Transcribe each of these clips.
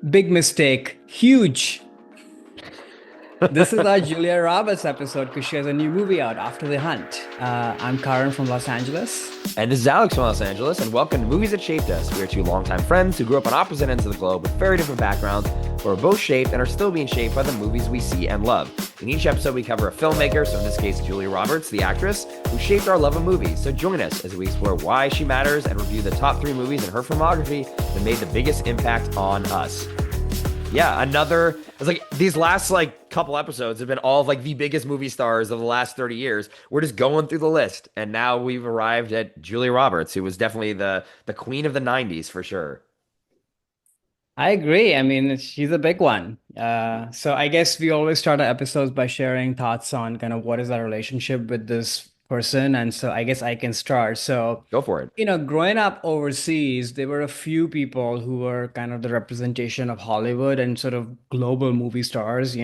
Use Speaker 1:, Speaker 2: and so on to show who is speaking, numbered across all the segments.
Speaker 1: Big mistake. Huge. This is our Julia Roberts episode because she has a new movie out, After the Hunt. I'm Karan from Los Angeles.
Speaker 2: And this is Alex from Los Angeles, and welcome to Movies That Shaped Us. We are two longtime friends who grew up on opposite ends of the globe with very different backgrounds, but we're both shaped and are still being shaped by the movies we see and love. In each episode, we cover a filmmaker, so in this case, Julia Roberts, the actress, who shaped our love of movies. So join us as we explore why she matters and review the top 3 movies in her filmography that made the biggest impact on us. Yeah, it's like these last couple episodes have been all of the biggest movie stars of the last 30 years. We're just going through the list, and now we've arrived at Julia Roberts, who was definitely the queen of the 90s for sure.
Speaker 1: I agree. I mean, she's a big one. So I guess we always start our episodes by sharing thoughts on kind of what is our relationship with this person. And so I guess I can start. So,
Speaker 2: Go for it.
Speaker 1: growing up overseas, there were a few people who were kind of the representation of Hollywood and sort of global movie stars,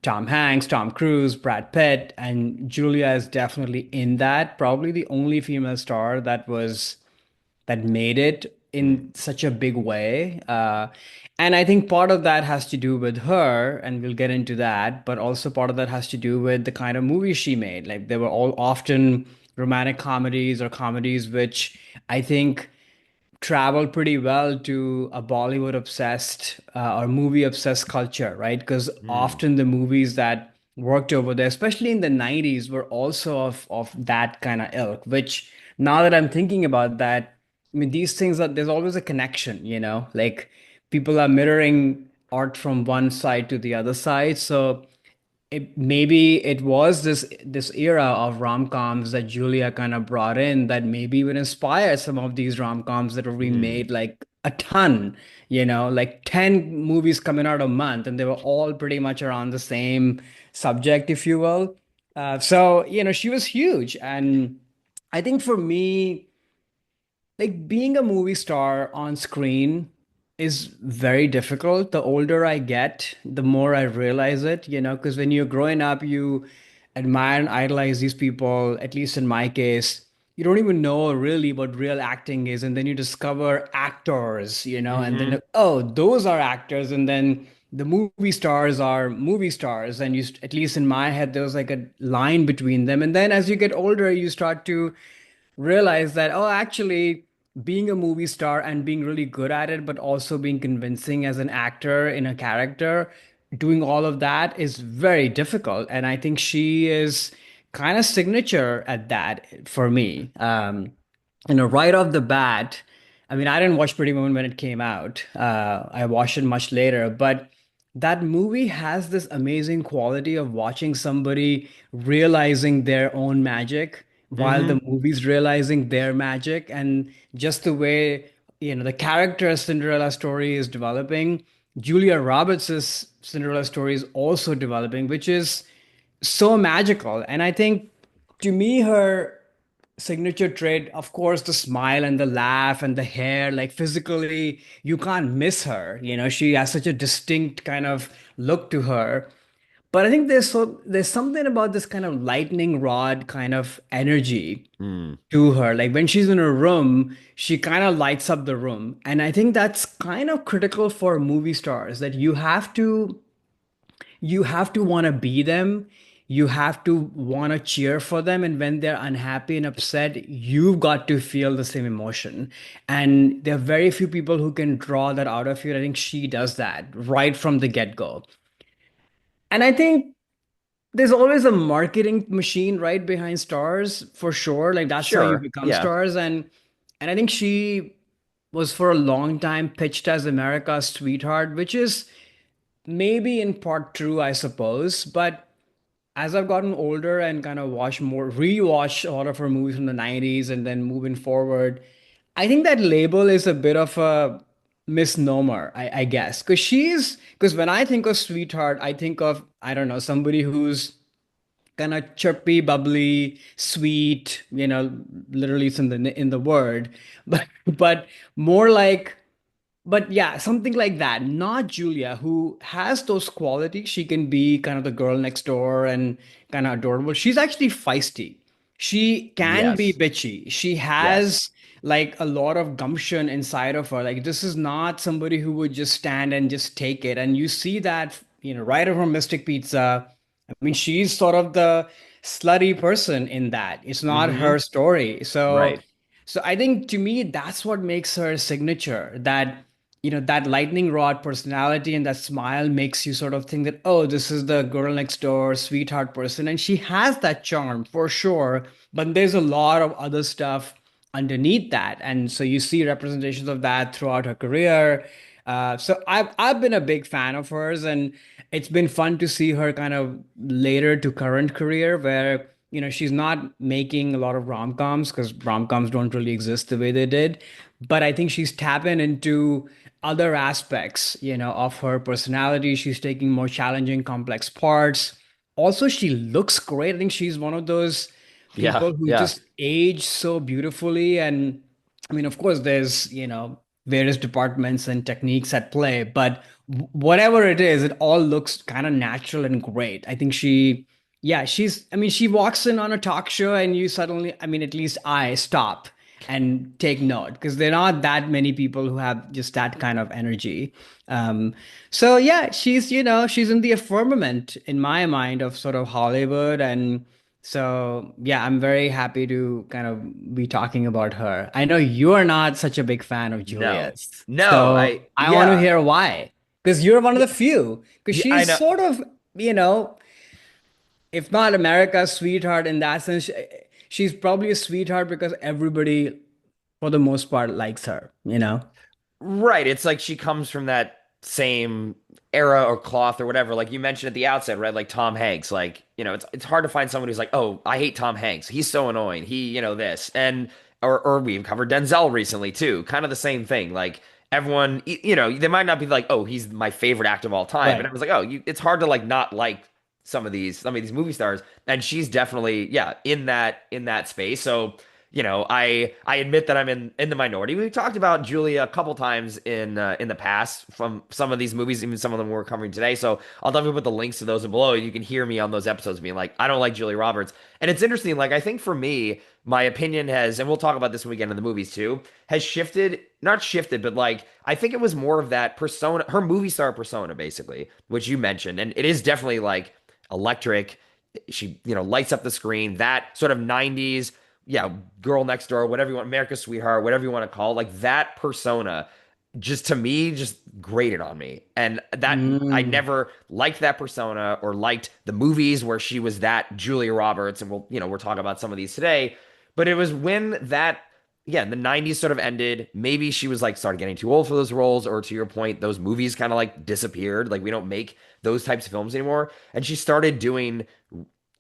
Speaker 1: Tom Hanks, Tom Cruise, Brad Pitt, and Julia is definitely in that. Probably the only female star that made it
Speaker 2: Mm,
Speaker 1: in such a big way. And I think part of that has to do with her, and we'll get into that, but also part of that has to do with the kind of movies she made. Like they were all often romantic comedies or comedies which I think travel pretty well to a Bollywood obsessed or movie obsessed culture, right? Because
Speaker 2: mm,
Speaker 1: often the movies that worked over there, especially in the 90s, were also of that kind of ilk, which now that I'm thinking about that, I mean, these things are there's always a connection, like people are mirroring art from one side to the other side. So maybe it was this era of rom-coms that Julia kind of brought in that maybe would inspire some of these rom-coms that were
Speaker 2: mm.
Speaker 1: remade like a ton, like 10 movies coming out a month, and they were all pretty much around the same subject, if you will. So, she was huge. And I think for me, like being a movie star on screen is very difficult. The older I get, the more I realize it, because when you're growing up, you admire and idolize these people, at least in my case. You don't even know really what real acting is. And then you discover actors, and then,
Speaker 2: Hmm.
Speaker 1: oh, those are actors. And then the movie stars are movie stars. And at least in my head, there was like a line between them. And then as you get older, you start to realize that, oh, actually, being a movie star and being really good at it, but also being convincing as an actor in a character, doing all of that is very difficult. And I think she is kind of signature at that for me. Right off the bat, I mean, I didn't watch Pretty Woman when it came out. I watched it much later, but that movie has this amazing quality of watching somebody realizing their own magic while
Speaker 2: Hmm.
Speaker 1: the movie's realizing their magic, and just the way the character Cinderella story is developing. Julia Roberts' Cinderella story is also developing, which is so magical. And I think to me, her signature trait, of course, the smile and the laugh and the hair, like physically, you can't miss her. She has such a distinct kind of look to her. But I think there's something about this kind of lightning rod kind of energy
Speaker 2: Mm.
Speaker 1: to her. Like when she's in a room, she kind of lights up the room. And I think that's kind of critical for movie stars that you have to want to be them. You have to want to cheer for them. And when they're unhappy and upset, you've got to feel the same emotion. And there are very few people who can draw that out of you. I think she does that right from the get-go. And I think there's always a marketing machine right behind stars for sure. Like that's how you
Speaker 2: Sure.
Speaker 1: become
Speaker 2: Yeah.
Speaker 1: stars. And I think she was for a long time pitched as America's sweetheart, which is maybe in part true, I suppose. But as I've gotten older and kind of rewatch a lot of her movies from the 90s and then moving forward, I think that label is a bit of a misnomer, I guess. Because when I think of sweetheart, I think of, I don't know, somebody who's kind of chirpy, bubbly, sweet, literally it's in the word, but more like but yeah, something like that. Not Julia, who has those qualities. She can be kind of the girl next door and kind of adorable. She's actually feisty. She can be
Speaker 2: Yes.
Speaker 1: bitchy. She
Speaker 2: Yes.
Speaker 1: has like a lot of gumption inside of her. Like this is not somebody who would just stand and just take it. And you see that, right over Mystic Pizza. I mean, she's sort of the slutty person in that. It's not
Speaker 2: Hmm.
Speaker 1: her story. So
Speaker 2: Right.
Speaker 1: so I think to me, that's what makes her signature. That lightning rod personality and that smile makes you sort of think that, oh, this is the girl next door, sweetheart person. And she has that charm for sure. But there's a lot of other stuff underneath that. And so you see representations of that throughout her career. So I've been a big fan of hers, and it's been fun to see her kind of later to current career where she's not making a lot of rom-coms because rom-coms don't really exist the way they did. But I think she's tapping into other aspects, of her personality. She's taking more challenging, complex parts. Also, she looks great. I think she's one of those
Speaker 2: Yeah.
Speaker 1: people who
Speaker 2: Yeah.
Speaker 1: just age so beautifully. And I mean, of course, there's, various departments and techniques at play, but whatever it is, it all looks kind of natural and great. I think yeah, I mean, she walks in on a talk show and you suddenly, I mean, at least I stop and take note because there are not that many people who have just that kind of energy. Um, so yeah, she's in the firmament in my mind of sort of Hollywood. And so, yeah, I'm very happy to kind of be talking about her. I know you are not such a big fan of
Speaker 2: No.
Speaker 1: Juliet's.
Speaker 2: No,
Speaker 1: So I want to
Speaker 2: yeah.
Speaker 1: hear why. Because you're one of
Speaker 2: Yeah,
Speaker 1: the few. Because
Speaker 2: yeah, I
Speaker 1: she's
Speaker 2: know.
Speaker 1: sort of, if not America's sweetheart in that sense, she's probably a sweetheart because everybody, for the most part, likes her.
Speaker 2: Right. It's like she comes from that same era or cloth or whatever. Like you mentioned at the outset, right? Like Tom Hanks. Like, it's hard to find someone who's like, oh, I hate Tom Hanks. He's so annoying. This. And or we've covered Denzel recently too. Kind of the same thing. Like everyone, they might not be like, oh, he's my favorite actor of all time. But I
Speaker 1: Right.
Speaker 2: was like, oh, it's hard to like not like some of these movie stars. And she's definitely, yeah, in that space. So I admit that I'm in the minority. We talked about Julia a couple times in the past from some of these movies, even some of them we're covering today. So I'll definitely put the links to those below, and you can hear me on those episodes being like, I don't like Julia Roberts. And it's interesting. Like I think for me, my opinion has, and we'll talk about this when we get into the movies too, has shifted. Not shifted, but like I think it was more of that persona, her movie star persona, basically, which you mentioned, and it is definitely like electric. She lights up the screen. That sort of '90s, yeah, girl next door, whatever you want, America's sweetheart, whatever you want to call it, like that persona just to me just grated on me. And that I
Speaker 1: Mm.
Speaker 2: never liked that persona or liked the movies where she was that Julia Roberts, and we're talking about some of these today. But it was when that, yeah, the '90s sort of ended. Maybe she was like started getting too old for those roles, or to your point, those movies kind of like disappeared. Like we don't make those types of films anymore. And she started doing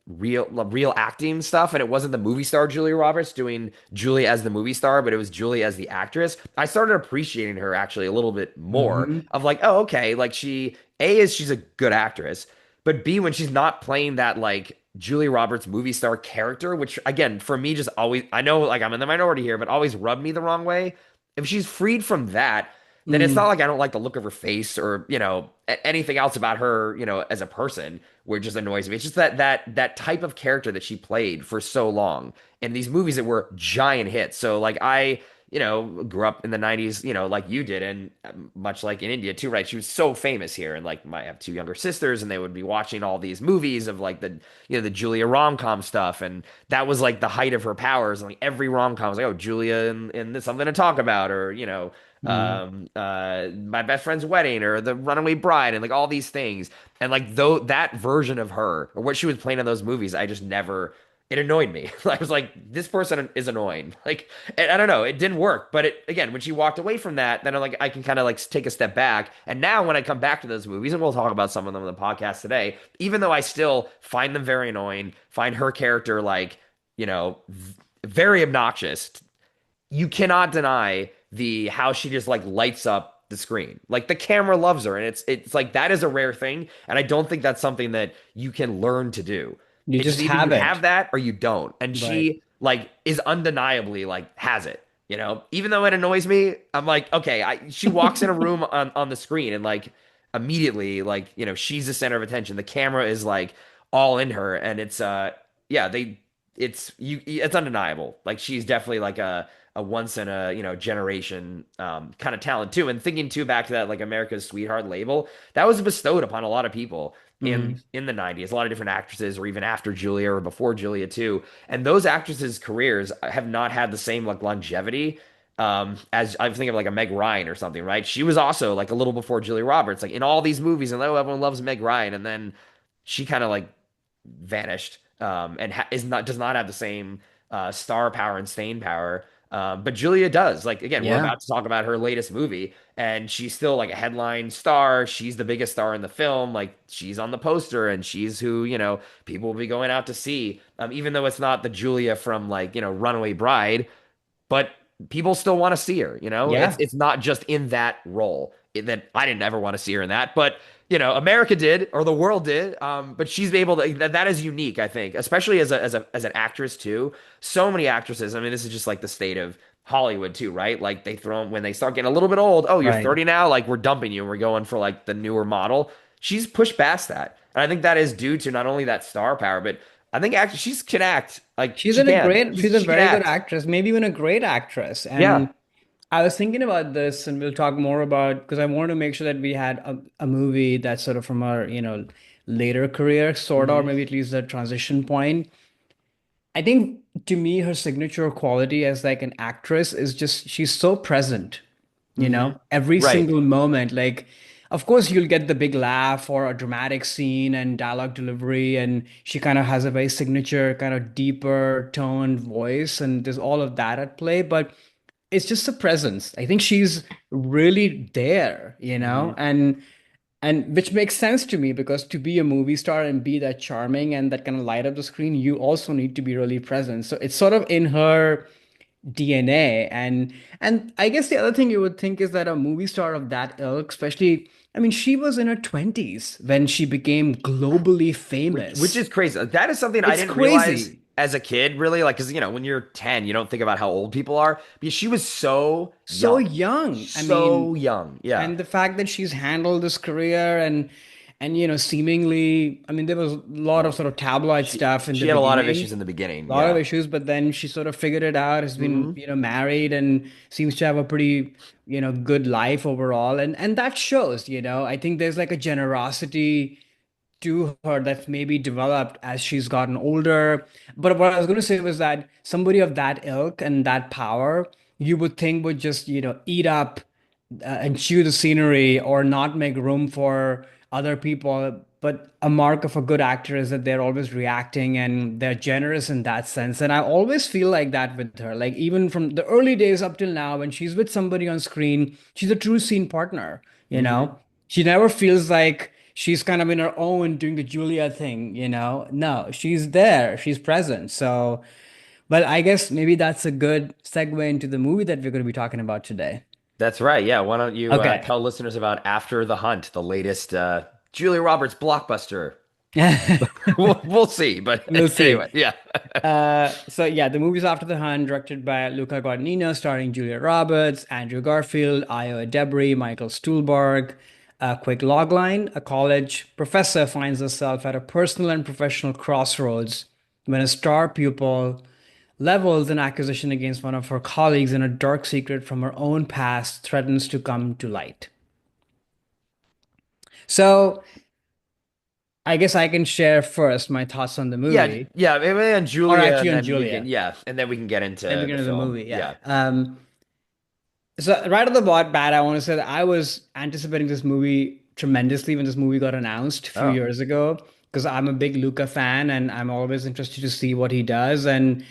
Speaker 2: real acting stuff, and it wasn't the movie star Julia Roberts doing Julie as the movie star, but it was Julie as the actress. I started appreciating her actually a little bit more
Speaker 1: Hmm.
Speaker 2: of like, oh, okay, like she's a good actress, but B, when she's not playing that like Julia Roberts movie star character, which again for me just always, I know like I'm in the minority here, but always rubbed me the wrong way. If she's freed from that, then it's not
Speaker 1: Mm.
Speaker 2: like I don't like the look of her face or anything else about her as a person where it just annoys me. It's just that type of character that she played for so long in these movies that were giant hits. So like I grew up in the '90s, like you did, and much like in India too, right? She was so famous here, and like I have two younger sisters, and they would be watching all these movies of like the Julia rom-com stuff, and that was like the height of her powers. And like every rom-com was like, oh, Julia and there's something to talk about, or
Speaker 1: Mm.
Speaker 2: my best friend's wedding or the runaway bride and like all these things. And like though that version of her or what she was playing in those movies, I just never, it annoyed me. I was like, this person is annoying. Like, and I don't know, it didn't work. But it again, when she walked away from that, then I can kind of like take a step back. And now when I come back to those movies, and we'll talk about some of them on the podcast today, even though I still find them very annoying, find her character like, very obnoxious, you cannot deny the how she just like lights up the screen. Like the camera loves her, and it's like that is a rare thing, and I don't think that's something that you can learn to do.
Speaker 1: You
Speaker 2: It's
Speaker 1: just
Speaker 2: just either you
Speaker 1: have
Speaker 2: have
Speaker 1: it.
Speaker 2: that or you don't. And
Speaker 1: Right.
Speaker 2: she like is undeniably like has it. Even though it annoys me, I'm like, okay, she walks in a room on the screen and like immediately like, she's the center of attention. The camera is like all in her, and it's yeah, it's undeniable. Like she's definitely like a once in a generation kind of talent too. And thinking too back to that like America's Sweetheart label, that was bestowed upon a lot of people
Speaker 1: Hmm.
Speaker 2: in the 90s, a lot of different actresses, or even after Julia or before Julia too. And those actresses' careers have not had the same like longevity as I think of like a Meg Ryan or something, right? She was also like a little before Julia Roberts, like in all these movies, and oh, everyone loves Meg Ryan, and then she kind of like vanished and is not does not have the same star power and staying power. But Julia does. Like again, we're
Speaker 1: Yeah.
Speaker 2: about to talk about her latest movie, and she's still like a headline star. She's the biggest star in the film. Like she's on the poster, and she's who people will be going out to see. Even though it's not the Julia from like Runaway Bride, but people still want to see her.
Speaker 1: Yeah.
Speaker 2: It's not just in that role. That I didn't ever want to see her in that, but America did, or the world did. But she's able to. That is unique, I think, especially as an actress too. So many actresses. I mean, this is just like the state of Hollywood too, right? Like they throw them when they start getting a little bit old. Oh, you're
Speaker 1: Right.
Speaker 2: 30 now. Like we're dumping you, and we're going for like the newer model. She's pushed past that, and I think that is due to not only that star power, but I think actually she can act. Like
Speaker 1: She's
Speaker 2: she
Speaker 1: in a
Speaker 2: can.
Speaker 1: great, she's a
Speaker 2: She can
Speaker 1: very good
Speaker 2: act.
Speaker 1: actress, maybe even a great actress.
Speaker 2: Yeah.
Speaker 1: And I was thinking about this, and we'll talk more about because I wanted to make sure that we had a movie that's sort of from our, later career, sort of, or
Speaker 2: Hmm.
Speaker 1: maybe at least the transition point. I think to me, her signature quality as like an actress is just she's so present,
Speaker 2: Hmm.
Speaker 1: every
Speaker 2: Right.
Speaker 1: single moment. Like, of course, you'll get the big laugh or a dramatic scene and dialogue delivery, and she kind of has a very signature, kind of deeper toned voice, and there's all of that at play. But it's just a presence. I think she's really there,
Speaker 2: Hmm.
Speaker 1: and which makes sense to me because to be a movie star and be that charming and that kind of light up the screen, you also need to be really present. So it's sort of in her DNA. And I guess the other thing you would think is that a movie star of that ilk, especially, I mean, she was in her 20s when she became globally
Speaker 2: Which
Speaker 1: famous.
Speaker 2: is crazy. That is something I
Speaker 1: It's
Speaker 2: didn't realize
Speaker 1: crazy.
Speaker 2: as a kid, really. Like, because when you're 10, you don't think about how old people are. Because she was so
Speaker 1: So
Speaker 2: young,
Speaker 1: young. I
Speaker 2: so
Speaker 1: mean,
Speaker 2: young. Yeah.
Speaker 1: and the fact that she's handled this career and seemingly, I mean, there was a lot of
Speaker 2: Well,
Speaker 1: sort of tabloid
Speaker 2: she
Speaker 1: stuff in the
Speaker 2: she had a lot of issues
Speaker 1: beginning,
Speaker 2: in the beginning.
Speaker 1: a lot of
Speaker 2: Yeah.
Speaker 1: issues, but then she sort of figured it out, has been,
Speaker 2: Hmm.
Speaker 1: married and seems to have a pretty, good life overall. And that shows, I think there's like a generosity to her that's maybe developed as she's gotten older. But what I was going to say was that somebody of that ilk and that power, you would think would just, eat up and chew the scenery or not make room for other people. But a mark of a good actor is that they're always reacting and they're generous in that sense. And I always feel like that with her. Like even from the early days up till now, when she's with somebody on screen, she's a true scene partner, you
Speaker 2: Hmm.
Speaker 1: know? She never feels like she's kind of in her own doing the Julia thing. No, she's there, she's present. So, but I guess maybe that's a good segue into the movie that we're going to be talking about today.
Speaker 2: That's right. Yeah. Why don't you
Speaker 1: Okay.
Speaker 2: tell listeners about After the Hunt, the latest Julia Roberts blockbuster? We'll see. But
Speaker 1: We'll
Speaker 2: anyway,
Speaker 1: see.
Speaker 2: yeah.
Speaker 1: So yeah, the movie's After the Hunt, directed by Luca Guadagnino, starring Julia Roberts, Andrew Garfield, Io Debris, Michael Stuhlbarg. A quick logline: a college professor finds herself at a personal and professional crossroads when a star pupil levels an accusation against one of her colleagues, and a dark secret from her own past threatens to come to light. So I guess I can share first my thoughts on the
Speaker 2: Yeah.
Speaker 1: movie,
Speaker 2: Yeah. Maybe on
Speaker 1: or
Speaker 2: Julia, and
Speaker 1: actually on
Speaker 2: then we can,
Speaker 1: Julia.
Speaker 2: yeah. And then we can get
Speaker 1: Then we
Speaker 2: into
Speaker 1: get
Speaker 2: the
Speaker 1: into the
Speaker 2: film.
Speaker 1: movie. Yeah.
Speaker 2: Yeah.
Speaker 1: So right off the bat, I want to say that I was anticipating this movie tremendously when this movie got announced a few
Speaker 2: Oh.
Speaker 1: years ago because I'm a big Luca fan and I'm always interested to see what he does and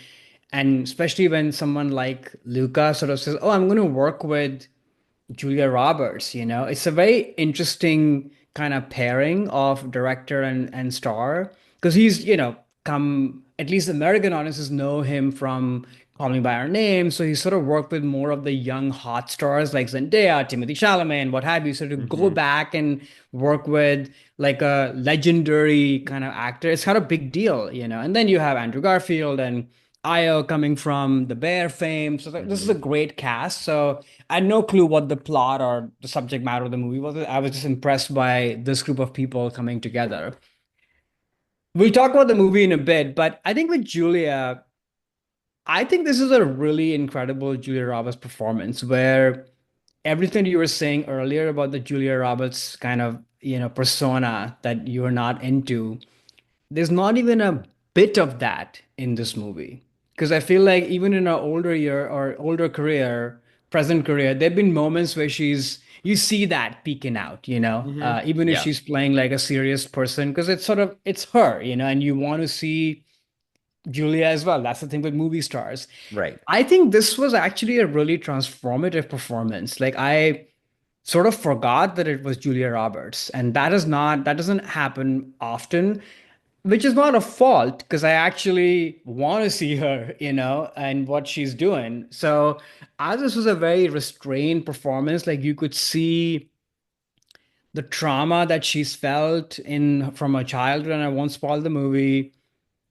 Speaker 1: especially when someone like Luca sort of says, "Oh, I'm going to work with Julia Roberts. It's a very interesting kind of pairing of director and star because he's, come at least American audiences know him from Call Me by Our Name, so he sort of worked with more of the young hot stars like Zendaya, Timothy Chalamet, and what have you. So to go
Speaker 2: Hmm.
Speaker 1: back and work with like a legendary kind of actor, it's kind of a big deal. And then you have Andrew Garfield and Io coming from the Bear fame. So this is a
Speaker 2: Hmm.
Speaker 1: great cast. So I had no clue what the plot or the subject matter of the movie was. I was just impressed by this group of people coming together. We'll talk about the movie in a bit, but I think with Julia, I think this is a really incredible Julia Roberts performance where everything you were saying earlier about the Julia Roberts kind of, persona that you are not into, there's not even a bit of that in this movie. Because I feel like even in her older year or older career, present career, there have been moments where you see that peeking out, even if
Speaker 2: Yeah.
Speaker 1: she's playing like a serious person, because it's her, and you want to see Julia as well. That's the thing with movie stars.
Speaker 2: Right.
Speaker 1: I think this was actually a really transformative performance. Like I sort of forgot that it was Julia Roberts, and that doesn't happen often, which is not a fault because I actually want to see her, and what she's doing. So, as this was a very restrained performance, like you could see the trauma that she's felt in from her childhood, and I won't spoil the movie,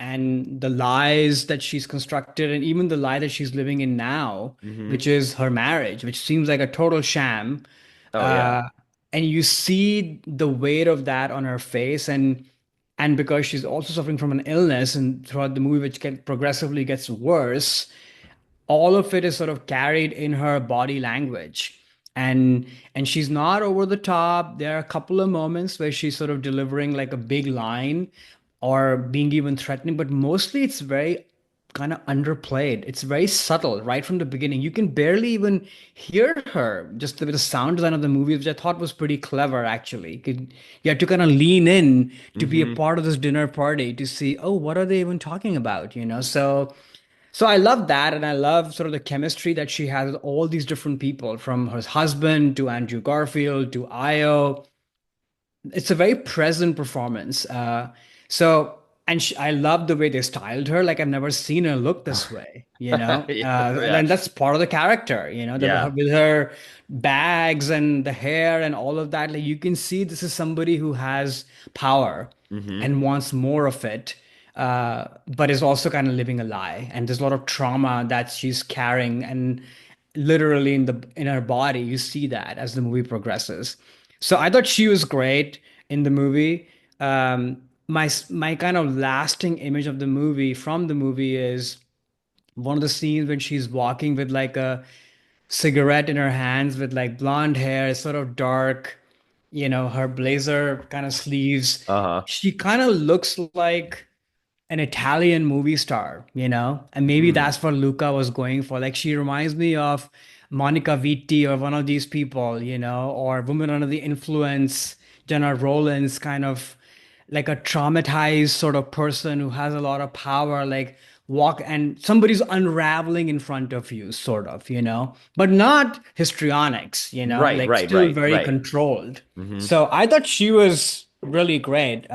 Speaker 1: and the lies that she's constructed, and even the lie that she's living in now,
Speaker 2: Hmm.
Speaker 1: which is her marriage, which seems like a total sham.
Speaker 2: Oh yeah.
Speaker 1: Uh, and you see the weight of that on her face, and because she's also suffering from an illness, and throughout the movie, which progressively gets worse, all of it is sort of carried in her body language, and she's not over the top. There are a couple of moments where she's sort of delivering like a big line or being even threatening, but mostly it's very kind of underplayed. It's very subtle right from the beginning. You can barely even hear her, just with the sound design of the movie, which I thought was pretty clever actually. You had to kind of lean in to be a
Speaker 2: Hmm.
Speaker 1: part of this dinner party to see, oh, what are they even talking about, so I love that, and I love sort of the chemistry that she has with all these different people, from her husband to Andrew Garfield to Io. It's a very present performance. I love the way they styled her. Like I've never seen her look this way,
Speaker 2: Yeah.
Speaker 1: and
Speaker 2: Yeah.
Speaker 1: then that's part of the character,
Speaker 2: Yeah.
Speaker 1: with her bags and the hair and all of that. Like you can see this is somebody who has power
Speaker 2: Hmm.
Speaker 1: and wants more of it, but is also kind of living a lie. And there's a lot of trauma that she's carrying, and literally in her body, you see that as the movie progresses. So I thought she was great in the movie. My kind of lasting image of the movie from the movie is one of the scenes when she's walking with like a cigarette in her hands with like blonde hair, sort of dark, her blazer kind of sleeves.
Speaker 2: Uh-huh.
Speaker 1: She kind of looks like an Italian movie star, and maybe
Speaker 2: Hmm.
Speaker 1: that's what Luca was going for. Like she reminds me of Monica Vitti or one of these people, or Women Under the Influence, Jenna Rollins, kind of like a traumatized sort of person who has a lot of power, like walk and somebody's unraveling in front of you, sort of, but not histrionics,
Speaker 2: Right,
Speaker 1: like
Speaker 2: right,
Speaker 1: still
Speaker 2: right,
Speaker 1: very
Speaker 2: right.
Speaker 1: controlled.
Speaker 2: Hmm.
Speaker 1: So I thought she was really great.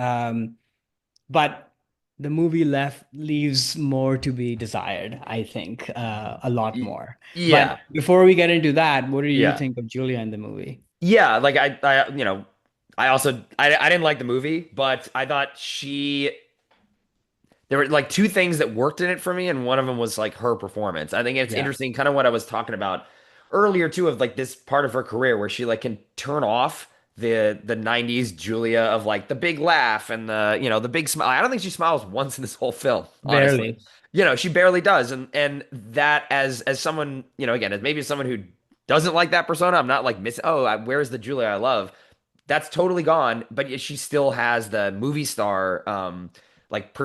Speaker 1: But the movie left leaves more to be desired, I think, a lot more.
Speaker 2: Yeah.
Speaker 1: But before we get into that, what do you
Speaker 2: Yeah.
Speaker 1: think of Julia in the movie?
Speaker 2: Yeah, like I also I didn't like the movie, but I thought there were like two things that worked in it for me, and one of them was like her performance. I think it's
Speaker 1: Yeah,
Speaker 2: interesting, kind of what I was talking about earlier too, of like this part of her career where she like can turn off the 90s Julia of like the big laugh and the big smile. I don't think she smiles once in this whole film, honestly.
Speaker 1: barely.
Speaker 2: She barely does. And that as someone, again, as maybe someone who doesn't like that persona, I'm not like missing, where's the Julia I love? That's totally gone, but yet she still has the movie star like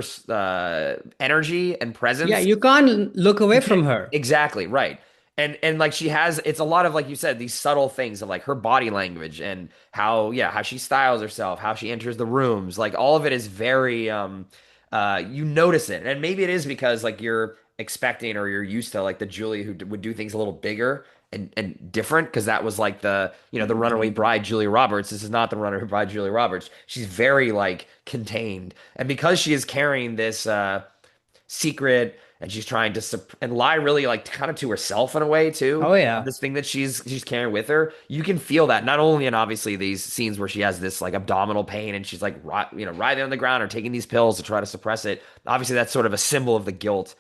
Speaker 2: energy and
Speaker 1: Yeah,
Speaker 2: presence.
Speaker 1: you can't look
Speaker 2: You
Speaker 1: away
Speaker 2: can't
Speaker 1: from her.
Speaker 2: exactly right. And like she has it's a lot of like you said these subtle things of like her body language and how she styles herself, how she enters the rooms. Like all of it is very you notice it. And maybe it is because like you're expecting or you're used to like the Julie who would do things a little bigger and different because that was like the runaway bride Julia Roberts. This is not the runaway bride Julia Roberts. She's very like contained. And because she is carrying this secret and she's trying to and lie really like kind of to herself in a way too
Speaker 1: Oh
Speaker 2: of
Speaker 1: yeah,
Speaker 2: this thing that she's carrying with her. You can feel that not only in obviously these scenes where she has this like abdominal pain and she's like writhing on the ground or taking these pills to try to suppress it. Obviously that's sort of a symbol of the guilt,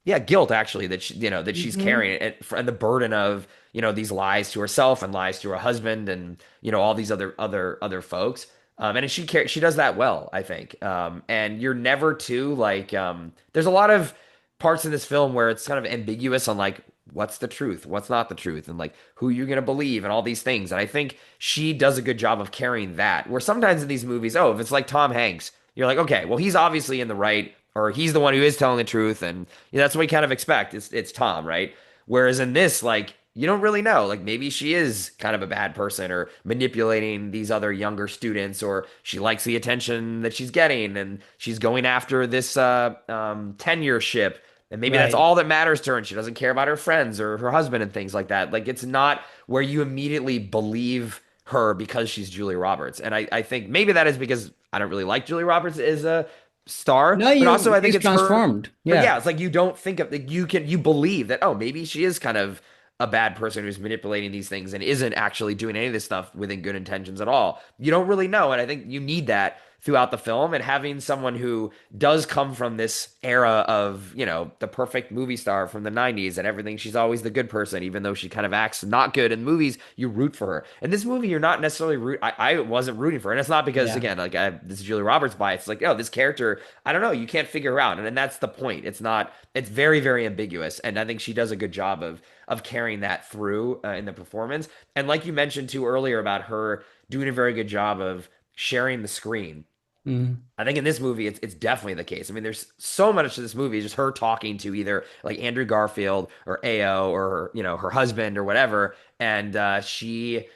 Speaker 2: yeah, guilt actually that that she's
Speaker 1: hmm,
Speaker 2: carrying and the burden of these lies to herself and lies to her husband and all these other folks. And she does that well, I think. And you're never too like there's a lot of parts in this film where it's kind of ambiguous on like what's the truth, what's not the truth, and like who you're gonna believe and all these things. And I think she does a good job of carrying that. Where sometimes in these movies, oh, if it's like Tom Hanks, you're like, okay, well he's obviously in the right, or he's the one who is telling the truth, and that's what we kind of expect. It's Tom, right? Whereas in this, like you don't really know. Like maybe she is kind of a bad person or manipulating these other younger students, or she likes the attention that she's getting and she's going after this tenureship. And maybe that's
Speaker 1: Right.
Speaker 2: all that matters to her, and she doesn't care about her friends or her husband and things like that. Like it's not where you immediately believe her because she's Julia Roberts. And I think maybe that is because I don't really like Julia Roberts as a star,
Speaker 1: No,
Speaker 2: but also
Speaker 1: you
Speaker 2: I think
Speaker 1: she's
Speaker 2: it's her.
Speaker 1: transformed.
Speaker 2: But
Speaker 1: Yeah.
Speaker 2: yeah, it's like you don't think of like you believe that, oh, maybe she is kind of a bad person who's manipulating these things and isn't actually doing any of this stuff within good intentions at all. You don't really know, and I think you need that throughout the film. And having someone who does come from this era of, the perfect movie star from the 90s and everything, she's always the good person, even though she kind of acts not good in movies, you root for her. In this movie, you're not necessarily I wasn't rooting for her. And it's not because,
Speaker 1: Yeah.
Speaker 2: again, like this is Julia Roberts bias. It's like, oh, this character, I don't know, you can't figure her out. And that's the point. It's not, it's very, very ambiguous. And I think she does a good job of carrying that through in the performance. And like you mentioned too earlier about her doing a very good job of sharing the screen.
Speaker 1: Mhm.
Speaker 2: I think in this movie, it's definitely the case. I mean, there's so much to this movie, just her talking to either like Andrew Garfield or Ao or her husband or whatever, and she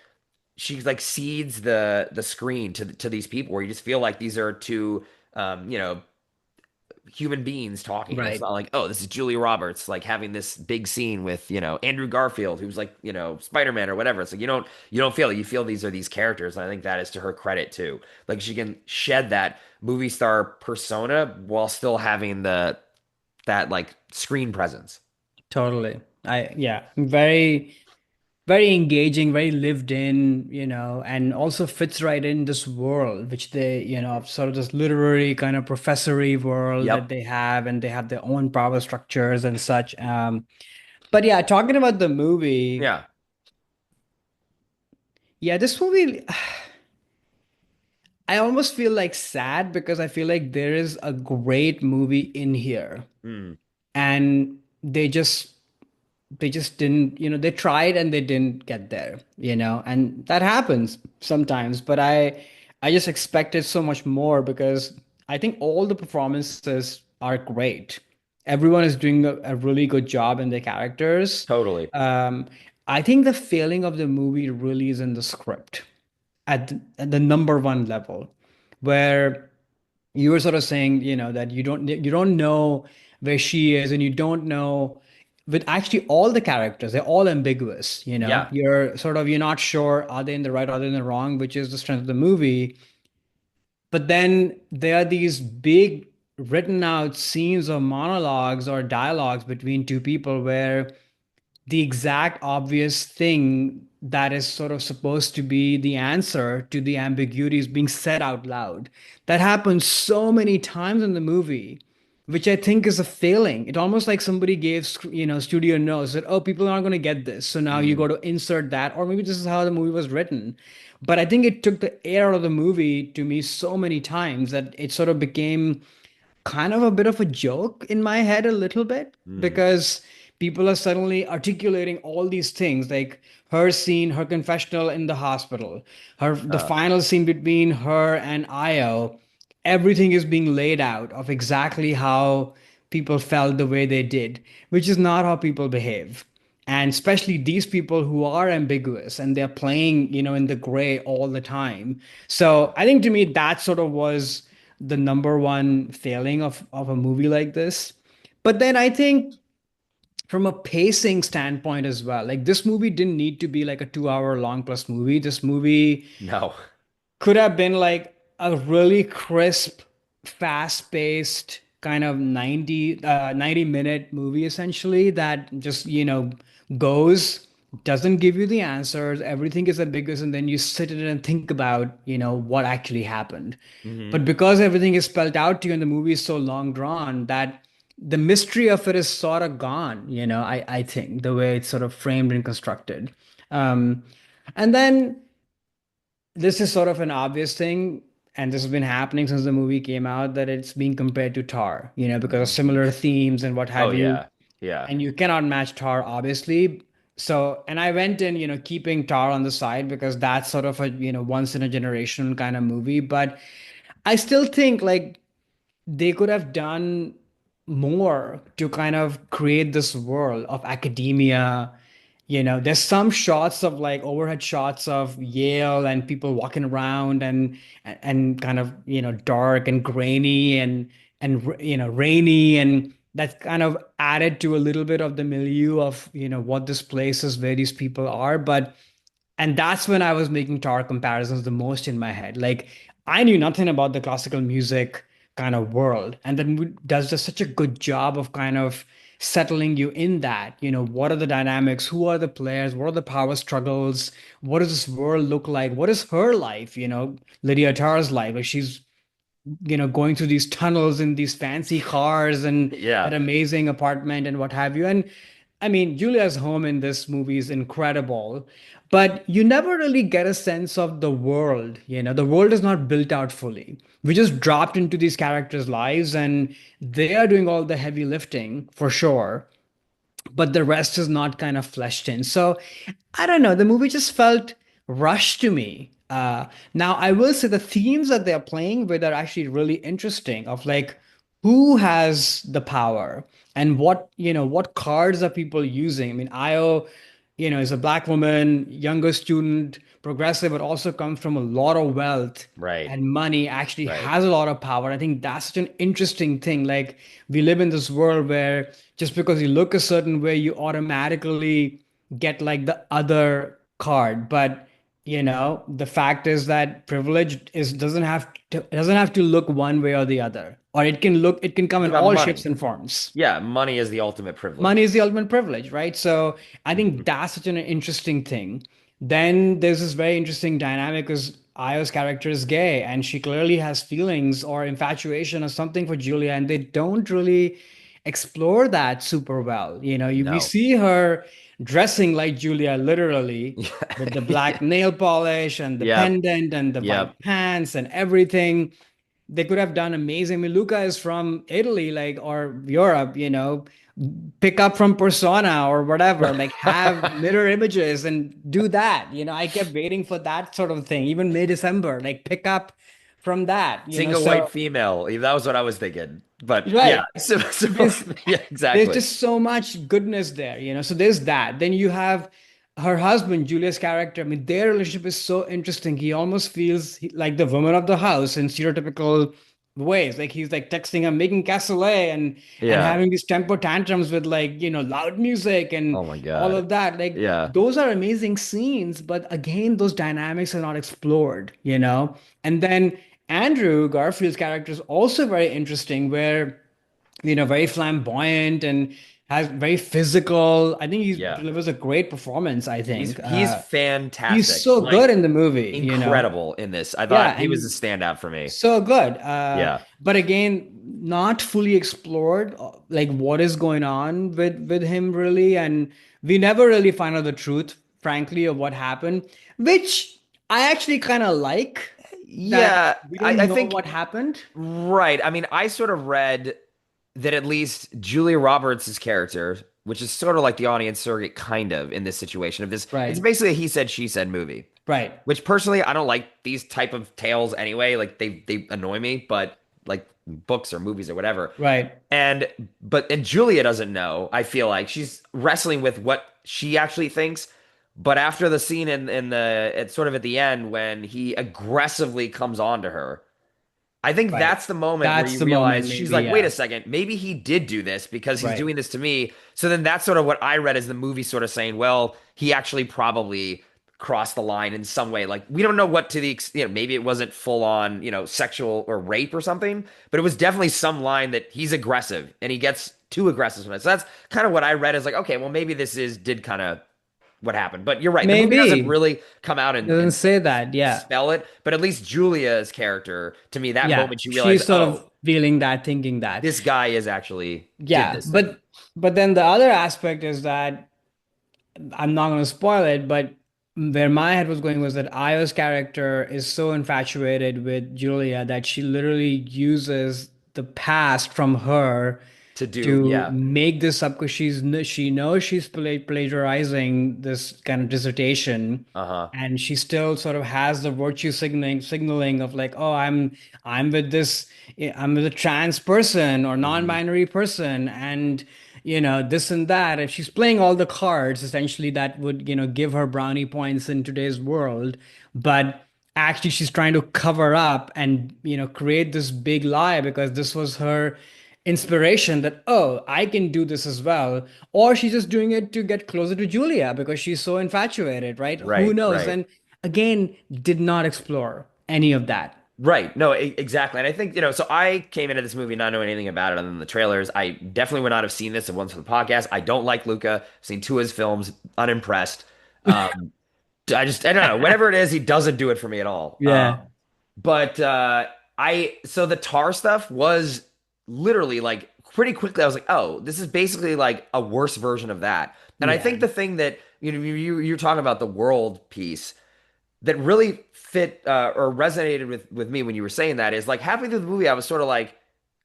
Speaker 2: like seeds the screen to these people where you just feel like these are two human beings talking. It's
Speaker 1: Right.
Speaker 2: not like, oh, this is Julia Roberts like having this big scene with, Andrew Garfield, who's like, Spider-Man or whatever. It's like you don't feel it. You feel these are these characters. And I think that is to her credit too. Like she can shed that movie star persona while still having that like screen presence.
Speaker 1: Totally. Yeah, very, very engaging, very lived in, and also fits right in this world, which they, sort of this literary kind of professory world that
Speaker 2: Yep.
Speaker 1: they have, and they have their own power structures and such. But yeah, talking about the movie,
Speaker 2: Yeah.
Speaker 1: yeah, this movie, I almost feel like sad because I feel like there is a great movie in here,
Speaker 2: Mm,
Speaker 1: and they just didn't, they tried and they didn't get there, and that happens sometimes. But I just expected so much more because I think all the performances are great. Everyone is doing a really good job in their characters.
Speaker 2: totally.
Speaker 1: um I think the failing of the movie really is in the script at the number one level, where you were sort of saying, that you don't know where she is, and you don't know with actually all the characters, they're all ambiguous,
Speaker 2: Yeah.
Speaker 1: you're not sure, are they in the right, are they in the wrong, which is the strength of the movie. But then there are these big written out scenes or monologues or dialogues between two people where the exact obvious thing that is sort of supposed to be the answer to the ambiguity is being said out loud. That happens so many times in the movie, which I think is a failing. It almost like somebody gave, studio notes that, oh, people aren't going to get this. So now you
Speaker 2: Mm,
Speaker 1: got to insert that, or maybe this is how the movie was written. But I think it took the air out of the movie to me so many times that it sort of became kind of a bit of a joke in my head a little bit,
Speaker 2: mm,
Speaker 1: because people are suddenly articulating all these things, like her scene, her confessional in the hospital, the
Speaker 2: uh,
Speaker 1: final scene between her and Io. Everything is being laid out of exactly how people felt the way they did, which is not how people behave. And especially these people who are ambiguous and they're playing, in the gray all the time. So I think to me that sort of was the number one failing of a movie like this. But then I think from a pacing standpoint as well, like this movie didn't need to be like a 2 hour long plus movie. This movie
Speaker 2: no.
Speaker 1: could have been like a really crisp, fast-paced kind of 90-minute movie essentially that just, goes, doesn't give you the answers, everything is ambiguous, and then you sit in it and think about, what actually happened.
Speaker 2: Hmm.
Speaker 1: But because everything is spelled out to you and the movie is so long drawn, that the mystery of it is sort of gone, I think, the way it's sort of framed and constructed. Um, and then this is sort of an obvious thing. and this has been happening since the movie came out, that it's being compared to Tar, because of
Speaker 2: Mhm.
Speaker 1: similar themes and what
Speaker 2: Oh
Speaker 1: have you.
Speaker 2: yeah. Yeah.
Speaker 1: And you cannot match Tar, obviously. So, and I went in, keeping Tar on the side because that's sort of a, once in a generation kind of movie. But I still think like they could have done more to kind of create this world of academia. There's some shots of like overhead shots of Yale and people walking around and kind of, dark and grainy and rainy, and that's kind of added to a little bit of the milieu of, what this place is, where these people are. But and that's when I was making Tar comparisons the most in my head. Like I knew nothing about the classical music kind of world, and then does just such a good job of kind of settling you in that. What are the dynamics? Who are the players? What are the power struggles? What does this world look like? What is her life? Lydia Tar's life. Like she's going through these tunnels in these fancy cars and that
Speaker 2: Yeah.
Speaker 1: amazing apartment and what have you. And I mean, Julia's home in this movie is incredible, but you never really get a sense of the world. The world is not built out fully. We just dropped into these characters' lives and they are doing all the heavy lifting for sure, but the rest is not kind of fleshed in. So I don't know. The movie just felt rushed to me. Now, I will say the themes that they're playing with are actually really interesting. Of like, who has the power and what cards are people using? I mean, Io, is a black woman, younger student, progressive, but also comes from a lot of wealth
Speaker 2: Right.
Speaker 1: and money, actually
Speaker 2: Right.
Speaker 1: has a lot of power. I think that's such an interesting thing. Like, we live in this world where just because you look a certain way, you automatically get like the other card. But the fact is that privilege is doesn't have to look one way or the other, or it can come
Speaker 2: It's
Speaker 1: in
Speaker 2: about
Speaker 1: all shapes
Speaker 2: money.
Speaker 1: and forms.
Speaker 2: Yeah, money is the ultimate
Speaker 1: Money
Speaker 2: privilege.
Speaker 1: is the ultimate privilege, right? So I think
Speaker 2: Mhm.
Speaker 1: that's such an interesting thing. Then there's this very interesting dynamic because Io's character is gay and she clearly has feelings or infatuation or something for Julia, and they don't really explore that super well. We
Speaker 2: No.
Speaker 1: see her dressing like Julia literally with the black nail polish and the
Speaker 2: Yep.
Speaker 1: pendant and the white
Speaker 2: Yep.
Speaker 1: pants and everything. They could have done amazing. I mean, Luca is from Italy, like, or Europe, pick up from Persona or whatever, like have mirror images and do that. I kept waiting for that sort of thing, even mid-December, like pick up from that,
Speaker 2: Single white
Speaker 1: so
Speaker 2: female. That was what I was thinking. But yeah,
Speaker 1: right.
Speaker 2: so
Speaker 1: There's
Speaker 2: yeah,
Speaker 1: there's
Speaker 2: exactly.
Speaker 1: just so much goodness there, so there's that. Then you have her husband, Julia's character. I mean, their relationship is so interesting. He almost feels like the woman of the house in stereotypical ways. Like he's like texting her, making cassoulet and
Speaker 2: Yeah.
Speaker 1: having these temper tantrums with like, loud music and
Speaker 2: Oh my
Speaker 1: all
Speaker 2: God.
Speaker 1: of that. Like
Speaker 2: Yeah.
Speaker 1: those are amazing scenes, but again, those dynamics are not explored. And then Andrew Garfield's character is also very interesting, where very flamboyant and has very physical. I think he
Speaker 2: Yeah.
Speaker 1: delivers a great performance, I
Speaker 2: He's
Speaker 1: think.
Speaker 2: he's
Speaker 1: He's
Speaker 2: fantastic.
Speaker 1: so good
Speaker 2: Like
Speaker 1: in the movie.
Speaker 2: incredible in this. I
Speaker 1: Yeah,
Speaker 2: thought he was a
Speaker 1: and
Speaker 2: standout for me.
Speaker 1: so good.
Speaker 2: Yeah.
Speaker 1: But again, not fully explored, like what is going on with him really, and we never really find out the truth, frankly, of what happened, which I actually kind of like that
Speaker 2: Yeah,
Speaker 1: we
Speaker 2: I
Speaker 1: don't know
Speaker 2: think
Speaker 1: what happened.
Speaker 2: right. I mean, I sort of read that at least Julia Roberts' character, which is sort of like the audience surrogate kind of in this situation of this, it's
Speaker 1: Right,
Speaker 2: basically a he said, she said movie.
Speaker 1: right,
Speaker 2: Which personally, I don't like these type of tales anyway. Like they annoy me, but like books or movies or whatever.
Speaker 1: right,
Speaker 2: And and Julia doesn't know. I feel like she's wrestling with what she actually thinks. But after the scene in the it's sort of at the end when he aggressively comes on to her, I think
Speaker 1: right.
Speaker 2: that's the moment where
Speaker 1: That's
Speaker 2: you
Speaker 1: the moment,
Speaker 2: realize she's
Speaker 1: maybe.
Speaker 2: like, wait
Speaker 1: Yeah.
Speaker 2: a second, maybe he did do this because he's
Speaker 1: Right.
Speaker 2: doing this to me. So then that's sort of what I read as the movie sort of saying, well, he actually probably crossed the line in some way. Like we don't know what to maybe it wasn't full on, sexual or rape or something, but it was definitely some line that he's aggressive and he gets too aggressive sometimes. So that's kind of what I read as like, okay, well, maybe this did kind of what happened. But you're right. The movie doesn't
Speaker 1: Maybe.
Speaker 2: really come out
Speaker 1: It doesn't
Speaker 2: and
Speaker 1: say that. Yeah.
Speaker 2: spell it, but at least Julia's character, to me, that
Speaker 1: Yeah.
Speaker 2: moment you realize,
Speaker 1: She's sort
Speaker 2: oh,
Speaker 1: of feeling that, thinking that.
Speaker 2: this guy is actually did
Speaker 1: Yeah.
Speaker 2: this thing.
Speaker 1: But then the other aspect is that I'm not going to spoil it, but where my head was going was that Io's character is so infatuated with Julia that she literally uses the past from her
Speaker 2: To do,
Speaker 1: to
Speaker 2: yeah.
Speaker 1: make this up because she knows she's plagiarizing this kind of dissertation,
Speaker 2: Uh-huh.
Speaker 1: and she still sort of has the virtue signaling of like, oh, I'm with this, I'm with a trans person or
Speaker 2: Hmm.
Speaker 1: non-binary person, and this and that. If she's playing all the cards, essentially, that would give her brownie points in today's world, but actually she's trying to cover up and create this big lie because this was her inspiration that, oh, I can do this as well. Or she's just doing it to get closer to Julia because she's so infatuated, right? Who
Speaker 2: Right,
Speaker 1: knows?
Speaker 2: right.
Speaker 1: And again, did not explore any of that.
Speaker 2: Right. No, exactly. And I think, so I came into this movie not knowing anything about it other than the trailers. I definitely would not have seen this if it wasn't for the podcast. I don't like Luca. I've seen two of his films, unimpressed. Um, I don't know. Whatever it is, he doesn't do it for me at all.
Speaker 1: Yeah.
Speaker 2: But so the Tar stuff was literally like pretty quickly. I was like, oh, this is basically like a worse version of that. And I
Speaker 1: Yeah.
Speaker 2: think the thing that, you're talking about the world piece that really fit or resonated with me when you were saying that is like halfway through the movie, I was sort of like,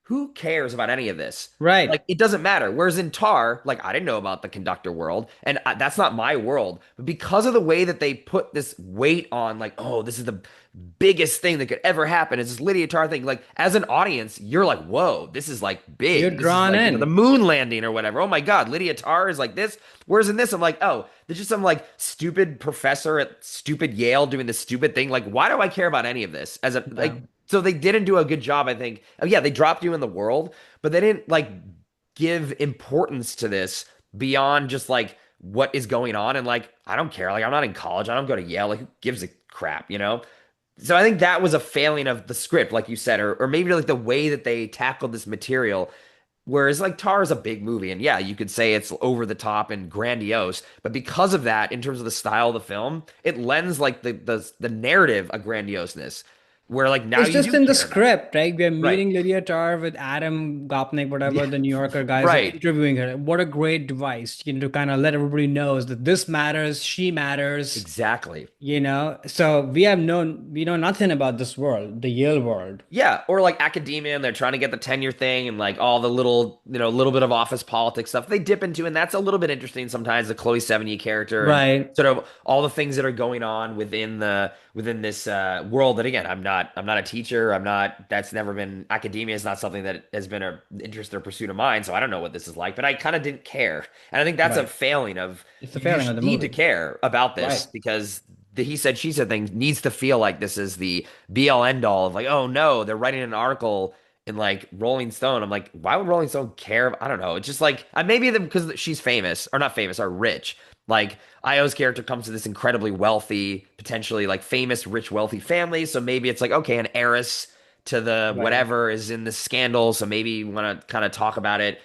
Speaker 2: who cares about any of this?
Speaker 1: Right.
Speaker 2: Like, it doesn't matter. Whereas in Tar, like, I didn't know about the conductor world, and that's not my world. But because of the way that they put this weight on, like, oh, this is the biggest thing that could ever happen, is this Lydia Tar thing. Like, as an audience, you're like, whoa, this is like
Speaker 1: You're
Speaker 2: big. This is
Speaker 1: drawn
Speaker 2: like, the
Speaker 1: in.
Speaker 2: moon landing or whatever. Oh my God, Lydia Tar is like this. Whereas in this, I'm like, oh, there's just some like stupid professor at stupid Yale doing this stupid thing. Like, why do I care about any of this? As a
Speaker 1: Yeah.
Speaker 2: like, so they didn't do a good job, I think. Oh, yeah, they dropped you in the world, but they didn't like give importance to this beyond just like what is going on. And like, I don't care. Like, I'm not in college. I don't go to Yale. Like, who gives a crap? So I think that was a failing of the script, like you said, or maybe like the way that they tackled this material. Whereas like Tar is a big movie, and yeah, you could say it's over the top and grandiose, but because of that, in terms of the style of the film, it lends like the narrative a grandioseness, where like now
Speaker 1: It's
Speaker 2: you
Speaker 1: just
Speaker 2: do
Speaker 1: in the
Speaker 2: care about it.
Speaker 1: script, right? We're
Speaker 2: Right.
Speaker 1: meeting Lydia Tarr with Adam Gopnik, whatever
Speaker 2: Yeah.
Speaker 1: the New Yorker guys are
Speaker 2: Right.
Speaker 1: interviewing her. What a great device, to kind of let everybody knows that this matters, she matters,
Speaker 2: Exactly.
Speaker 1: So we know nothing about this world, the Yale world.
Speaker 2: Yeah, or like academia, and they're trying to get the tenure thing, and like all the little, little bit of office politics stuff they dip into, and that's a little bit interesting sometimes. The Chloe Sevigny character, and
Speaker 1: Right.
Speaker 2: sort of all the things that are going on within this world. That again, I'm not a teacher. I'm not. That's never been academia. Is not something that has been a interest or pursuit of mine. So I don't know what this is like, but I kind of didn't care, and I think that's a
Speaker 1: Right.
Speaker 2: failing of
Speaker 1: It's the
Speaker 2: you
Speaker 1: failing of the
Speaker 2: need to
Speaker 1: movie.
Speaker 2: care about this
Speaker 1: Right.
Speaker 2: because the he said she said thing needs to feel like this is the be all end all of like, oh no, they're writing an article in like Rolling Stone. I'm like, why would Rolling Stone care? I don't know. It's just like maybe because she's famous or not famous or rich. Like Io's character comes to this incredibly wealthy, potentially like famous, rich, wealthy family. So maybe it's like, okay, an heiress to the
Speaker 1: Right.
Speaker 2: whatever is in this scandal. So maybe you want to kind of talk about it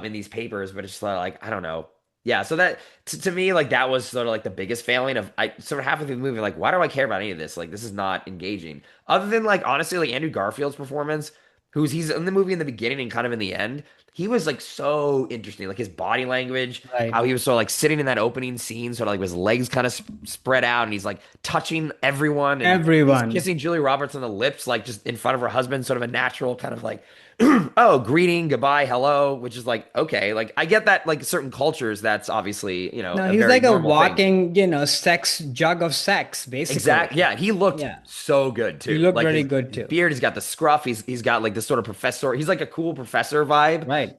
Speaker 2: in these papers, but it's just like, I don't know. Yeah, so that to me, like that was sort of like the biggest failing of I sort of halfway through the movie, like, why do I care about any of this? Like, this is not engaging. Other than like honestly, like Andrew Garfield's performance, he's in the movie in the beginning and kind of in the end, he was like so interesting. Like his body language, how
Speaker 1: Right.
Speaker 2: he was sort of like sitting in that opening scene, sort of like with his legs kind of spread out, and he's like touching everyone, and he's
Speaker 1: Everyone.
Speaker 2: kissing Julie Roberts on the lips, like just in front of her husband, sort of a natural kind of like oh, greeting, goodbye, hello, which is like, okay, like I get that, like certain cultures, that's obviously,
Speaker 1: No,
Speaker 2: a
Speaker 1: he's
Speaker 2: very
Speaker 1: like a
Speaker 2: normal thing.
Speaker 1: walking, sex jug of sex,
Speaker 2: Exact.
Speaker 1: basically.
Speaker 2: Yeah, he looked
Speaker 1: Yeah.
Speaker 2: so good
Speaker 1: He
Speaker 2: too.
Speaker 1: looked
Speaker 2: Like
Speaker 1: very
Speaker 2: his
Speaker 1: good too.
Speaker 2: beard, he's got the scruff, he's got like this sort of professor, he's like a cool professor vibe.
Speaker 1: Right.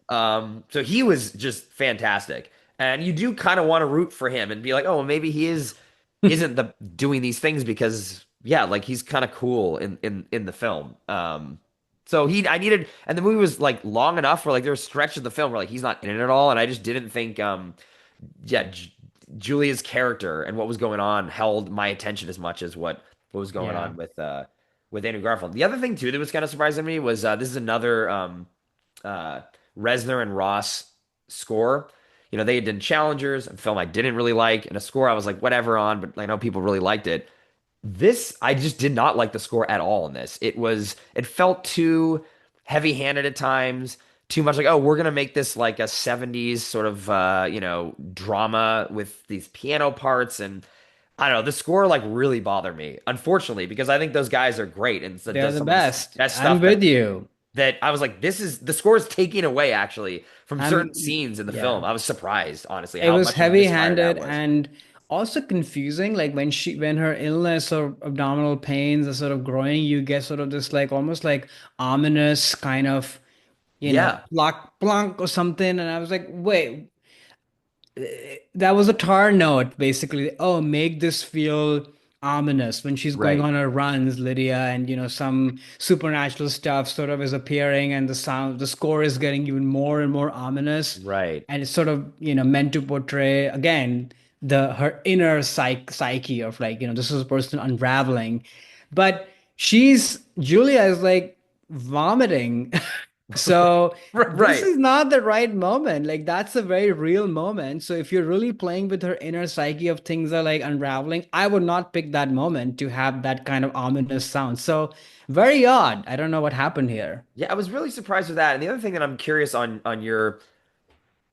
Speaker 2: So he was just fantastic. And you do kind of want to root for him and be like, oh, well, maybe he isn't the doing these things because yeah, like he's kind of cool in the film. So I needed, and the movie was like long enough where like there was stretch of the film where like he's not in it at all, and I just didn't think, yeah, Julia's character and what was going on held my attention as much as what was going
Speaker 1: Yeah.
Speaker 2: on with Andrew Garfield. The other thing too that was kind of surprising to me was this is another uh, Reznor and Ross score. They had done Challengers, a film I didn't really like, and a score I was like whatever on, but I know people really liked it. This, I just did not like the score at all in this. It felt too heavy-handed at times, too much like, oh, we're gonna make this like a 70s sort of drama with these piano parts, and I don't know. The score like really bothered me, unfortunately, because I think those guys are great and it
Speaker 1: They're
Speaker 2: does
Speaker 1: the
Speaker 2: some of this
Speaker 1: best.
Speaker 2: that
Speaker 1: I'm
Speaker 2: stuff
Speaker 1: with you.
Speaker 2: that I was like, this is the score is taking away actually from certain scenes in the
Speaker 1: Yeah.
Speaker 2: film. I was surprised, honestly,
Speaker 1: It
Speaker 2: how
Speaker 1: was
Speaker 2: much of a misfire that
Speaker 1: heavy-handed
Speaker 2: was.
Speaker 1: and also confusing. Like when her illness or abdominal pains are sort of growing, you get sort of this like almost like ominous kind of,
Speaker 2: Yeah,
Speaker 1: block plunk or something. And I was like, wait, that was a tar note, basically. Oh, make this feel ominous when she's going
Speaker 2: right,
Speaker 1: on her runs, Lydia, and some supernatural stuff sort of is appearing, and the score is getting even more and more ominous,
Speaker 2: right.
Speaker 1: and it's sort of meant to portray again her inner psyche of like this is a person unraveling, but Julia is like vomiting. So this
Speaker 2: Right.
Speaker 1: is not the right moment. Like that's a very real moment. So if you're really playing with her inner psyche of things are like unraveling, I would not pick that moment to have that kind of ominous sound. So very odd. I don't know what happened here.
Speaker 2: Yeah, I was really surprised with that. And the other thing that I'm curious on your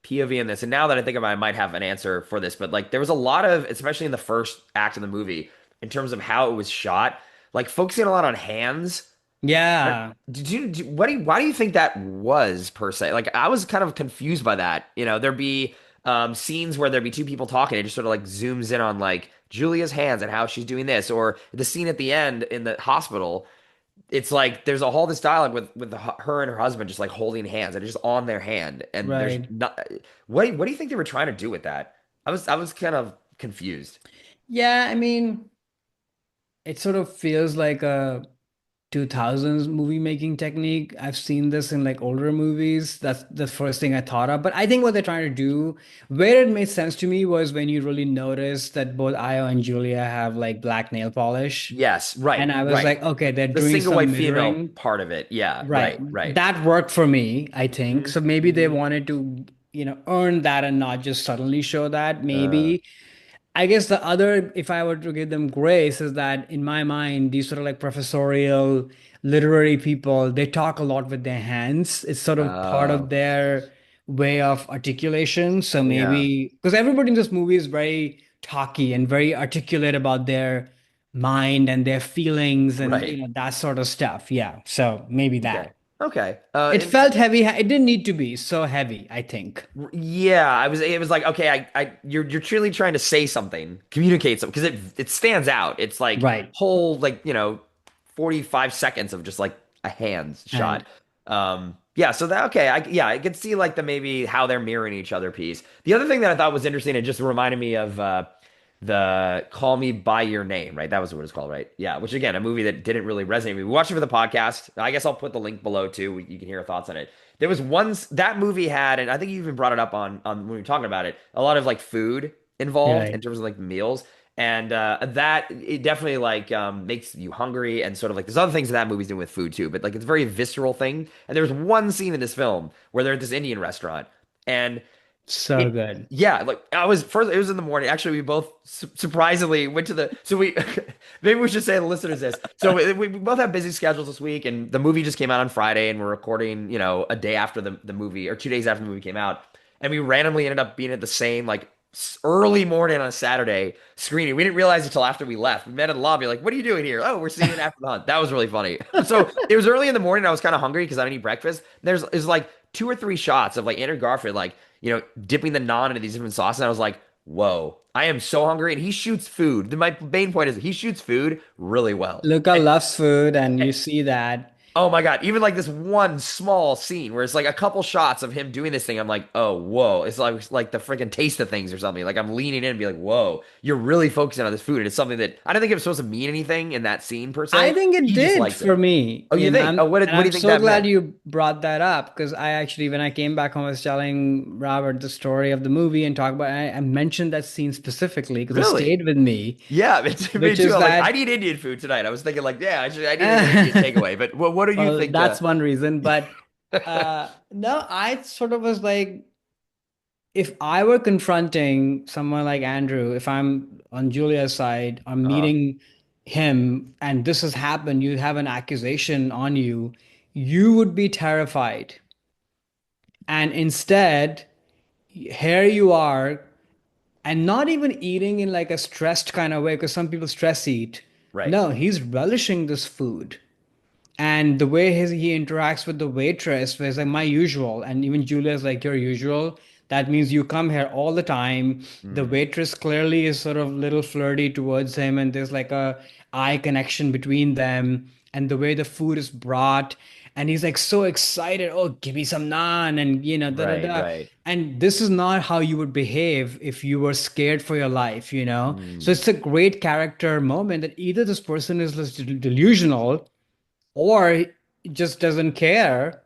Speaker 2: POV in this, and now that I think about it, I might have an answer for this, but like there was a lot of, especially in the first act of the movie, in terms of how it was shot, like focusing a lot on hands.
Speaker 1: Yeah,
Speaker 2: Why do you think that was per se? Like I was kind of confused by that. There'd be scenes where there'd be two people talking. It just sort of like zooms in on like Julia's hands and how she's doing this, or the scene at the end in the hospital. It's like there's all this dialogue with her and her husband just like holding hands and just on their hand, and there's
Speaker 1: right.
Speaker 2: not. What do you think they were trying to do with that? I was kind of confused.
Speaker 1: Yeah, I mean, it sort of feels like a 2000s movie making technique. I've seen this in like older movies. That's the first thing I thought of. But I think what they're trying to do, where it made sense to me was when you really notice that both Io and Julia have like black nail polish.
Speaker 2: Yes,
Speaker 1: And
Speaker 2: right,
Speaker 1: I was
Speaker 2: right.
Speaker 1: like, okay, they're
Speaker 2: The
Speaker 1: doing
Speaker 2: single
Speaker 1: some
Speaker 2: white female
Speaker 1: mirroring.
Speaker 2: part of it. Yeah,
Speaker 1: Right.
Speaker 2: right, right.
Speaker 1: That worked for me, I think.
Speaker 2: Hmm.
Speaker 1: So maybe they
Speaker 2: Hmm.
Speaker 1: wanted to, earn that and not just suddenly show that.
Speaker 2: Uh,
Speaker 1: Maybe. I guess the other, if I were to give them grace, is that in my mind, these sort of like professorial literary people, they talk a lot with their hands. It's sort of part of
Speaker 2: oh,
Speaker 1: their way of articulation. So
Speaker 2: yeah,
Speaker 1: maybe because everybody in this movie is very talky and very articulate about their mind and their feelings and
Speaker 2: right.
Speaker 1: that sort of stuff. Yeah. So maybe
Speaker 2: Okay,
Speaker 1: that.
Speaker 2: okay.
Speaker 1: It felt heavy. It didn't need to be so heavy, I think.
Speaker 2: Yeah, I was. It was like, okay, you're truly trying to say something, communicate something, because it stands out. It's like
Speaker 1: Right.
Speaker 2: whole like 45 seconds of just like a hand shot.
Speaker 1: And
Speaker 2: Yeah, so that okay, I could see like the maybe how they're mirroring each other piece. The other thing that I thought was interesting, it just reminded me of the Call Me by Your Name, right? That was what it's called, right? Yeah, which again, a movie that didn't really resonate with me. We watched it for the podcast. I guess I'll put the link below too. You can hear our thoughts on it. There was one that movie had, and I think you even brought it up on when we were talking about it, a lot of like food involved in
Speaker 1: right.
Speaker 2: terms of like meals. And that it definitely like makes you hungry and sort of like there's other things that movie's doing with food too, but like it's a very visceral thing. And there's one scene in this film where they're at this Indian restaurant, and
Speaker 1: So
Speaker 2: it,
Speaker 1: good.
Speaker 2: yeah, like I was first. It was in the morning. Actually, we both surprisingly went to the. So we maybe we should say to the listeners this. So we both have busy schedules this week, and the movie just came out on Friday, and we're recording, a day after the movie or 2 days after the movie came out, and we randomly ended up being at the same like early morning on a Saturday screening. We didn't realize it until after we left. We met in the lobby, like, "What are you doing here?" "Oh, we're seeing it after the hunt." That was really funny. So it was early in the morning. I was kind of hungry because I didn't eat breakfast. There's like two or three shots of like Andrew Garfield, like dipping the naan into these different sauces. And I was like, whoa, I am so hungry. And he shoots food. My main point is he shoots food really well.
Speaker 1: Luca
Speaker 2: And,
Speaker 1: loves food, and
Speaker 2: and
Speaker 1: you see that.
Speaker 2: oh my God, even like this one small scene where it's like a couple shots of him doing this thing, I'm like, oh, whoa. It's like the freaking taste of things or something. Like I'm leaning in and be like, whoa, you're really focusing on this food. And it's something that I don't think it was supposed to mean anything in that scene per
Speaker 1: I
Speaker 2: se.
Speaker 1: think it
Speaker 2: He just
Speaker 1: did
Speaker 2: likes
Speaker 1: for
Speaker 2: it.
Speaker 1: me,
Speaker 2: Oh, you think? Oh,
Speaker 1: and
Speaker 2: what do
Speaker 1: I'm
Speaker 2: you think
Speaker 1: so
Speaker 2: that
Speaker 1: glad
Speaker 2: meant?
Speaker 1: you brought that up because I actually, when I came back home, I was telling Robert the story of the movie and talk about. I mentioned that scene specifically because it
Speaker 2: Really?
Speaker 1: stayed with me,
Speaker 2: Yeah, me
Speaker 1: which
Speaker 2: too.
Speaker 1: is
Speaker 2: I'm like, I
Speaker 1: that.
Speaker 2: need Indian food tonight. I was thinking like, yeah, I need an Indian takeaway. But what do you
Speaker 1: Well,
Speaker 2: think?
Speaker 1: that's one reason, but no, I sort of was like, if I were confronting someone like Andrew, if I'm on Julia's side, I'm
Speaker 2: uh,
Speaker 1: meeting him and this has happened, you have an accusation on you, you would be terrified. And instead, here you are and not even eating in like a stressed kind of way, because some people stress eat.
Speaker 2: Right.
Speaker 1: No, he's relishing this food. And the way he interacts with the waitress was like my usual, and even Julia's like your usual. That means you come here all the time. The
Speaker 2: Mm,
Speaker 1: waitress clearly is sort of little flirty towards him, and there's like a eye connection between them. And the way the food is brought, and he's like so excited. Oh, give me some naan, and da da
Speaker 2: right,
Speaker 1: da.
Speaker 2: right.
Speaker 1: And this is not how you would behave if you were scared for your life, you know? So
Speaker 2: Mm,
Speaker 1: it's a great character moment that either this person is just delusional or he just doesn't care.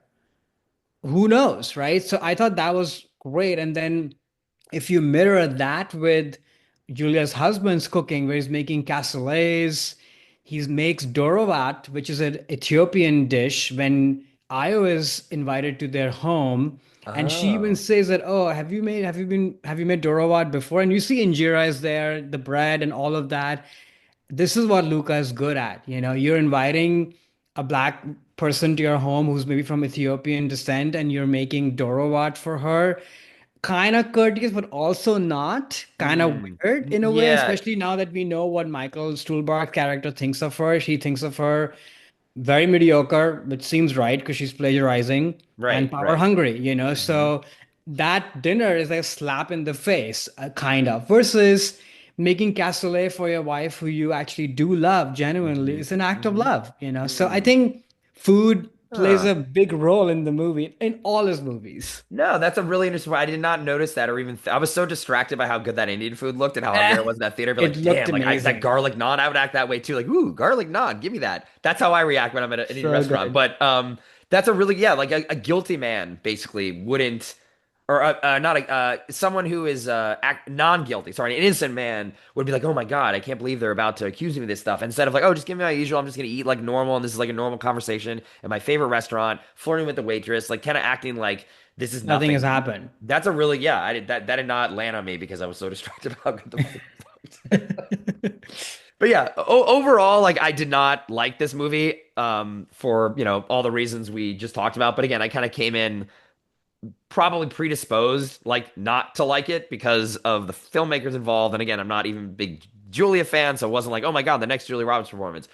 Speaker 1: Who knows, right? So I thought that was great. And then if you mirror that with Julia's husband's cooking, where he's making cassoulets, he makes dorovat, which is an Ethiopian dish, when Io is invited to their home. And she even
Speaker 2: oh.
Speaker 1: says that, oh, have you made dorovat before? And you see injera is there, the bread and all of that. This is what Luca is good at. You're inviting a black person to your home who's maybe from Ethiopian descent, and you're making dorowat for her. Kind of courteous, but also not. Kind of
Speaker 2: Mm,
Speaker 1: weird in a way,
Speaker 2: yeah.
Speaker 1: especially now that we know what Michael Stuhlbarg's character thinks of her. She thinks of her very mediocre, which seems right because she's plagiarizing and
Speaker 2: Right,
Speaker 1: power
Speaker 2: right.
Speaker 1: hungry,
Speaker 2: Hmm.
Speaker 1: So that dinner is like a slap in the face, kind of, versus making cassoulet for your wife who you actually do love genuinely
Speaker 2: Hmm.
Speaker 1: is an act of
Speaker 2: Hmm.
Speaker 1: love. So I
Speaker 2: Mm.
Speaker 1: think food plays
Speaker 2: Huh.
Speaker 1: a big role in the movie, in all his movies.
Speaker 2: No, that's a really interesting point. I did not notice that or even I was so distracted by how good that Indian food looked and how hungry I
Speaker 1: Eh,
Speaker 2: was in that theater. But
Speaker 1: it
Speaker 2: like,
Speaker 1: looked
Speaker 2: damn, like is that
Speaker 1: amazing.
Speaker 2: garlic naan? I would act that way too. Like, ooh, garlic naan, give me that. That's how I react when I'm at an Indian
Speaker 1: So
Speaker 2: restaurant.
Speaker 1: good.
Speaker 2: But that's a really yeah, like a guilty man basically wouldn't or not a someone who is non-guilty. Sorry, an innocent man would be like, "Oh my God, I can't believe they're about to accuse me of this stuff." Instead of like, "Oh, just give me my usual. I'm just gonna eat like normal, and this is like a normal conversation at my favorite restaurant, flirting with the waitress, like kind of acting like this is
Speaker 1: Nothing has
Speaker 2: nothing."
Speaker 1: happened.
Speaker 2: That's a really yeah. I did that did not land on me because I was so distracted about how good the movie looked. But yeah, overall, like I did not like this movie for all the reasons we just talked about. But again, I kind of came in probably predisposed like not to like it because of the filmmakers involved. And again, I'm not even a big Julia fan, so it wasn't like, oh my God, the next Julia Roberts performance.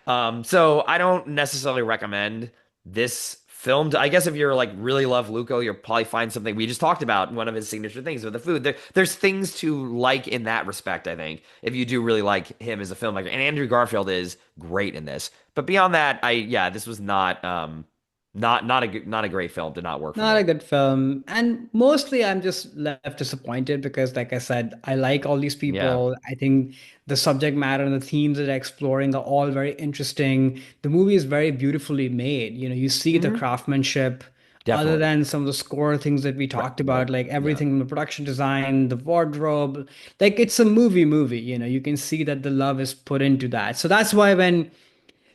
Speaker 2: So I don't necessarily recommend this film. I guess if you're like really love Luco, you'll probably find something we just talked about. One of his signature things with the food. There's things to like in that respect. I think if you do really like him as a filmmaker, and Andrew Garfield is great in this. But beyond that, this was not a great film. Did not work for
Speaker 1: Not
Speaker 2: me.
Speaker 1: a good film. And mostly I'm just left disappointed because, like I said, I like all these
Speaker 2: Yeah.
Speaker 1: people. I think the subject matter and the themes that they're exploring are all very interesting. The movie is very beautifully made. You see the
Speaker 2: Hmm.
Speaker 1: craftsmanship, other
Speaker 2: Definitely.
Speaker 1: than some of the score things that we
Speaker 2: Right.
Speaker 1: talked
Speaker 2: Right.
Speaker 1: about, like
Speaker 2: Yeah.
Speaker 1: everything from the production design, the wardrobe. Like it's a movie. You can see that the love is put into that. So that's why when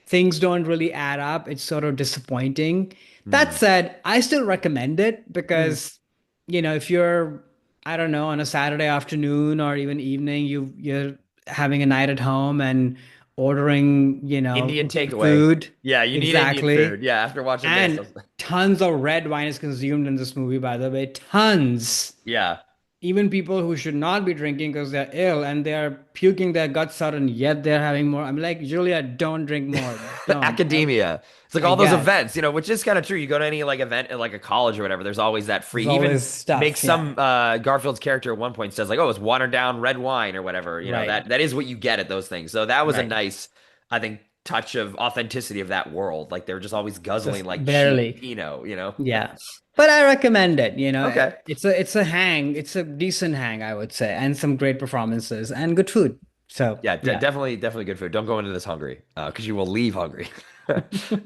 Speaker 1: things don't really add up, it's sort of disappointing. That
Speaker 2: Mm.
Speaker 1: said, I still recommend it
Speaker 2: Mm.
Speaker 1: because, if you're, I don't know, on a Saturday afternoon or even evening, you're having a night at home and ordering,
Speaker 2: Indian
Speaker 1: Indian
Speaker 2: takeaway.
Speaker 1: food.
Speaker 2: Yeah, you need Indian
Speaker 1: Exactly.
Speaker 2: food. Yeah, after watching this, I
Speaker 1: And
Speaker 2: was like,
Speaker 1: tons of red wine is consumed in this movie, by the way. Tons.
Speaker 2: yeah.
Speaker 1: Even people who should not be drinking because they're ill and they're puking their guts out, and yet they're having more. I'm like, Julia, don't drink more. Don't.
Speaker 2: Academia. It's like
Speaker 1: I
Speaker 2: all those
Speaker 1: guess.
Speaker 2: events, which is kind of true. You go to any like event at like a college or whatever, there's always that free.
Speaker 1: There's
Speaker 2: He even
Speaker 1: always
Speaker 2: makes
Speaker 1: stuff. Yeah.
Speaker 2: some Garfield's character at one point says like, "Oh, it's watered down red wine or whatever."
Speaker 1: Right.
Speaker 2: That is what you get at those things. So that was a
Speaker 1: Right.
Speaker 2: nice, I think, touch of authenticity of that world. Like they're just always guzzling
Speaker 1: Just
Speaker 2: like cheap
Speaker 1: barely.
Speaker 2: Pinot.
Speaker 1: Yeah. But I recommend it.
Speaker 2: Okay.
Speaker 1: It's a hang. It's a decent hang, I would say, and some great performances and good food. So
Speaker 2: Yeah,
Speaker 1: yeah.
Speaker 2: definitely good food. Don't go into this hungry, because you will leave hungry.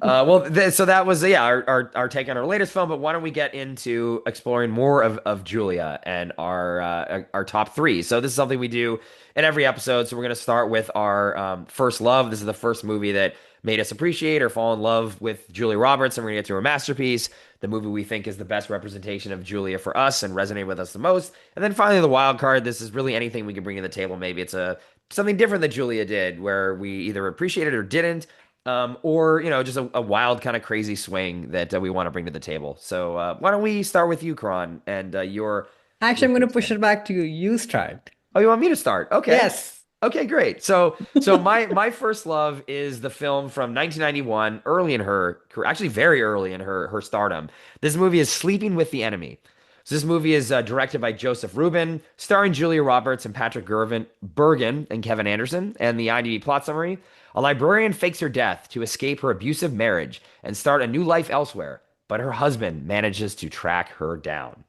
Speaker 2: Well, so that was yeah our take on our latest film. But why don't we get into exploring more of Julia and our top three? So this is something we do in every episode. So we're gonna start with our first love. This is the first movie that made us appreciate or fall in love with Julia Roberts, and we're gonna get to her masterpiece, the movie we think is the best representation of Julia for us and resonate with us the most. And then finally, the wild card. This is really anything we can bring to the table. Maybe it's a something different that Julia did, where we either appreciated or didn't, or just a wild kind of crazy swing that we want to bring to the table. So why don't we start with you, Kron, and your
Speaker 1: Actually, I'm going to
Speaker 2: first
Speaker 1: push
Speaker 2: pick?
Speaker 1: it back to you. You start.
Speaker 2: Oh, you want me to start? Okay.
Speaker 1: Yes.
Speaker 2: Okay, great. So my first love is the film from 1991, early in her career, actually very early in her stardom. This movie is Sleeping with the Enemy. So this movie is directed by Joseph Rubin, starring Julia Roberts and Patrick Bergen and Kevin Anderson. And the IMDb plot summary: a librarian fakes her death to escape her abusive marriage and start a new life elsewhere, but her husband manages to track her down.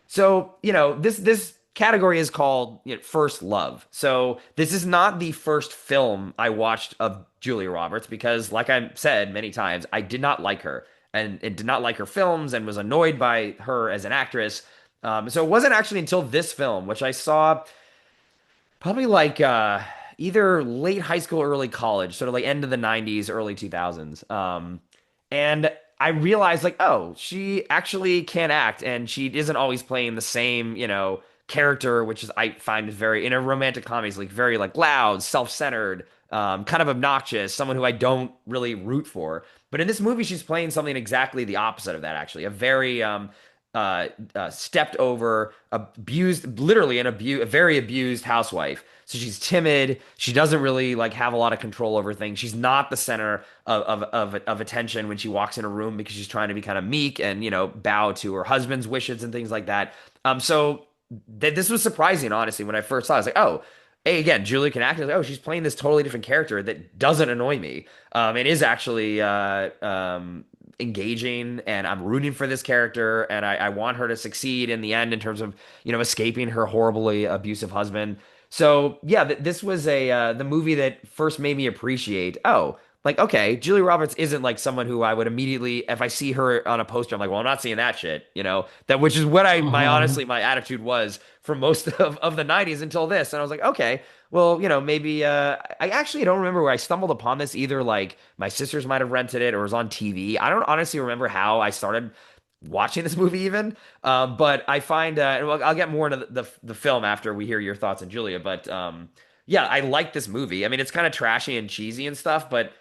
Speaker 2: So, this category is called, first love. So, this is not the first film I watched of Julia Roberts because, like I said many times, I did not like her and did not like her films and was annoyed by her as an actress. So it wasn't actually until this film, which I saw probably like either late high school, early college, sort of like end of the 90s, early 2000s. And I realized like, oh, she actually can act and she isn't always playing the same, character, which is I find very in a romantic comedy is like very like loud, self-centered, kind of obnoxious, someone who I don't really root for. But in this movie, she's playing something exactly the opposite of that, actually. A very stepped over, abused, literally a very abused housewife. So she's timid. She doesn't really like have a lot of control over things. She's not the center of attention when she walks in a room because she's trying to be kind of meek and bow to her husband's wishes and things like that. So this was surprising, honestly, when I first saw it. I was like, oh, hey, again, Julie can act. Like, oh, she's playing this totally different character that doesn't annoy me. It is actually engaging, and I'm rooting for this character, and I want her to succeed in the end in terms of escaping her horribly abusive husband. So yeah, this was the movie that first made me appreciate. Oh, like okay, Julie Roberts isn't like someone who I would immediately, if I see her on a poster, I'm like, well, I'm not seeing that shit, that which is what my
Speaker 1: Uh-huh.
Speaker 2: honestly my attitude was for most of the 90s until this, and I was like, okay, well, maybe I actually don't remember where I stumbled upon this either. Like my sisters might have rented it or it was on TV. I don't honestly remember how I started watching this movie even. But I find, and I'll get more into the film after we hear your thoughts on Julia. But yeah, I like this movie. I mean, it's kind of trashy and cheesy and stuff, but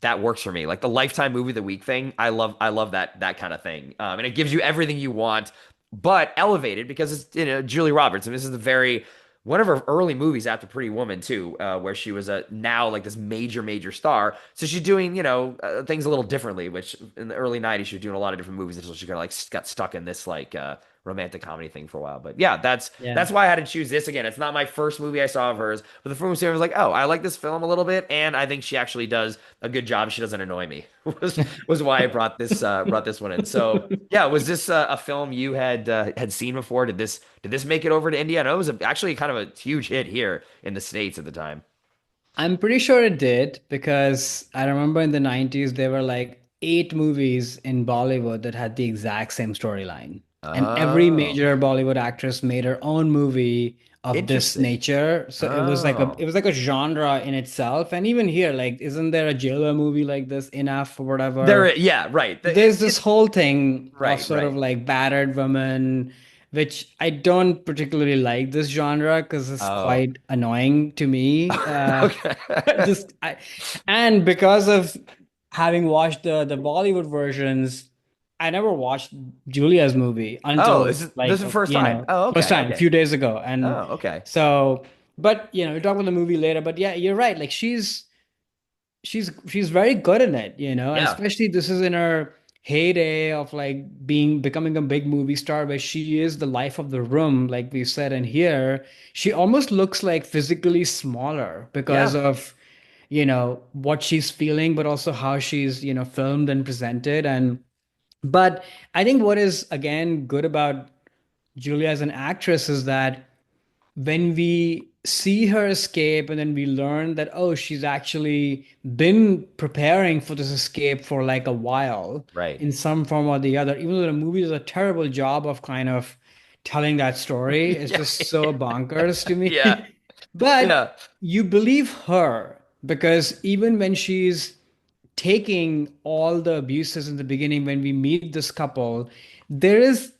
Speaker 2: that works for me. Like the Lifetime movie of the week thing, I love that kind of thing. And it gives you everything you want, but elevated because it's Julie Roberts. And this is the very one of her early movies after Pretty Woman too, where she was a now like this major star. So she's doing things a little differently. Which in the early '90s she was doing a lot of different movies until she kind of like got stuck in this like romantic comedy thing for a while. But yeah,
Speaker 1: Yeah.
Speaker 2: that's why I had to choose this again. It's not my first movie I saw of hers, but the first movie I was like, oh, I like this film a little bit, and I think she actually does a good job. She doesn't annoy me. Was why I brought this one in. So yeah, was this a film you had seen before? Did this make it over to India? I know it was actually kind of a huge hit here in the States at the time.
Speaker 1: I'm pretty sure it did because I remember in the 90s there were like 8 movies in Bollywood that had the exact same storyline. And every
Speaker 2: Oh,
Speaker 1: major Bollywood actress made her own movie of this
Speaker 2: interesting.
Speaker 1: nature. So it
Speaker 2: Oh,
Speaker 1: was like a genre in itself. And even here, like, isn't there a jailer movie like this, Enough or whatever?
Speaker 2: yeah, right.
Speaker 1: There's this whole thing of
Speaker 2: Right,
Speaker 1: sort of
Speaker 2: right.
Speaker 1: like battered women, which I don't particularly like this genre because it's
Speaker 2: Oh,
Speaker 1: quite annoying to me.
Speaker 2: okay.
Speaker 1: Just I, and because of having watched the Bollywood versions, I never watched Julia's movie
Speaker 2: Oh,
Speaker 1: until
Speaker 2: this
Speaker 1: like
Speaker 2: is the first time. Oh,
Speaker 1: first
Speaker 2: okay,
Speaker 1: time a
Speaker 2: okay.
Speaker 1: few days ago, and
Speaker 2: Oh, okay.
Speaker 1: so. But we talk about the movie later. But yeah, you're right. Like she's very good in it, and
Speaker 2: Yeah,
Speaker 1: especially this is in her heyday of like becoming a big movie star where she is the life of the room, like we said. And here she almost looks like physically smaller because
Speaker 2: yeah.
Speaker 1: of what she's feeling, but also how she's filmed and presented. And but I think what is again good about Julia as an actress is that when we see her escape and then we learn that, oh, she's actually been preparing for this escape for like a while
Speaker 2: Right.
Speaker 1: in some form or the other, even though the movie does a terrible job of kind of telling that story. It's
Speaker 2: Yeah,
Speaker 1: just so bonkers to
Speaker 2: yeah,
Speaker 1: me. But
Speaker 2: yeah.
Speaker 1: you believe her because even when she's taking all the abuses in the beginning, when we meet this couple, there is,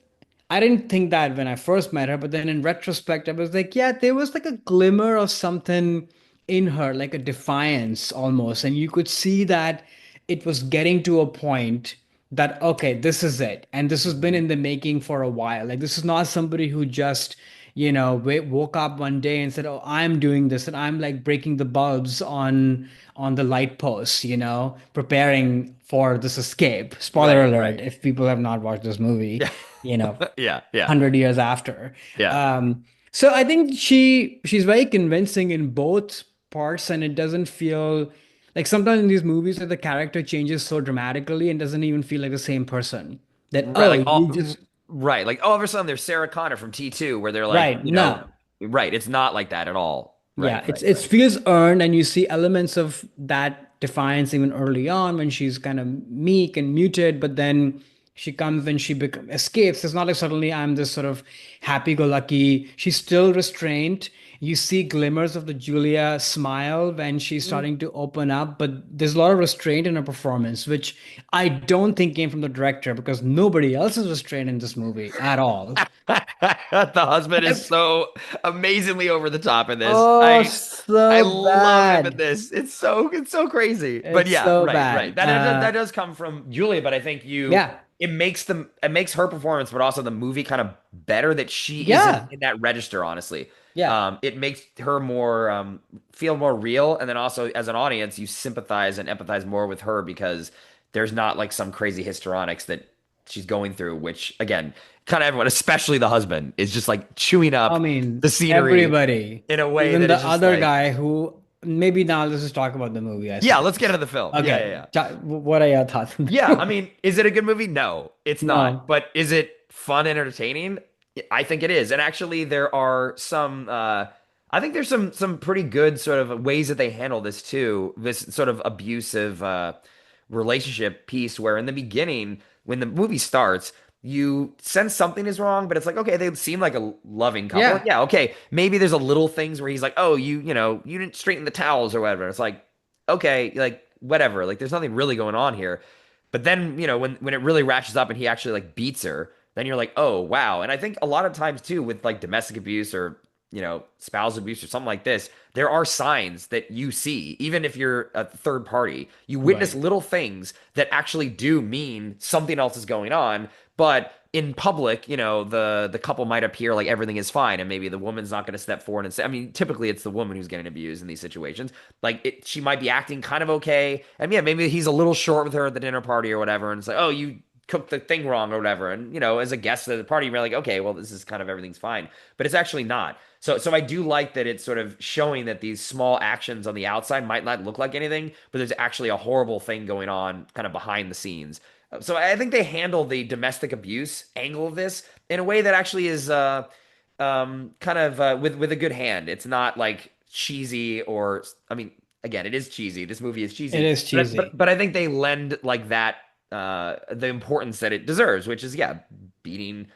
Speaker 1: I didn't think that when I first met her, but then in retrospect, I was like, yeah, there was like a glimmer of something in her, like a defiance almost. And you could see that it was getting to a point that, okay, this is it. And this has been
Speaker 2: Mhm.
Speaker 1: in the making for a while. Like, this is not somebody who just, woke up one day and said, "Oh, I'm doing this, and I'm like breaking the bulbs on the light posts, preparing for this escape." Spoiler
Speaker 2: Right,
Speaker 1: alert,
Speaker 2: right.
Speaker 1: if people have not watched this movie,
Speaker 2: Yeah.
Speaker 1: you know,
Speaker 2: Yeah, yeah.
Speaker 1: 100 years after.
Speaker 2: Yeah.
Speaker 1: So I think she's very convincing in both parts, and it doesn't feel like sometimes in these movies that the character changes so dramatically and doesn't even feel like the same person. That,
Speaker 2: Right,
Speaker 1: oh,
Speaker 2: like
Speaker 1: you
Speaker 2: all
Speaker 1: just
Speaker 2: right, like all of a sudden there's Sarah Connor from T2 where they're like,
Speaker 1: right. No.
Speaker 2: right, it's not like that at all. Right,
Speaker 1: Yeah,
Speaker 2: right,
Speaker 1: it
Speaker 2: right.
Speaker 1: feels earned, and you see elements of that defiance even early on when she's kind of meek and muted, but then she comes and escapes. It's not like suddenly I'm this sort of happy-go-lucky. She's still restrained. You see glimmers of the Julia smile when she's
Speaker 2: Mm.
Speaker 1: starting to open up, but there's a lot of restraint in her performance, which I don't think came from the director because nobody else is restrained in this movie at all.
Speaker 2: The husband is so amazingly over the top in this.
Speaker 1: Oh,
Speaker 2: I
Speaker 1: so
Speaker 2: love him in
Speaker 1: bad.
Speaker 2: this. It's so crazy. But
Speaker 1: It's
Speaker 2: yeah,
Speaker 1: so
Speaker 2: right, right.
Speaker 1: bad.
Speaker 2: That does come from Julia, but I think
Speaker 1: Yeah,
Speaker 2: it makes her performance, but also the movie kind of better that she isn't
Speaker 1: yeah.
Speaker 2: in that register, honestly.
Speaker 1: Yeah.
Speaker 2: It makes her more feel more real, and then also as an audience, you sympathize and empathize more with her because there's not like some crazy histrionics that she's going through, which again, kind of everyone, especially the husband, is just like chewing
Speaker 1: I
Speaker 2: up
Speaker 1: mean,
Speaker 2: the scenery
Speaker 1: everybody,
Speaker 2: in a way
Speaker 1: even
Speaker 2: that
Speaker 1: the
Speaker 2: is just
Speaker 1: other
Speaker 2: like,
Speaker 1: guy who maybe now let's just talk about the movie, I
Speaker 2: yeah, let's get
Speaker 1: suppose.
Speaker 2: into the film. Yeah, yeah,
Speaker 1: Okay.
Speaker 2: yeah.
Speaker 1: What are your thoughts on the
Speaker 2: Yeah, I
Speaker 1: movie?
Speaker 2: mean, is it a good movie? No, it's not.
Speaker 1: No.
Speaker 2: But is it fun and entertaining? I think it is. And actually, there are some. I think there's some pretty good sort of ways that they handle this too. This sort of abusive relationship piece, where in the beginning, when the movie starts, you sense something is wrong, but it's like, okay, they seem like a loving couple. And
Speaker 1: Yeah.
Speaker 2: yeah, okay, maybe there's a little things where he's like, oh, you didn't straighten the towels or whatever. It's like, okay, like whatever. Like there's nothing really going on here. But then, when it really ratchets up and he actually like beats her, then you're like, oh wow. And I think a lot of times too, with like domestic abuse or spousal abuse or something like this, there are signs that you see, even if you're a third party. You witness
Speaker 1: Right.
Speaker 2: little things that actually do mean something else is going on. But in public, the couple might appear like everything is fine, and maybe the woman's not going to step forward and say. I mean, typically it's the woman who's getting abused in these situations. Like she might be acting kind of okay, and yeah, maybe he's a little short with her at the dinner party or whatever, and it's like, oh, you cooked the thing wrong or whatever. And as a guest at the party, you're like, okay, well, this is kind of everything's fine, but it's actually not. So I do like that it's sort of showing that these small actions on the outside might not look like anything, but there's actually a horrible thing going on kind of behind the scenes. So I think they handle the domestic abuse angle of this in a way that actually is kind of with a good hand. It's not like cheesy or I mean, again, it is cheesy. This movie is
Speaker 1: It
Speaker 2: cheesy,
Speaker 1: is
Speaker 2: but
Speaker 1: cheesy.
Speaker 2: I think they lend like that the importance that it deserves, which is yeah, beating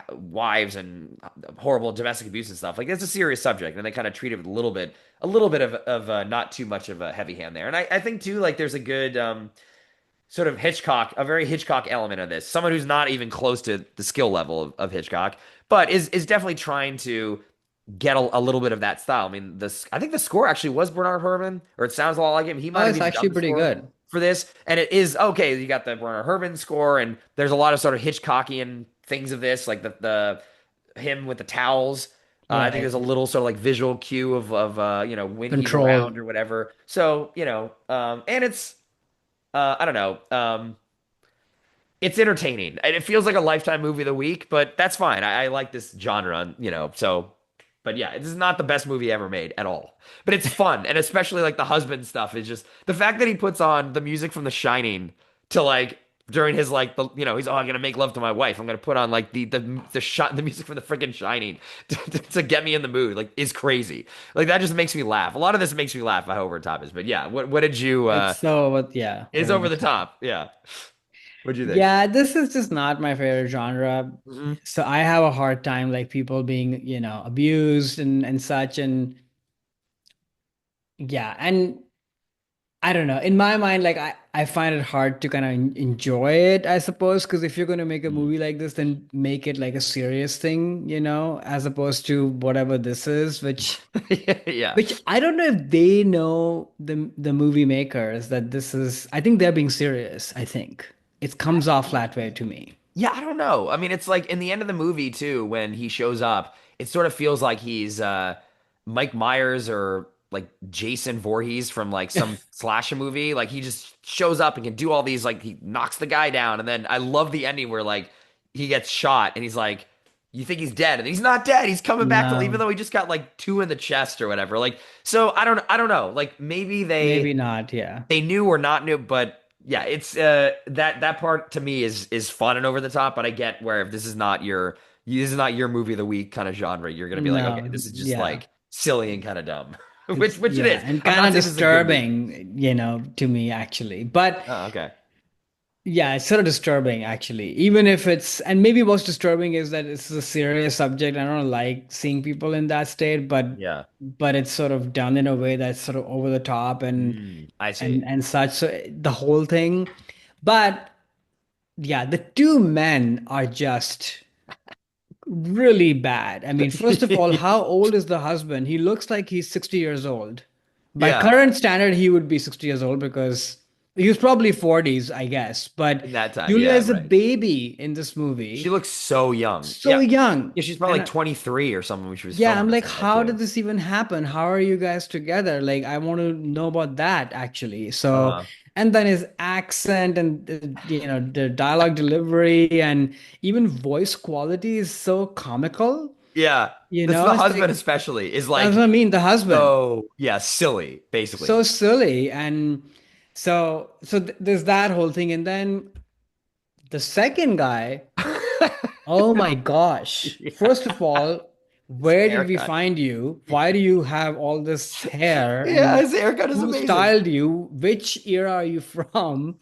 Speaker 2: wives and horrible domestic abuse and stuff. Like it's a serious subject, and they kind of treat it with a little bit of not too much of a heavy hand there. And I think too, like there's a good sort of a very Hitchcock element of this. Someone who's not even close to the skill level of Hitchcock, but is definitely trying to get a little bit of that style. I mean, I think the score actually was Bernard Herrmann, or it sounds a lot like him. He
Speaker 1: Oh,
Speaker 2: might have
Speaker 1: it's
Speaker 2: even done
Speaker 1: actually
Speaker 2: the
Speaker 1: pretty
Speaker 2: score
Speaker 1: good.
Speaker 2: for this, and it is okay. You got the Bernard Herrmann score, and there's a lot of sort of Hitchcockian things of this, like the him with the towels. I think there's
Speaker 1: Right.
Speaker 2: a little sort of like visual cue of when he's
Speaker 1: Control.
Speaker 2: around or whatever. So and it's I don't know. It's entertaining. And it feels like a Lifetime movie of the week, but that's fine. I like this genre, so. But yeah, this is not the best movie ever made at all. But it's fun, and especially like the husband stuff is just the fact that he puts on the music from The Shining to like during his like he's I'm gonna make love to my wife. I'm gonna put on like the music from the freaking Shining to get me in the mood. Like is crazy. Like that just makes me laugh. A lot of this makes me laugh. How over the top is, but yeah. What did you?
Speaker 1: It's so, but yeah,
Speaker 2: It's
Speaker 1: over
Speaker 2: over
Speaker 1: the
Speaker 2: the
Speaker 1: top.
Speaker 2: top. Yeah. What'd you think?
Speaker 1: Yeah, this is just not my favorite genre.
Speaker 2: Mhm.
Speaker 1: So I have a hard time like people being, abused and such. And yeah, and I don't know. In my mind, like I find it hard to kind of enjoy it, I suppose, because if you're going to make a
Speaker 2: Mm.
Speaker 1: movie like this, then make it like a serious thing, as opposed to whatever this is, which
Speaker 2: Yeah.
Speaker 1: which I don't know if they know the movie makers that this is. I think they're being serious. I think it comes off that way to me.
Speaker 2: Yeah, I don't know. I mean, it's like in the end of the movie too, when he shows up, it sort of feels like he's Mike Myers or like Jason Voorhees from like some slasher movie. Like he just shows up and can do all these, like he knocks the guy down, and then I love the ending where like he gets shot and he's like, you think he's dead, and he's not dead. He's coming back to, even
Speaker 1: No,
Speaker 2: though he just got like two in the chest or whatever. Like, so I don't know. Like maybe
Speaker 1: maybe not. Yeah.
Speaker 2: they knew or not knew, but yeah, it's that part to me is fun and over the top. But I get where if this is not your movie of the week kind of genre, you're gonna be like, okay,
Speaker 1: No,
Speaker 2: this is just
Speaker 1: yeah.
Speaker 2: like silly and kind of dumb, which
Speaker 1: It's
Speaker 2: it
Speaker 1: yeah,
Speaker 2: is.
Speaker 1: and
Speaker 2: I'm
Speaker 1: kind
Speaker 2: not
Speaker 1: of
Speaker 2: saying this is a good movie.
Speaker 1: disturbing, to me actually. But
Speaker 2: Oh, okay.
Speaker 1: yeah, it's sort of disturbing actually. Even if it's, and maybe what's disturbing is that it's a serious subject. I don't like seeing people in that state,
Speaker 2: Yeah.
Speaker 1: but it's sort of done in a way that's sort of over the top
Speaker 2: I see.
Speaker 1: and such. So the whole thing. But yeah, the two men are just really bad. I mean, first of all, how old is the husband? He looks like he's 60 years old. By
Speaker 2: Yeah.
Speaker 1: current standard, he would be 60 years old because he was probably 40s, I guess. But
Speaker 2: In that time,
Speaker 1: Julia
Speaker 2: yeah,
Speaker 1: is a
Speaker 2: right.
Speaker 1: baby in this
Speaker 2: She
Speaker 1: movie,
Speaker 2: looks so young.
Speaker 1: so
Speaker 2: Yeah.
Speaker 1: young.
Speaker 2: Yeah, she's probably
Speaker 1: And
Speaker 2: like 23 or something when she was
Speaker 1: yeah,
Speaker 2: filming
Speaker 1: I'm
Speaker 2: this,
Speaker 1: like,
Speaker 2: I bet
Speaker 1: how did
Speaker 2: too.
Speaker 1: this even happen? How are you guys together? Like, I want to know about that actually. So,
Speaker 2: Uh-huh.
Speaker 1: and then his accent and the dialogue delivery and even voice quality is so comical.
Speaker 2: Yeah. That's the
Speaker 1: It's
Speaker 2: husband
Speaker 1: like
Speaker 2: especially is
Speaker 1: that's what
Speaker 2: like
Speaker 1: I mean. The husband,
Speaker 2: so yeah, silly,
Speaker 1: so
Speaker 2: basically.
Speaker 1: silly, and there's that whole thing, and then the second guy. Oh my gosh!
Speaker 2: Yeah.
Speaker 1: First of all,
Speaker 2: His
Speaker 1: where did we
Speaker 2: haircut.
Speaker 1: find you? Why do you have all this hair?
Speaker 2: Yeah,
Speaker 1: And
Speaker 2: his haircut is
Speaker 1: who
Speaker 2: amazing.
Speaker 1: styled you? Which era are you from?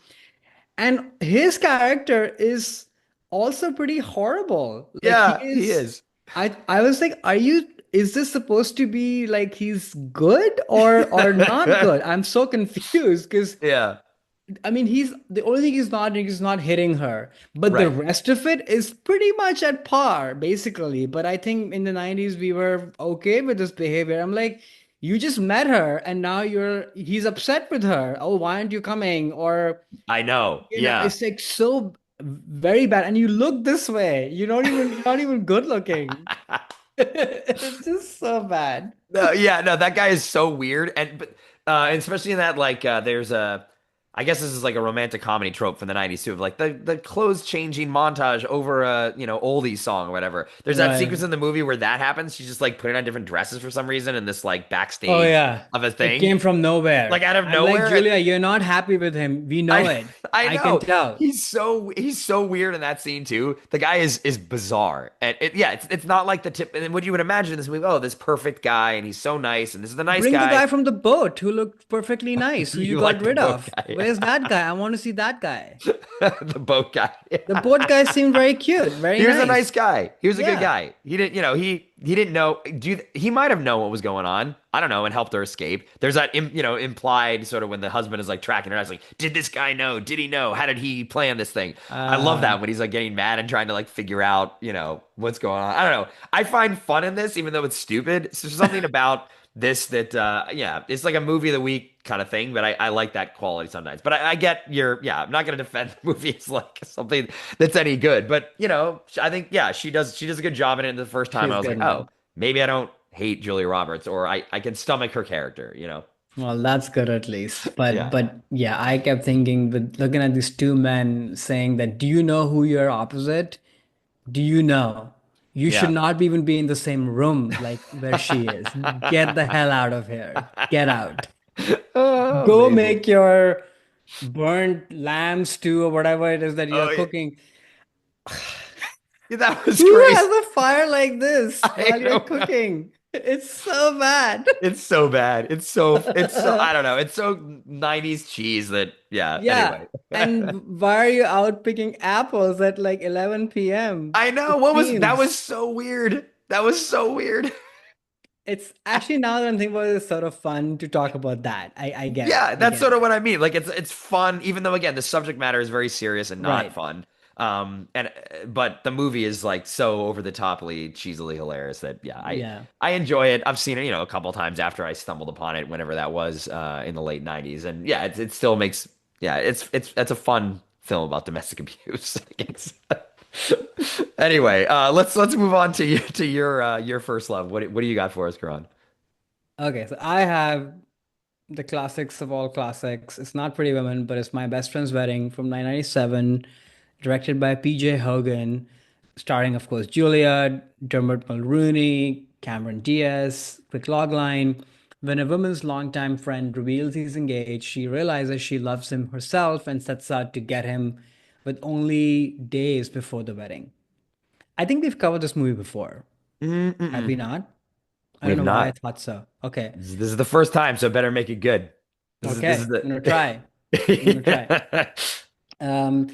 Speaker 1: And his character is also pretty horrible. Like he
Speaker 2: Yeah, he
Speaker 1: is.
Speaker 2: is.
Speaker 1: I was like, is this supposed to be like he's good or not good? I'm so confused because
Speaker 2: Yeah,
Speaker 1: I mean he's the only thing he's not hitting her, but the
Speaker 2: right.
Speaker 1: rest of it is pretty much at par, basically. But I think in the 90s we were okay with this behavior. I'm like, you just met her and now he's upset with her. Oh, why aren't you coming? Or
Speaker 2: I know. Yeah.
Speaker 1: it's like so very bad. And you look this way. You're not even good looking. It's just so bad.
Speaker 2: No, yeah, no, that guy is so weird, and especially in that like there's a, I guess this is like a romantic comedy trope from the 90s too, of like the clothes changing montage over a oldies song or whatever. There's that
Speaker 1: Right.
Speaker 2: sequence in the movie where that happens. She's just like putting on different dresses for some reason in this like
Speaker 1: Oh
Speaker 2: backstage
Speaker 1: yeah.
Speaker 2: of a
Speaker 1: It
Speaker 2: thing,
Speaker 1: came from
Speaker 2: like
Speaker 1: nowhere.
Speaker 2: out of
Speaker 1: I'm like,
Speaker 2: nowhere.
Speaker 1: Julia, you're not happy with him. We know
Speaker 2: I
Speaker 1: it.
Speaker 2: I
Speaker 1: I can
Speaker 2: know.
Speaker 1: tell.
Speaker 2: He's so weird in that scene too. The guy is bizarre. And yeah, it's not like the tip, and what you would imagine in this movie, oh, this perfect guy and he's so nice and this is the nice
Speaker 1: Bring the
Speaker 2: guy.
Speaker 1: guy from the boat who looked perfectly nice, who you
Speaker 2: You
Speaker 1: got
Speaker 2: like the
Speaker 1: rid
Speaker 2: boat
Speaker 1: of.
Speaker 2: guy.
Speaker 1: Where's that guy? I want to see that guy.
Speaker 2: The boat guy.
Speaker 1: The boat guy seemed very cute, very
Speaker 2: He was a nice
Speaker 1: nice.
Speaker 2: guy. He was a good
Speaker 1: Yeah.
Speaker 2: guy. He didn't, he didn't know. He might have known what was going on. I don't know, and helped her escape. There's that, implied sort of when the husband is like tracking her. I was like, did this guy know? Did he know? How did he plan this thing? I love
Speaker 1: Uh,
Speaker 2: that when he's like getting mad and trying to like figure out, what's going on. I don't know. I find fun in this, even though it's stupid. So there's something about this that, yeah, it's like a movie of the week kind of thing. But I like that quality sometimes. But I get yeah, I'm not going to defend the movie as like something that's any good. But I think yeah, she does a good job in it. The first time
Speaker 1: she's
Speaker 2: I was
Speaker 1: good
Speaker 2: like,
Speaker 1: in
Speaker 2: oh,
Speaker 1: it.
Speaker 2: maybe I don't hate Julia Roberts, or I can stomach her character.
Speaker 1: Well, that's good at least. But
Speaker 2: Yeah.
Speaker 1: yeah, I kept thinking with looking at these two men saying that, do you know who you're opposite? Do you know? You should
Speaker 2: Yeah.
Speaker 1: not even be in the same room like where she is. Get the hell out of here. Get out.
Speaker 2: Oh,
Speaker 1: Go
Speaker 2: amazing.
Speaker 1: make your burnt lamb stew or whatever it is that you're
Speaker 2: Oh, yeah.
Speaker 1: cooking.
Speaker 2: Yeah, that was
Speaker 1: Who
Speaker 2: crazy.
Speaker 1: has a fire like this while
Speaker 2: I
Speaker 1: you're
Speaker 2: don't know.
Speaker 1: cooking? It's so bad.
Speaker 2: It's so bad. It's so I don't know. It's so 90s cheese that yeah,
Speaker 1: Yeah.
Speaker 2: anyway.
Speaker 1: And why are you out picking apples at like 11 p.m.?
Speaker 2: I know.
Speaker 1: It
Speaker 2: That was
Speaker 1: seems.
Speaker 2: so weird. That was so weird.
Speaker 1: It's actually now that I'm thinking about it, it's sort of fun to talk about that. I get it.
Speaker 2: Yeah,
Speaker 1: I
Speaker 2: that's
Speaker 1: get
Speaker 2: sort of
Speaker 1: it.
Speaker 2: what I mean. Like it's fun, even though again the subject matter is very serious and not
Speaker 1: Right.
Speaker 2: fun. And but the movie is like so over the toply, cheesily hilarious that yeah, I
Speaker 1: Yeah.
Speaker 2: I enjoy it. I've seen it, a couple times after I stumbled upon it, whenever that was, in the late 90s, and yeah, it still makes yeah, it's a fun film about domestic abuse, I guess. Anyway, let's move on to your first love. What do you got for us, Karan?
Speaker 1: Okay, so I have the classics of all classics. It's not Pretty Women, but it's My Best Friend's Wedding from 1997, directed by PJ Hogan, starring, of course, Julia, Dermot Mulroney, Cameron Diaz. Quick logline: when a woman's longtime friend reveals he's engaged, she realizes she loves him herself and sets out to get him with only days before the wedding. I think we've covered this movie before. Have
Speaker 2: Mm-mm.
Speaker 1: we not? I
Speaker 2: We
Speaker 1: don't
Speaker 2: have
Speaker 1: know why I
Speaker 2: not.
Speaker 1: thought so. Okay.
Speaker 2: This is the first time, so better make it good. This is
Speaker 1: Okay. I'm
Speaker 2: the
Speaker 1: gonna try. I'm gonna try. Um,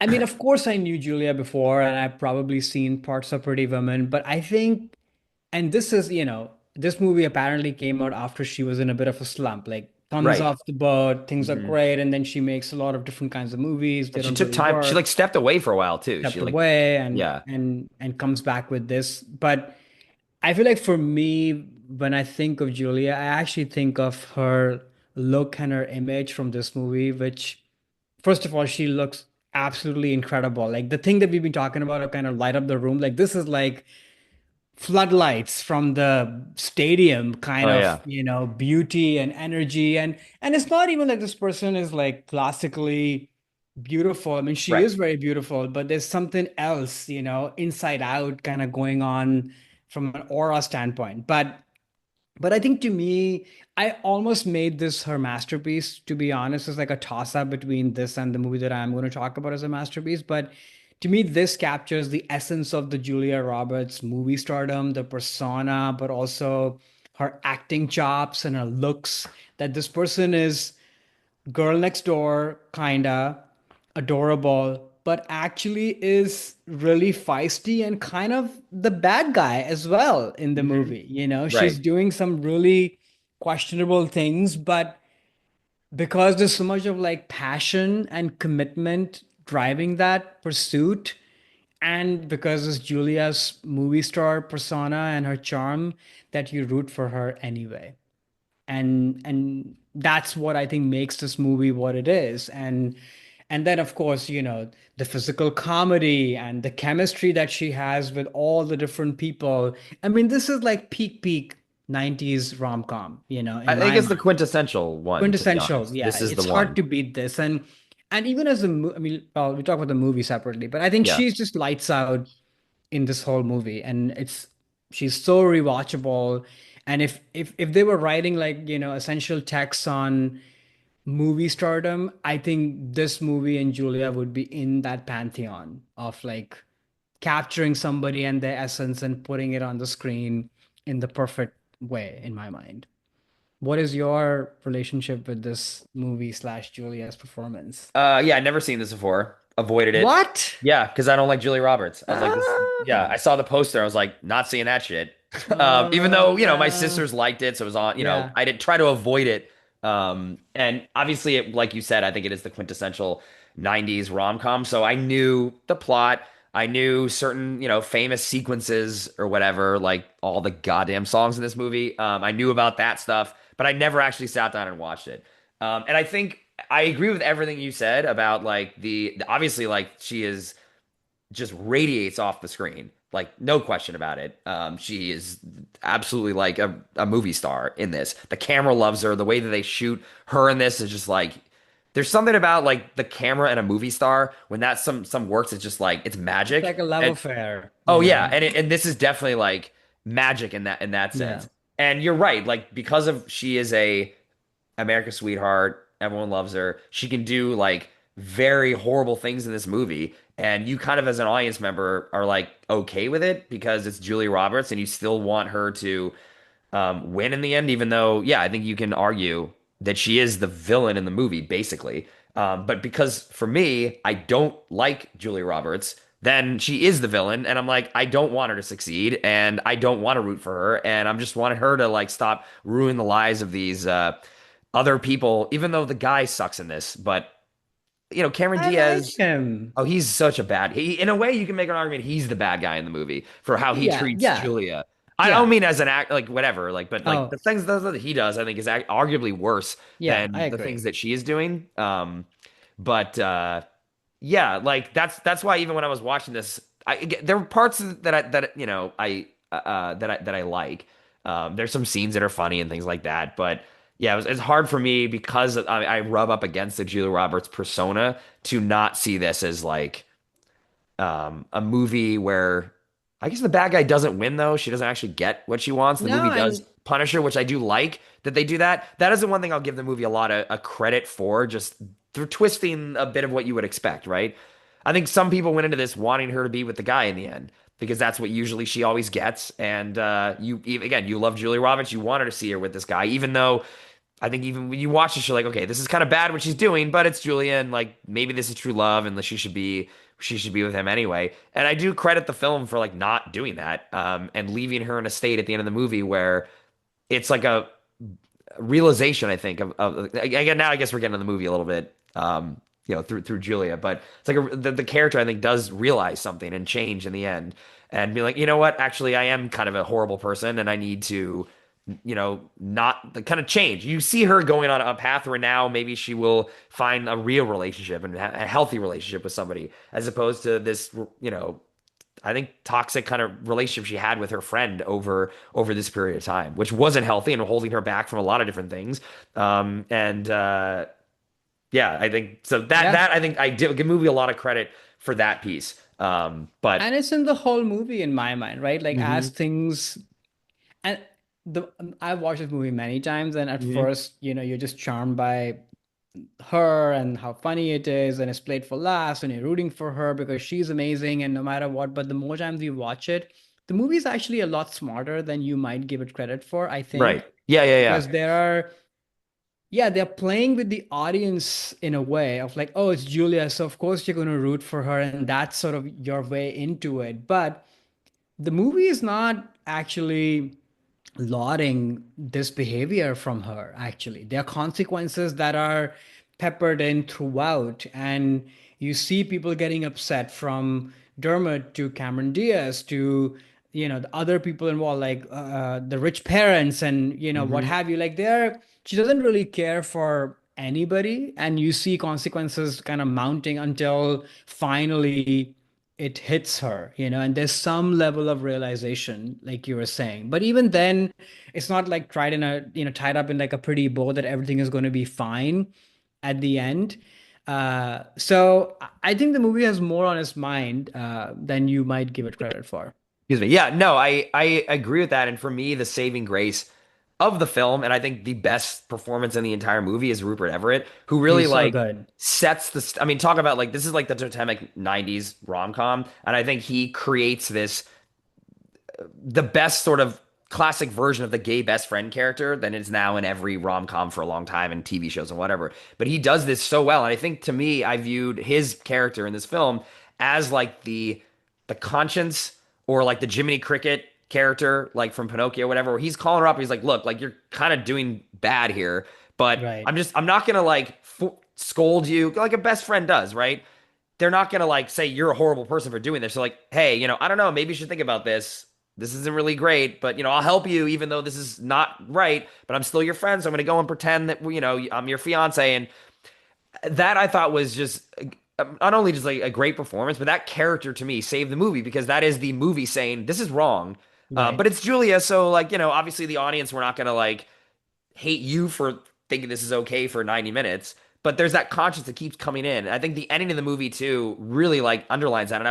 Speaker 1: I mean, of course, I knew Julia before, and I've probably seen parts of Pretty Women, but I think, and this is, this movie apparently came out after she was in a bit of a slump, like comes
Speaker 2: Right.
Speaker 1: off the boat, things are
Speaker 2: hmm
Speaker 1: great, and then she makes a lot of different kinds of movies. They
Speaker 2: And she
Speaker 1: don't
Speaker 2: took
Speaker 1: really
Speaker 2: time. She
Speaker 1: work,
Speaker 2: like stepped away for a while too. She
Speaker 1: stepped
Speaker 2: like,
Speaker 1: away, and
Speaker 2: yeah,
Speaker 1: comes back with this. But I feel like for me, when I think of Julia, I actually think of her look and her image from this movie, which, first of all, she looks absolutely incredible. Like the thing that we've been talking about to kind of light up the room, like this is like floodlights from the stadium kind
Speaker 2: oh
Speaker 1: of,
Speaker 2: yeah,
Speaker 1: beauty and energy. And it's not even like this person is like classically beautiful. I mean, she
Speaker 2: right.
Speaker 1: is very beautiful, but there's something else, inside out kind of going on from an aura standpoint. But I think to me, I almost made this her masterpiece, to be honest. It's like a toss-up between this and the movie that I'm going to talk about as a masterpiece. But to me, this captures the essence of the Julia Roberts movie stardom, the persona, but also her acting chops and her looks. That this person is girl next door, kinda adorable, but actually is really feisty and kind of the bad guy as well in the
Speaker 2: hmm
Speaker 1: movie. She's
Speaker 2: Right.
Speaker 1: doing some really questionable things, but because there's so much of like passion and commitment driving that pursuit, and because it's Julia's movie star persona and her charm, that you root for her anyway. And that's what I think makes this movie what it is. And then of course, the physical comedy and the chemistry that she has with all the different people. I mean, this is like peak 90s rom-com,
Speaker 2: I
Speaker 1: in
Speaker 2: think
Speaker 1: my
Speaker 2: it's the
Speaker 1: mind.
Speaker 2: quintessential one, to be
Speaker 1: Quintessential.
Speaker 2: honest.
Speaker 1: Yeah,
Speaker 2: This is the
Speaker 1: it's hard
Speaker 2: one.
Speaker 1: to beat this. And even as I mean, well, we talk about the movie separately, but I think
Speaker 2: Yeah.
Speaker 1: she's just lights out in this whole movie, and she's so rewatchable. And if they were writing like, essential texts on movie stardom, I think this movie and Julia would be in that pantheon of like capturing somebody and their essence and putting it on the screen in the perfect way, in my mind. What is your relationship with this movie slash Julia's performance?
Speaker 2: Yeah, I'd never seen this before. Avoided it.
Speaker 1: What?
Speaker 2: Yeah, because I don't like Julie Roberts. I was like, this. Yeah,
Speaker 1: Ah,
Speaker 2: I saw the poster. I was like, not seeing that shit. Even
Speaker 1: oh
Speaker 2: though my
Speaker 1: no.
Speaker 2: sisters liked it, so it was on.
Speaker 1: Yeah.
Speaker 2: I did try to avoid it. And obviously, like you said, I think it is the quintessential '90s rom-com. So I knew the plot. I knew certain, famous sequences or whatever, like all the goddamn songs in this movie. I knew about that stuff, but I never actually sat down and watched it. And I think I agree with everything you said about like obviously like she is just radiates off the screen. Like no question about it. She is absolutely like a movie star in this. The camera loves her. The way that they shoot her in this is just like there's something about like the camera and a movie star when that some works. It's just like it's
Speaker 1: It's like
Speaker 2: magic.
Speaker 1: a love
Speaker 2: And
Speaker 1: affair,
Speaker 2: oh yeah, and this is definitely like magic in that
Speaker 1: Yeah.
Speaker 2: sense. And you're right. Like because of she is a America's sweetheart. Everyone loves her. She can do like very horrible things in this movie. And you kind of, as an audience member, are like okay with it because it's Julie Roberts and you still want her to win in the end, even though, yeah, I think you can argue that she is the villain in the movie, basically. But because for me, I don't like Julie Roberts, then she is the villain. And I'm like, I don't want her to succeed and I don't want to root for her. And I'm just wanting her to like stop ruining the lives of these other people, even though the guy sucks in this. But, Cameron
Speaker 1: I like
Speaker 2: Diaz.
Speaker 1: him.
Speaker 2: Oh, he's such a bad. In a way, you can make an argument he's the bad guy in the movie for how he
Speaker 1: Yeah,
Speaker 2: treats
Speaker 1: yeah,
Speaker 2: Julia. I don't
Speaker 1: yeah.
Speaker 2: mean as an act, like whatever, like, but like the
Speaker 1: Oh,
Speaker 2: things that he does, I think is arguably worse
Speaker 1: yeah, I
Speaker 2: than the
Speaker 1: agree.
Speaker 2: things that she is doing. But yeah, like that's why even when I was watching this, there were parts that I like. There's some scenes that are funny and things like that, but yeah, it's hard for me because I rub up against the Julia Roberts persona to not see this as like a movie where I guess the bad guy doesn't win though. She doesn't actually get what she wants. The
Speaker 1: No,
Speaker 2: movie does
Speaker 1: and
Speaker 2: punish her, which I do like that they do that. That is the one thing I'll give the movie a lot of a credit for, just through twisting a bit of what you would expect, right? I think some people went into this wanting her to be with the guy in the end because that's what usually she always gets. And again, you love Julia Roberts, you want her to see her with this guy, even though I think even when you watch this, you're like, okay, this is kind of bad what she's doing, but it's Julia, and like maybe this is true love, and she should be with him anyway. And I do credit the film for like not doing that, and leaving her in a state at the end of the movie where it's like a realization, I think, of again now I guess we're getting to the movie a little bit, through Julia, but it's like the character I think does realize something and change in the end, and be like, you know what, actually I am kind of a horrible person, and I need to not the kind of change. You see her going on a path where now maybe she will find a real relationship and a healthy relationship with somebody, as opposed to this, I think toxic kind of relationship she had with her friend over this period of time, which wasn't healthy and holding her back from a lot of different things. And Yeah, I think so.
Speaker 1: yeah,
Speaker 2: That I think I give the movie a lot of credit for that piece. But
Speaker 1: and it's in the whole movie in my mind, right? Like as
Speaker 2: hmm
Speaker 1: things and the I've watched this movie many times, and at
Speaker 2: hmm
Speaker 1: first, you're just charmed by her and how funny it is, and it's played for laughs, and you're rooting for her because she's amazing, and no matter what. But the more times you watch it, the movie is actually a lot smarter than you might give it credit for, I
Speaker 2: right,
Speaker 1: think,
Speaker 2: yeah, yeah, yeah.
Speaker 1: because they're playing with the audience in a way of like, oh, it's Julia, so of course you're going to root for her, and that's sort of your way into it. But the movie is not actually lauding this behavior from her, actually. There are consequences that are peppered in throughout, and you see people getting upset, from Dermot to Cameron Diaz to the other people involved, like the rich parents, and what
Speaker 2: hmm
Speaker 1: have you. Like, she doesn't really care for anybody, and you see consequences kind of mounting until finally it hits her, and there's some level of realization, like you were saying. But even then, it's not like tied up in like a pretty bow that everything is going to be fine at the end. So I think the movie has more on its mind than you might give it credit for.
Speaker 2: Excuse me. Yeah, no, I agree with that. And for me, the saving grace of the film, and I think the best performance in the entire movie is Rupert Everett, who really
Speaker 1: He's so
Speaker 2: like
Speaker 1: good.
Speaker 2: sets I mean, talk about like this is like the totemic 90s rom-com, and I think he creates this the best sort of classic version of the gay best friend character that is now in every rom-com for a long time and TV shows and whatever. But he does this so well. And I think to me, I viewed his character in this film as like the conscience or like the Jiminy Cricket character, like from Pinocchio or whatever, where he's calling her up. He's like, look, like you're kind of doing bad here, but
Speaker 1: Right.
Speaker 2: I'm not gonna like scold you like a best friend does, right? They're not gonna like say you're a horrible person for doing this. So like, hey, I don't know, maybe you should think about this. This isn't really great, but I'll help you even though this is not right, but I'm still your friend, so I'm gonna go and pretend that I'm your fiance. And that I thought was just not only just like a great performance, but that character to me saved the movie because that is the movie saying this is wrong.
Speaker 1: Right.
Speaker 2: But it's Julia, so like, obviously the audience, we're not gonna like hate you for thinking this is okay for 90 minutes, but there's that conscience that keeps coming in. I think the ending of the movie too really like underlines that. And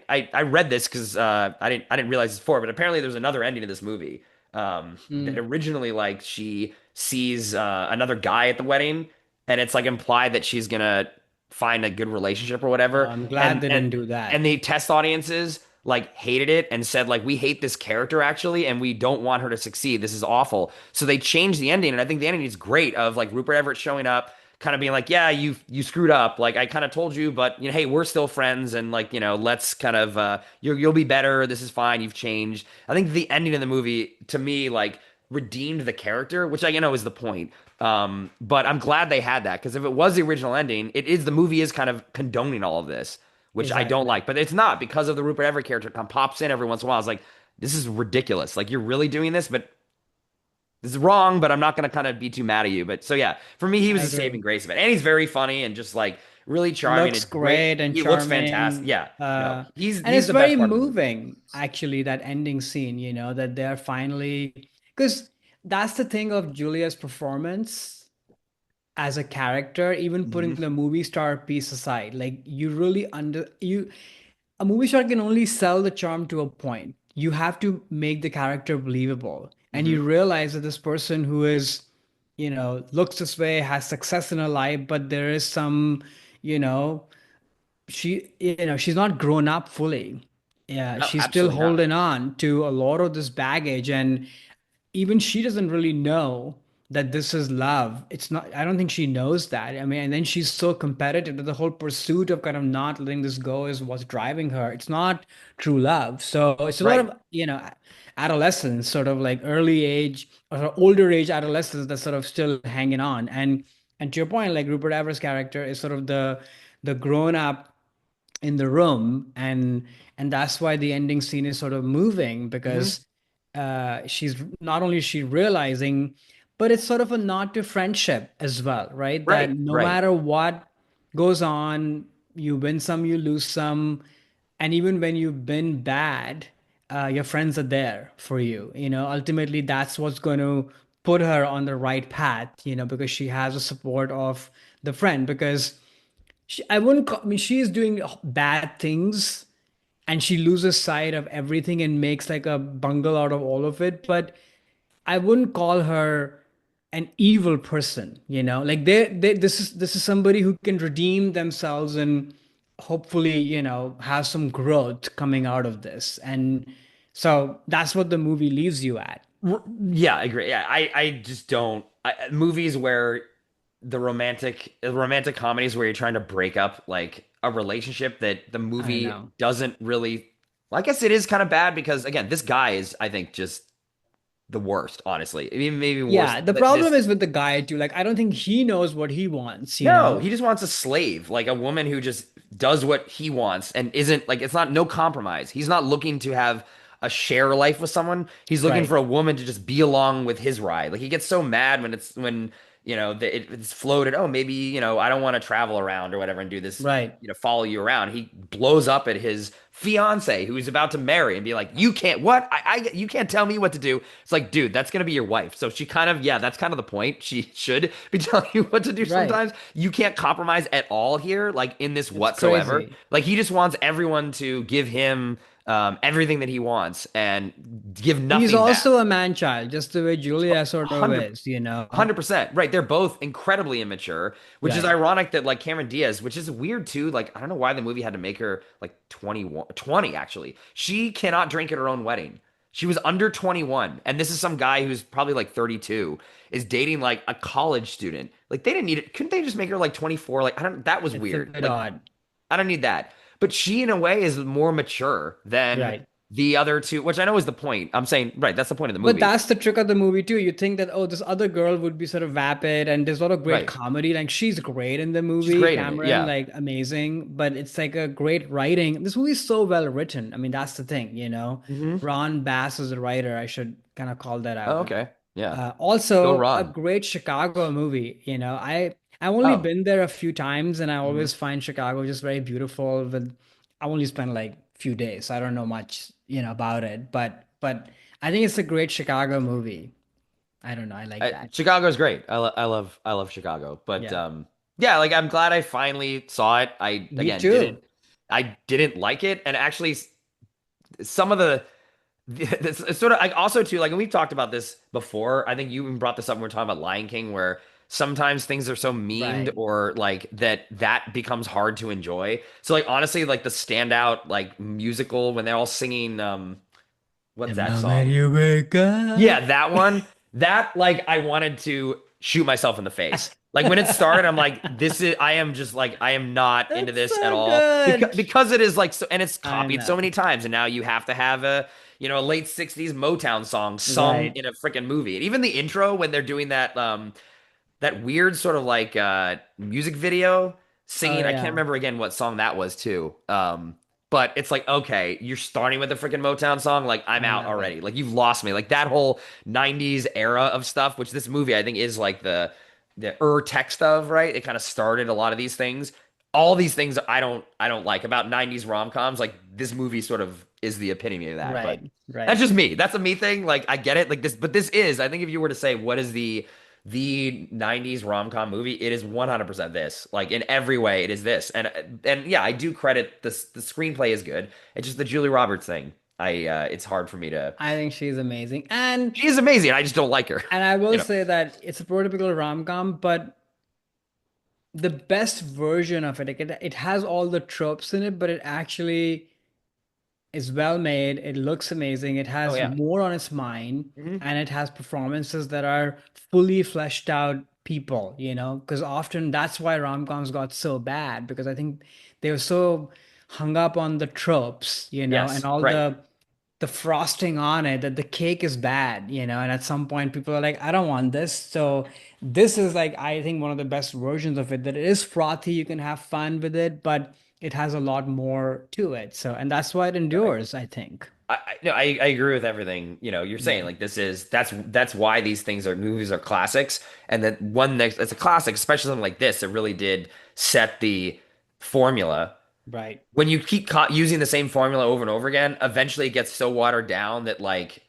Speaker 2: I read this because I didn't realize this before, but apparently there's another ending to this movie. That
Speaker 1: Mm.
Speaker 2: originally like she sees another guy at the wedding, and it's like implied that she's gonna find a good relationship or
Speaker 1: Oh,
Speaker 2: whatever.
Speaker 1: I'm glad
Speaker 2: And
Speaker 1: they
Speaker 2: and
Speaker 1: didn't do
Speaker 2: and
Speaker 1: that.
Speaker 2: the test audiences like hated it and said like we hate this character actually, and we don't want her to succeed. This is awful. So they changed the ending, and I think the ending is great of like Rupert Everett showing up kind of being like, yeah, you screwed up. Like I kind of told you, but hey, we're still friends, and like let's kind of you'll be better. This is fine. You've changed. I think the ending of the movie to me like redeemed the character, which I know is the point. But I'm glad they had that because if it was the original ending, the movie is kind of condoning all of this, which I don't
Speaker 1: Exactly.
Speaker 2: like. But it's not because of the Rupert Everett character kind of pops in every once in a while. It's like this is ridiculous. Like you're really doing this, but this is wrong, but I'm not going to kind of be too mad at you. But so yeah, for me, he
Speaker 1: I
Speaker 2: was a saving
Speaker 1: agree.
Speaker 2: grace of it, and he's very funny and just like really charming.
Speaker 1: Looks
Speaker 2: It's great.
Speaker 1: great and
Speaker 2: He looks fantastic.
Speaker 1: charming.
Speaker 2: Yeah, no,
Speaker 1: And
Speaker 2: he's
Speaker 1: it's
Speaker 2: the best
Speaker 1: very
Speaker 2: part of the movie.
Speaker 1: moving, actually, that ending scene, that they're finally, because that's the thing of Julia's performance as a character, even putting
Speaker 2: Hmm.
Speaker 1: the movie star piece aside. Like, a movie star can only sell the charm to a point. You have to make the character believable. And
Speaker 2: Hmm.
Speaker 1: you realize that this person who is, looks this way, has success in her life, but there is some, you know, she's not grown up fully. Yeah,
Speaker 2: No,
Speaker 1: she's still
Speaker 2: absolutely not.
Speaker 1: holding on to a lot of this baggage, and even she doesn't really know that this is love. It's not, I don't think she knows that. I mean, and then she's so competitive that the whole pursuit of kind of not letting this go is what's driving her. It's not true love. So it's a lot
Speaker 2: Right.
Speaker 1: of, adolescence, sort of like early age or older age adolescence that's sort of still hanging on. And to your point, like Rupert Everett's character is sort of the grown up in the room, and that's why the ending scene is sort of moving,
Speaker 2: Hmm.
Speaker 1: because she's not only is she realizing, but it's sort of a nod to friendship as well, right? That
Speaker 2: Right.
Speaker 1: no
Speaker 2: Right.
Speaker 1: matter what goes on, you win some, you lose some, and even when you've been bad, your friends are there for you. Ultimately, that's what's going to put her on the right path, because she has the support of the friend. Because I wouldn't call, I mean, she is doing bad things and she loses sight of everything and makes like a bungle out of all of it. But I wouldn't call her an evil person, like this is somebody who can redeem themselves and hopefully, have some growth coming out of this. And so that's what the movie leaves you at.
Speaker 2: Yeah, I agree. Yeah, I just don't movies where the romantic comedies where you're trying to break up like a relationship that the
Speaker 1: I
Speaker 2: movie
Speaker 1: know.
Speaker 2: doesn't really. Well, I guess it is kind of bad because again, this guy is I think just the worst, honestly. I mean, maybe worse.
Speaker 1: Yeah, the problem
Speaker 2: This
Speaker 1: is with the guy too. Like, I don't think he knows what he wants,
Speaker 2: No, he just wants a slave, like a woman who just does what he wants and isn't like it's not no compromise. He's not looking to have a share life with someone. He's looking
Speaker 1: Right,
Speaker 2: for a woman to just be along with his ride. Like he gets so mad when it's floated. Oh, maybe I don't want to travel around or whatever and do this.
Speaker 1: right,
Speaker 2: Follow you around. He blows up at his fiance who he's about to marry and be like, "You can't what? You can't tell me what to do." It's like, dude, that's gonna be your wife. So she kind of yeah, that's kind of the point. She should be telling you what to do
Speaker 1: right.
Speaker 2: sometimes. You can't compromise at all here, like in this
Speaker 1: It's
Speaker 2: whatsoever.
Speaker 1: crazy.
Speaker 2: Like he just wants everyone to give him everything that he wants and give
Speaker 1: He's
Speaker 2: nothing back.
Speaker 1: also a man child, just the way Julia sort of
Speaker 2: 100
Speaker 1: is.
Speaker 2: 100%. Right. They're both incredibly immature, which is
Speaker 1: Right.
Speaker 2: ironic that like Cameron Diaz, which is weird too. Like, I don't know why the movie had to make her like 21, 20 actually. She cannot drink at her own wedding. She was under 21. And this is some guy who's probably like 32 is dating like a college student. Like they didn't need it. Couldn't they just make her like 24? Like, that was
Speaker 1: It's a
Speaker 2: weird.
Speaker 1: bit
Speaker 2: Like,
Speaker 1: odd.
Speaker 2: I don't need that. But she, in a way, is more mature than
Speaker 1: Right.
Speaker 2: the other two, which I know is the point. I'm saying, right, that's the point of the
Speaker 1: But
Speaker 2: movie.
Speaker 1: that's the trick of the movie too. You think that, oh, this other girl would be sort of vapid, and there's a lot of great
Speaker 2: Right.
Speaker 1: comedy. Like, she's great in the
Speaker 2: She's
Speaker 1: movie,
Speaker 2: great in it.
Speaker 1: Cameron,
Speaker 2: Yeah.
Speaker 1: like amazing. But it's like a great writing. This movie is so well written. I mean, that's the thing.
Speaker 2: Hmm.
Speaker 1: Ron Bass is the writer. I should kind of call that
Speaker 2: Oh,
Speaker 1: out.
Speaker 2: okay. Yeah. Go
Speaker 1: Also, a
Speaker 2: Ron.
Speaker 1: great Chicago movie. I've only
Speaker 2: Oh.
Speaker 1: been there a few times, and I
Speaker 2: Hmm.
Speaker 1: always find Chicago just very beautiful. But I only spent like few days, so I don't know much, about it. But I think it's a great Chicago movie. I don't know. I like that.
Speaker 2: Chicago's great. I love Chicago. But
Speaker 1: Yeah,
Speaker 2: yeah, like I'm glad I finally saw it. I
Speaker 1: me
Speaker 2: again didn't
Speaker 1: too.
Speaker 2: I didn't like it, and actually some of the it's sort of like also too like and we've talked about this before. I think you even brought this up when we are talking about Lion King, where sometimes things are so memed
Speaker 1: Right.
Speaker 2: or like that becomes hard to enjoy. So like honestly, like the standout like musical when they're all singing
Speaker 1: The
Speaker 2: what's that
Speaker 1: moment
Speaker 2: song?
Speaker 1: you wake up.
Speaker 2: Yeah, that one. That like I wanted to shoot myself in the face. Like when it started, I'm like, I am just like, I am not into
Speaker 1: That's
Speaker 2: this at
Speaker 1: so
Speaker 2: all
Speaker 1: good.
Speaker 2: because it is like, so, and it's
Speaker 1: I
Speaker 2: copied so
Speaker 1: know.
Speaker 2: many times, and now you have to have a late '60s Motown song sung
Speaker 1: Right.
Speaker 2: in a freaking movie, and even the intro when they're doing that weird sort of like music video
Speaker 1: Oh
Speaker 2: singing. I can't
Speaker 1: yeah.
Speaker 2: remember again what song that was too. But it's like, okay, you're starting with a freaking Motown song. Like, I'm
Speaker 1: I
Speaker 2: out
Speaker 1: love it.
Speaker 2: already. Like, you've lost me. Like that whole '90s era of stuff, which this movie I think is like the text of, right? It kind of started a lot of these things. all these things I don't like about 90s rom-coms. Like this movie sort of is the epitome of that. But
Speaker 1: Right,
Speaker 2: that's
Speaker 1: right.
Speaker 2: just me. That's a me thing. Like I get it. Like this, but this is, I think if you were to say what is the 90s rom-com movie, it is 100% this. Like in every way, it is this. And yeah, I do credit this, the screenplay is good. It's just the Julie Roberts thing. It's hard for me to.
Speaker 1: I think she's amazing. And
Speaker 2: She is amazing. I just don't like her.
Speaker 1: I
Speaker 2: You
Speaker 1: will
Speaker 2: know.
Speaker 1: say that it's a prototypical rom-com, but the best version of it, like it has all the tropes in it, but it actually is well made. It looks amazing. It
Speaker 2: Oh
Speaker 1: has
Speaker 2: yeah.
Speaker 1: more on its mind,
Speaker 2: Mhm.
Speaker 1: and it has performances that are fully fleshed out people, because often that's why rom-coms got so bad, because I think they were so hung up on the tropes, and
Speaker 2: Yes.
Speaker 1: all
Speaker 2: Right.
Speaker 1: the frosting on it, that the cake is bad, and at some point people are like, I don't want this. So this is like, I think, one of the best versions of it, that it is frothy, you can have fun with it, but it has a lot more to it. So, and that's why it
Speaker 2: Right.
Speaker 1: endures, I think.
Speaker 2: No, I agree with everything, you're saying.
Speaker 1: Yeah.
Speaker 2: Like this is that's why these things are movies are classics. And then one next it's a classic, especially something like this, it really did set the formula.
Speaker 1: Right.
Speaker 2: When you keep using the same formula over and over again, eventually it gets so watered down that like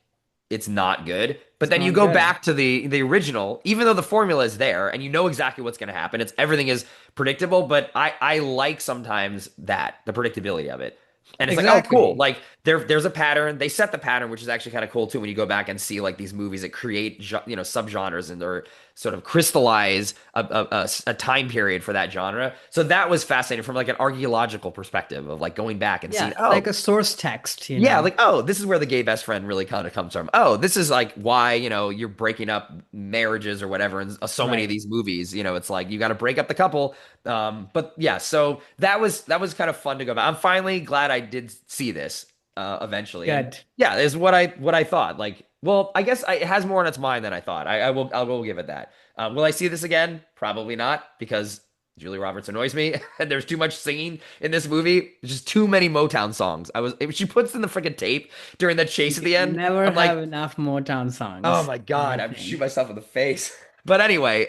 Speaker 2: it's not good. But
Speaker 1: It's
Speaker 2: then you
Speaker 1: not
Speaker 2: go
Speaker 1: good.
Speaker 2: back to the original, even though the formula is there and you know exactly what's going to happen. It's everything is predictable, but I like sometimes that the predictability of it. And it's like, oh, cool.
Speaker 1: Exactly.
Speaker 2: Like there's a pattern. They set the pattern, which is actually kind of cool too when you go back and see like these movies that create subgenres and or sort of crystallize a time period for that genre. So that was fascinating from like an archaeological perspective of like going back and seeing,
Speaker 1: Yeah, like
Speaker 2: oh,
Speaker 1: a source text,
Speaker 2: yeah, like, oh, this is where the gay best friend really kind of comes from. Oh, this is like why, you're breaking up marriages or whatever in so many of
Speaker 1: Right.
Speaker 2: these movies. It's like you got to break up the couple. But yeah, so that was kind of fun to go back. I'm finally glad I did see this eventually. And
Speaker 1: Good.
Speaker 2: yeah, is what I thought. Like, well, I guess it has more on its mind than I thought. I will give it that. Will I see this again? Probably not because Julie Roberts annoys me, and there's too much singing in this movie. There's just too many Motown songs. If she puts in the freaking tape during the
Speaker 1: You
Speaker 2: chase at the
Speaker 1: can
Speaker 2: end,
Speaker 1: never
Speaker 2: I'm like,
Speaker 1: have enough Motown
Speaker 2: oh
Speaker 1: songs,
Speaker 2: my
Speaker 1: I
Speaker 2: God, I'm shoot
Speaker 1: think.
Speaker 2: myself in the face. But anyway,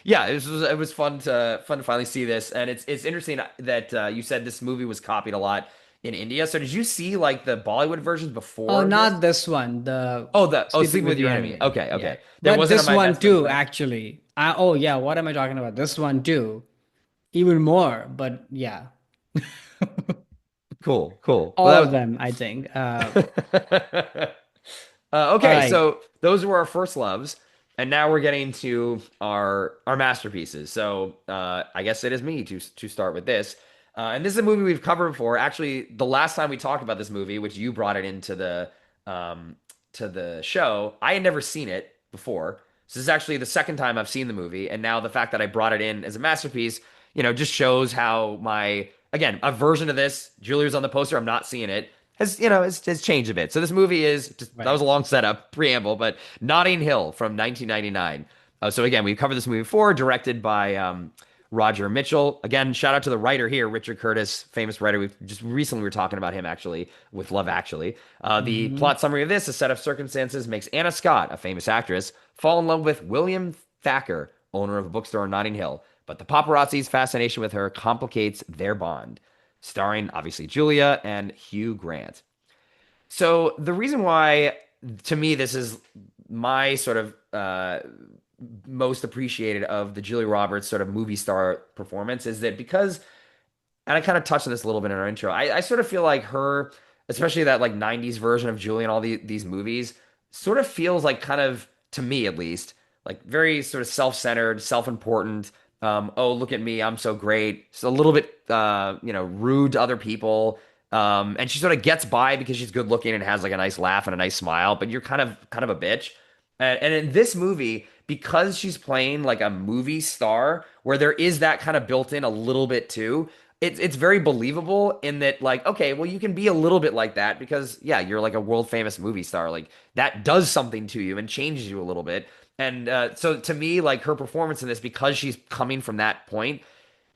Speaker 2: yeah, it was fun to finally see this, and it's interesting that you said this movie was copied a lot in India. So did you see like the Bollywood versions
Speaker 1: Oh,
Speaker 2: before this?
Speaker 1: not this one, the
Speaker 2: Oh,
Speaker 1: Sleeping
Speaker 2: Sleeping
Speaker 1: with
Speaker 2: with
Speaker 1: the
Speaker 2: Your Enemy.
Speaker 1: Enemy.
Speaker 2: Okay,
Speaker 1: Yeah.
Speaker 2: okay. There
Speaker 1: But
Speaker 2: wasn't on
Speaker 1: this
Speaker 2: my
Speaker 1: one
Speaker 2: Netflix
Speaker 1: too,
Speaker 2: list.
Speaker 1: actually. Oh, yeah. What am I talking about? This one too. Even more. But yeah,
Speaker 2: Cool, cool.
Speaker 1: all
Speaker 2: Well,
Speaker 1: of them, I think.
Speaker 2: that
Speaker 1: All
Speaker 2: okay,
Speaker 1: right.
Speaker 2: so those were our first loves, and now we're getting to our masterpieces. So I guess it is me to start with this. And this is a movie we've covered before. Actually, the last time we talked about this movie, which you brought it into um, the show, I had never seen it before. So this is actually the second time I've seen the movie, and now the fact that I brought it in as a masterpiece, just shows how my again a version of this. Julie was on the poster. I'm not seeing it has changed a bit. So this movie is just that was
Speaker 1: Right.
Speaker 2: a long setup preamble, but Notting Hill from 1999. So again, we've covered this movie before, directed by Roger Mitchell. Again, shout out to the writer here, Richard Curtis, famous writer. We've just recently were talking about him actually with Love Actually. The
Speaker 1: Hmm.
Speaker 2: plot summary of this: a set of circumstances makes Anna Scott, a famous actress, fall in love with William Thacker, owner of a bookstore in Notting Hill. But the paparazzi's fascination with her complicates their bond, starring obviously Julia and Hugh Grant. So the reason why, to me, this is my sort of most appreciated of the Julia Roberts sort of movie star performance is that because, and I kind of touched on this a little bit in our intro, I sort of feel like her, especially that like 90s version of Julia in all these movies, sort of feels like kind of, to me at least, like very sort of self-centered, self-important. Oh, look at me, I'm so great. She's a little bit, rude to other people. And she sort of gets by because she's good looking and has like a nice laugh and a nice smile, but you're kind of a bitch. And in this movie, because she's playing like a movie star, where there is that kind of built in a little bit too, it's very believable in that like, okay, well, you can be a little bit like that because yeah, you're like a world famous movie star. Like that does something to you and changes you a little bit. And so to me, like her performance in this, because she's coming from that point,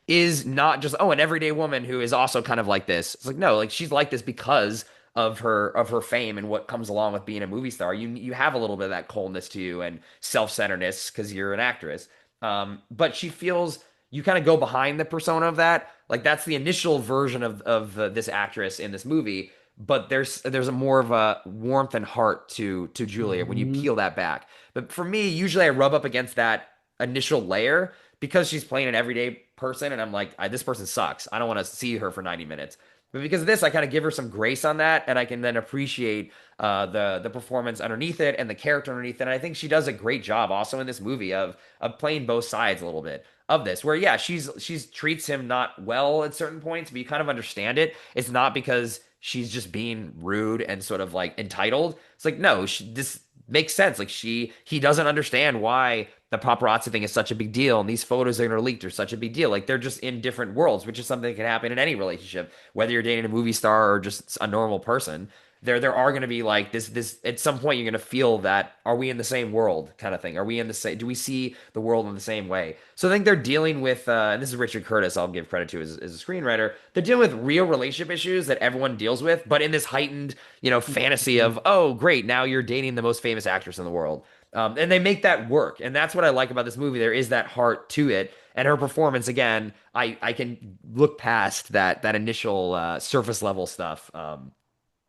Speaker 2: is not just an everyday woman who is also kind of like this. It's like no, like she's like this because of her fame and what comes along with being a movie star. You have a little bit of that coldness to you and self-centeredness because you're an actress. But she feels you kind of go behind the persona of that. Like that's the initial version of this actress in this movie, but there's a more of a warmth and heart to Julia when you
Speaker 1: Hmm.
Speaker 2: peel that back. But for me, usually I rub up against that initial layer because she's playing an everyday person, and I'm like, this person sucks. I don't want to see her for 90 minutes. But because of this, I kind of give her some grace on that, and I can then appreciate the performance underneath it and the character underneath it. And I think she does a great job also in this movie of playing both sides a little bit of this. Where yeah, she's treats him not well at certain points, but you kind of understand it. It's not because she's just being rude and sort of like entitled. It's like no, this makes sense. Like he doesn't understand why the paparazzi thing is such a big deal and these photos that are leaked are such a big deal. Like they're just in different worlds, which is something that can happen in any relationship, whether you're dating a movie star or just a normal person. There are going to be like this at some point you're going to feel that are we in the same world kind of thing. Are we in the same, do we see the world in the same way? So I think they're dealing with and this is Richard Curtis, I'll give credit to as a screenwriter. They're dealing with real relationship issues that everyone deals with, but in this heightened, fantasy of, oh great, now you're dating the most famous actress in the world. And they make that work. And that's what I like about this movie. There is that heart to it. And her performance, again, I can look past that initial surface level stuff.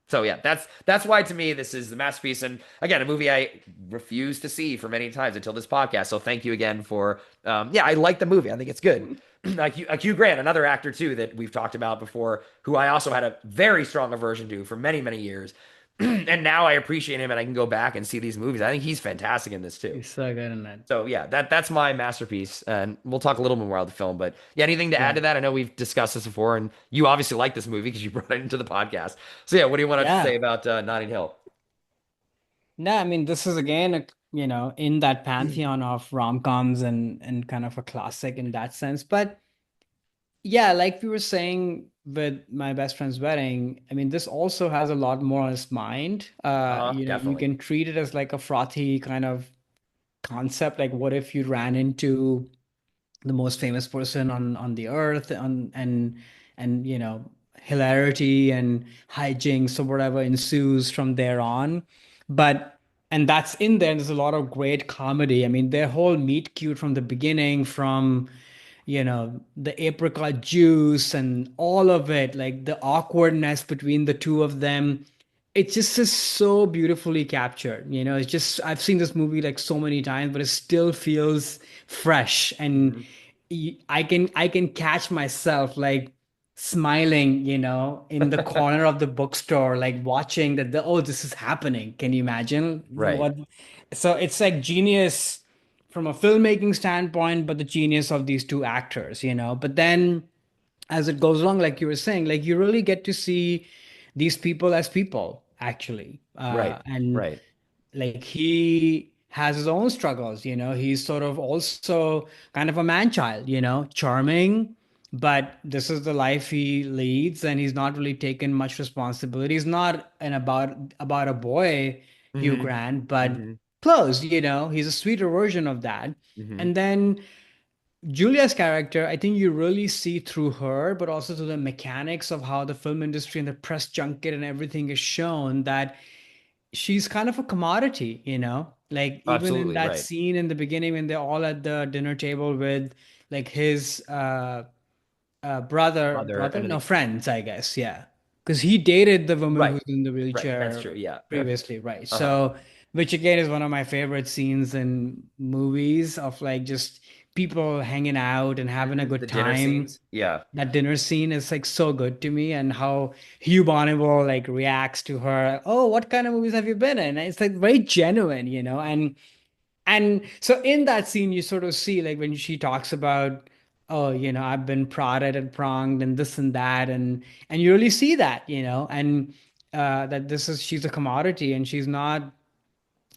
Speaker 2: So yeah, that's why to me this is the masterpiece, and again a movie I refuse to see for many times until this podcast. So thank you again for yeah, I like the movie. I think it's good. Like Hugh Grant, another actor too that we've talked about before, who I also had a very strong aversion to for many years, and now I appreciate him and I can go back and see these movies. I think he's fantastic in this too.
Speaker 1: He's so good in that.
Speaker 2: So yeah, that's my masterpiece, and we'll talk a little bit more about the film. But yeah, anything to add
Speaker 1: Yeah.
Speaker 2: to that? I know we've discussed this before, and you obviously like this movie because you brought it into the podcast. So yeah, what do you want to say
Speaker 1: Yeah.
Speaker 2: about Notting Hill?
Speaker 1: No, I mean, this is again, in that pantheon of rom-coms and kind of a classic in that sense. But yeah, like we were saying with My Best Friend's Wedding, I mean, this also has a lot more on its mind. You
Speaker 2: Definitely.
Speaker 1: can treat it as like a frothy kind of concept. Like, what if you ran into the most famous person on the earth and hilarity and hijinks or whatever ensues from there on, but and that's in there. There's a lot of great comedy. I mean, their whole meet cute from the beginning, from the apricot juice and all of it, like the awkwardness between the two of them. It just is so beautifully captured. It's just, I've seen this movie like so many times, but it still feels fresh. And
Speaker 2: Hmm.
Speaker 1: I can catch myself like smiling, in the corner of the bookstore, like watching that oh, this is happening. Can you imagine
Speaker 2: Right.
Speaker 1: what? So it's like genius from a filmmaking standpoint, but the genius of these two actors, But then as it goes along, like you were saying, like you really get to see these people as people, actually.
Speaker 2: Right.
Speaker 1: And
Speaker 2: Right.
Speaker 1: like he has his own struggles, he's sort of also kind of a man child, charming, but this is the life he leads, and he's not really taken much responsibility. He's not an about a boy, Hugh
Speaker 2: Hmm.
Speaker 1: Grant, but
Speaker 2: Hmm.
Speaker 1: close, he's a sweeter version of that.
Speaker 2: Hmm.
Speaker 1: And then Julia's character, I think you really see through her, but also through the mechanics of how the film industry and the press junket and everything is shown, that she's kind of a commodity, Like even in
Speaker 2: Absolutely
Speaker 1: that
Speaker 2: right.
Speaker 1: scene in the beginning when they're all at the dinner table with like his
Speaker 2: Brother
Speaker 1: brother,
Speaker 2: and
Speaker 1: no,
Speaker 2: the
Speaker 1: friends, I guess, yeah, because he dated the woman
Speaker 2: right.
Speaker 1: who's in the
Speaker 2: Right. That's
Speaker 1: wheelchair
Speaker 2: true. Yeah.
Speaker 1: previously, right?
Speaker 2: Uh-huh.
Speaker 1: So, which again is one of my favorite scenes in movies, of like just people hanging out and having a
Speaker 2: Hmm. The
Speaker 1: good
Speaker 2: dinner
Speaker 1: time.
Speaker 2: scenes. Yeah.
Speaker 1: That dinner scene is like so good to me, and how Hugh Bonneville like reacts to her. Oh, what kind of movies have you been in? And it's like very genuine, and so in that scene, you sort of see like when she talks about, oh, I've been prodded and pronged and this and that, and you really see that, and that she's a commodity, and she's not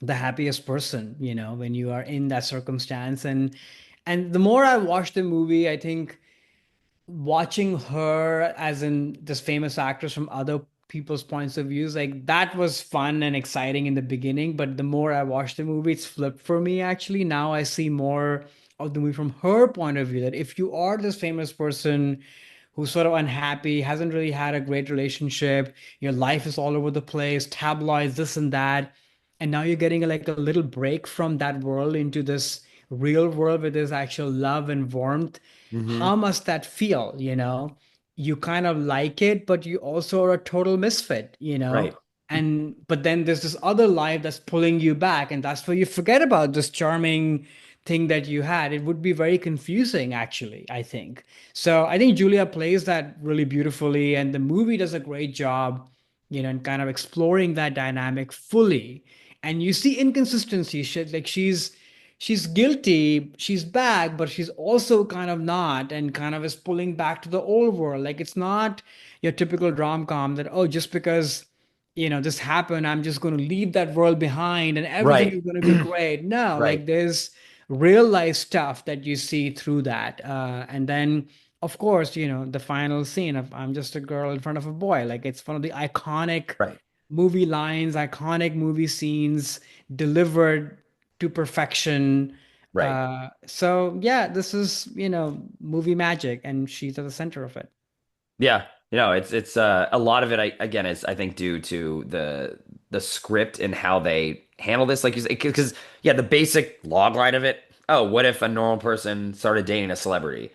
Speaker 1: the happiest person, when you are in that circumstance. And the more I watch the movie, I think watching her as in this famous actress from other people's points of views, like that was fun and exciting in the beginning, but the more I watched the movie, it's flipped for me. Actually, now I see more of the movie from her point of view, that if you are this famous person who's sort of unhappy, hasn't really had a great relationship, your life is all over the place, tabloids, this and that, and now you're getting like a little break from that world into this real world where there's actual love and warmth.
Speaker 2: Hmm.
Speaker 1: how must that feel, you know? You kind of like it, but you also are a total misfit, you know?
Speaker 2: Right.
Speaker 1: And but then there's this other life that's pulling you back, and that's where you forget about this charming thing that you had. It would be very confusing, actually, I think. So I think Julia plays that really beautifully, and the movie does a great job, you know, in kind of exploring that dynamic fully. And you see inconsistency. She's guilty, she's bad, but she's also kind of not, and kind of is pulling back to the old world. Like it's not your typical rom-com that, oh, just because this happened, I'm just going to leave that world behind and everything
Speaker 2: Right.
Speaker 1: is going to be great. No,
Speaker 2: Right.
Speaker 1: like there's real life stuff that you see through that. And then, of course, the final scene of I'm just a girl in front of a boy. Like it's one of the iconic
Speaker 2: Right.
Speaker 1: movie lines, iconic movie scenes delivered to perfection.
Speaker 2: Right.
Speaker 1: So yeah, this is, movie magic, and she's at the center of it.
Speaker 2: Yeah, it's a lot of it. I again is I think due to the script and how they handle this, like you say, because yeah, the basic log line of it. Oh, what if a normal person started dating a celebrity?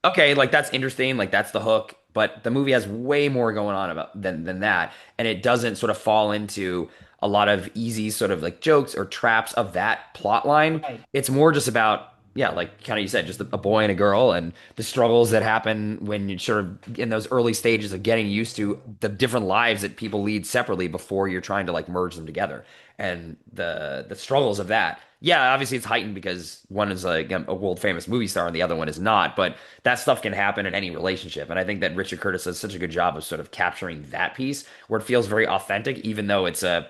Speaker 2: Okay, like that's interesting, like that's the hook, but the movie has way more going on about than that, and it doesn't sort of fall into a lot of easy sort of like jokes or traps of that plot line.
Speaker 1: Right.
Speaker 2: It's more just about yeah, like kind of you said, just a boy and a girl and the struggles that happen when you're sort of in those early stages of getting used to the different lives that people lead separately before you're trying to like merge them together and the struggles of that. Yeah, obviously it's heightened because one is like a world famous movie star and the other one is not, but that stuff can happen in any relationship. And I think that Richard Curtis does such a good job of sort of capturing that piece where it feels very authentic, even though it's a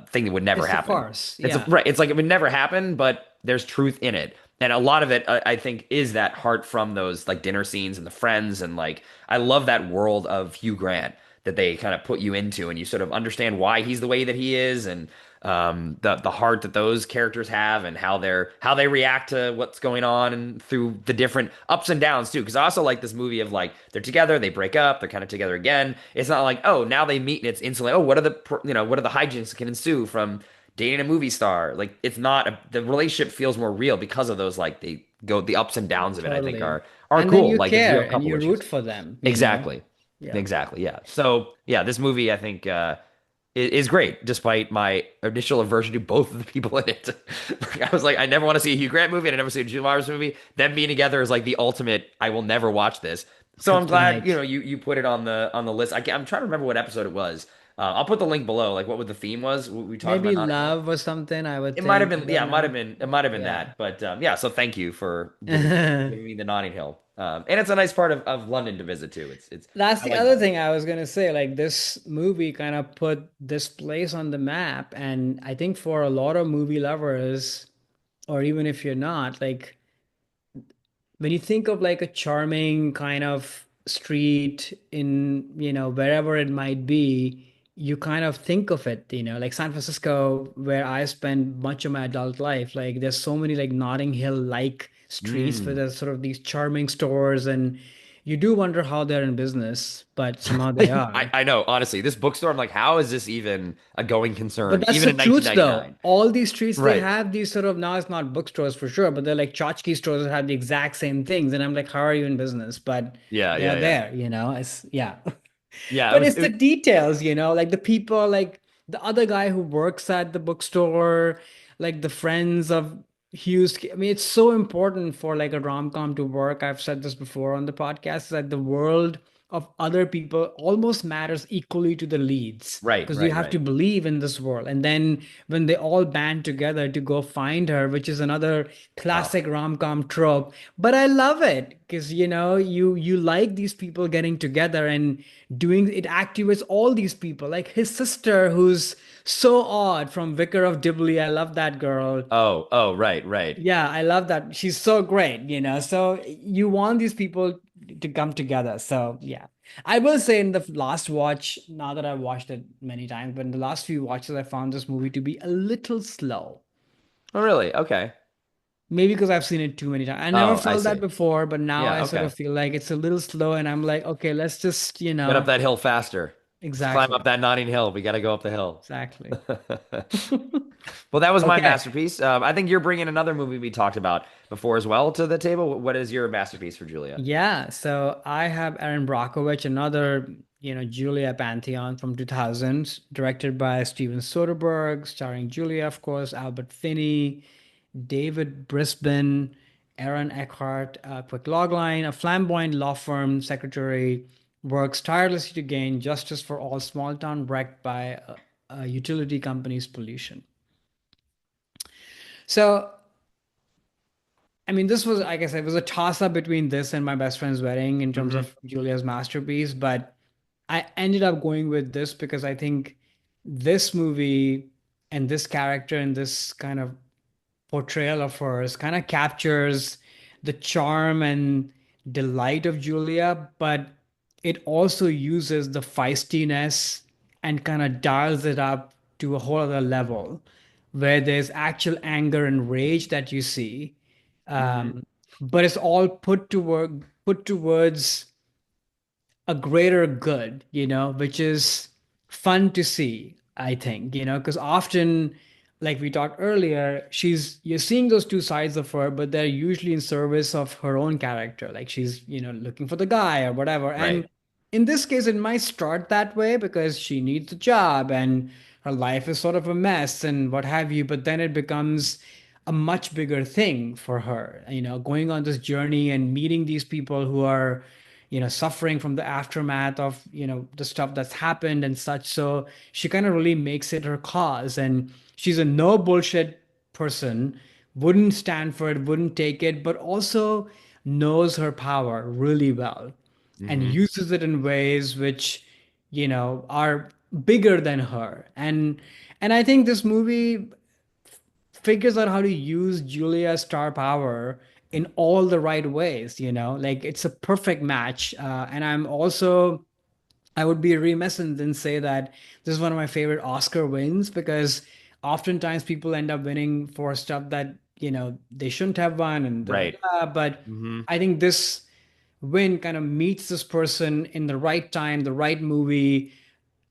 Speaker 2: thing that would never
Speaker 1: It's a
Speaker 2: happen.
Speaker 1: farce.
Speaker 2: It's a,
Speaker 1: Yeah.
Speaker 2: right. It's like it would never happen, but there's truth in it. And a lot of it, I think, is that heart from those like dinner scenes and the friends. And like, I love that world of Hugh Grant that they kind of put you into and you sort of understand why he's the way that he is and the heart that those characters have and how they react to what's going on and through the different ups and downs too. Because I also like this movie of like they're together, they break up, they're kind of together again. It's not like oh now they meet and it's instantly oh what are the hijinks that can ensue from dating a movie star. Like it's not the relationship feels more real because of those like they go the ups and downs of it. I think
Speaker 1: Totally.
Speaker 2: are
Speaker 1: And then
Speaker 2: cool.
Speaker 1: you
Speaker 2: Like there's
Speaker 1: care
Speaker 2: real
Speaker 1: and
Speaker 2: couple
Speaker 1: you root
Speaker 2: issues.
Speaker 1: for them, you know?
Speaker 2: Exactly.
Speaker 1: Yeah.
Speaker 2: Exactly. Yeah. So yeah, this movie I think is great, despite my initial aversion to both of the people in it. Like, I was like, I never want to see a Hugh Grant movie, and I never see a Julia Roberts movie. Them being together is like the ultimate. I will never watch this. So I'm glad
Speaker 1: Kryptonite.
Speaker 2: you put it on the list. I'm trying to remember what episode it was. I'll put the link below. Like what the theme was. We talked about
Speaker 1: Maybe
Speaker 2: Notting Hill.
Speaker 1: love or something, I would
Speaker 2: It might have
Speaker 1: think. I
Speaker 2: been, yeah,
Speaker 1: don't know.
Speaker 2: it might have been
Speaker 1: Yeah.
Speaker 2: that. But yeah, so thank you for giving me the Notting Hill. And it's a nice part of London to visit too. It's
Speaker 1: That's
Speaker 2: I
Speaker 1: the
Speaker 2: like
Speaker 1: other
Speaker 2: London.
Speaker 1: thing I was gonna say. Like this movie kind of put this place on the map, and I think for a lot of movie lovers, or even if you're not, like when you think of like a charming kind of street in, wherever it might be, you kind of think of it, like San Francisco, where I spent much of my adult life. Like there's so many like Notting Hill like streets where
Speaker 2: Mm.
Speaker 1: there's sort of these charming stores, and you do wonder how they're in business, but somehow they are.
Speaker 2: I know, honestly, this bookstore, I'm like, how is this even a going
Speaker 1: But
Speaker 2: concern,
Speaker 1: that's
Speaker 2: even
Speaker 1: the
Speaker 2: in
Speaker 1: truth, though.
Speaker 2: 1999?
Speaker 1: All these streets, they
Speaker 2: Right.
Speaker 1: have these sort of, now it's not bookstores for sure, but they're like tchotchke stores that have the exact same things. And I'm like, how are you in business? But
Speaker 2: Yeah,
Speaker 1: they're
Speaker 2: yeah, yeah.
Speaker 1: there, It's, yeah.
Speaker 2: Yeah,
Speaker 1: But it's
Speaker 2: it
Speaker 1: the
Speaker 2: was
Speaker 1: details, like the people, like the other guy who works at the bookstore, like the friends of Hughes. I mean, it's so important for like a rom-com to work. I've said this before on the podcast, that the world of other people almost matters equally to the leads,
Speaker 2: right,
Speaker 1: because you
Speaker 2: right,
Speaker 1: have
Speaker 2: right.
Speaker 1: to believe in this world. And then when they all band together to go find her, which is another
Speaker 2: Oh,
Speaker 1: classic rom-com trope, but I love it because you like these people getting together and doing it activates all these people, like his sister who's so odd from Vicar of Dibley. I love that girl.
Speaker 2: oh, right, right.
Speaker 1: Yeah, I love that. She's so great, so you want these people to come together. So yeah, I will say in the last watch, now that I've watched it many times, but in the last few watches, I found this movie to be a little slow.
Speaker 2: Oh, really? Okay.
Speaker 1: Maybe because I've seen it too many times. I never
Speaker 2: Oh, I
Speaker 1: felt that
Speaker 2: see.
Speaker 1: before, but now I
Speaker 2: Yeah,
Speaker 1: sort
Speaker 2: okay.
Speaker 1: of feel like it's a little slow, and I'm like, okay, let's just,
Speaker 2: Get up that hill faster. Let's climb up
Speaker 1: exactly,
Speaker 2: that Notting Hill. We got to go up the hill.
Speaker 1: exactly.
Speaker 2: Well, that was my
Speaker 1: Okay.
Speaker 2: masterpiece. I think you're bringing another movie we talked about before as well to the table. What is your masterpiece for Julia?
Speaker 1: Yeah, so I have Erin Brockovich, another, Julia Pantheon from 2000s, directed by Steven Soderbergh, starring Julia, of course, Albert Finney, David Brisbane, Aaron Eckhart, quick logline, a flamboyant law firm secretary works tirelessly to gain justice for all small town wrecked by a utility company's pollution. So I mean, this was, like I said, it was a toss up between this and My Best Friend's Wedding in terms
Speaker 2: Hmm.
Speaker 1: of Julia's masterpiece, but I ended up going with this because I think this movie and this character and this kind of portrayal of hers kind of captures the charm and delight of Julia, but it also uses the feistiness and kind of dials it up to a whole other level where there's actual anger and rage that you see.
Speaker 2: Hmm.
Speaker 1: Um, but it's all put towards a greater good, which is fun to see, I think, because often, like we talked earlier, you're seeing those two sides of her, but they're usually in service of her own character. Like she's, looking for the guy or whatever.
Speaker 2: Right.
Speaker 1: And in this case, it might start that way because she needs a job and her life is sort of a mess and what have you, but then it becomes a much bigger thing for her, going on this journey and meeting these people who are suffering from the aftermath of, the stuff that's happened and such. So she kind of really makes it her cause. And she's a no bullshit person, wouldn't stand for it, wouldn't take it, but also knows her power really well and
Speaker 2: Hmm.
Speaker 1: uses it in ways which, are bigger than her. And I think this movie figures out how to use Julia's star power in all the right ways, like it's a perfect match. And I would be remiss and then say that this is one of my favorite Oscar wins because oftentimes people end up winning for stuff that, they shouldn't have won and da, da,
Speaker 2: Right.
Speaker 1: da. But
Speaker 2: Hmm.
Speaker 1: I think this win kind of meets this person in the right time, the right movie,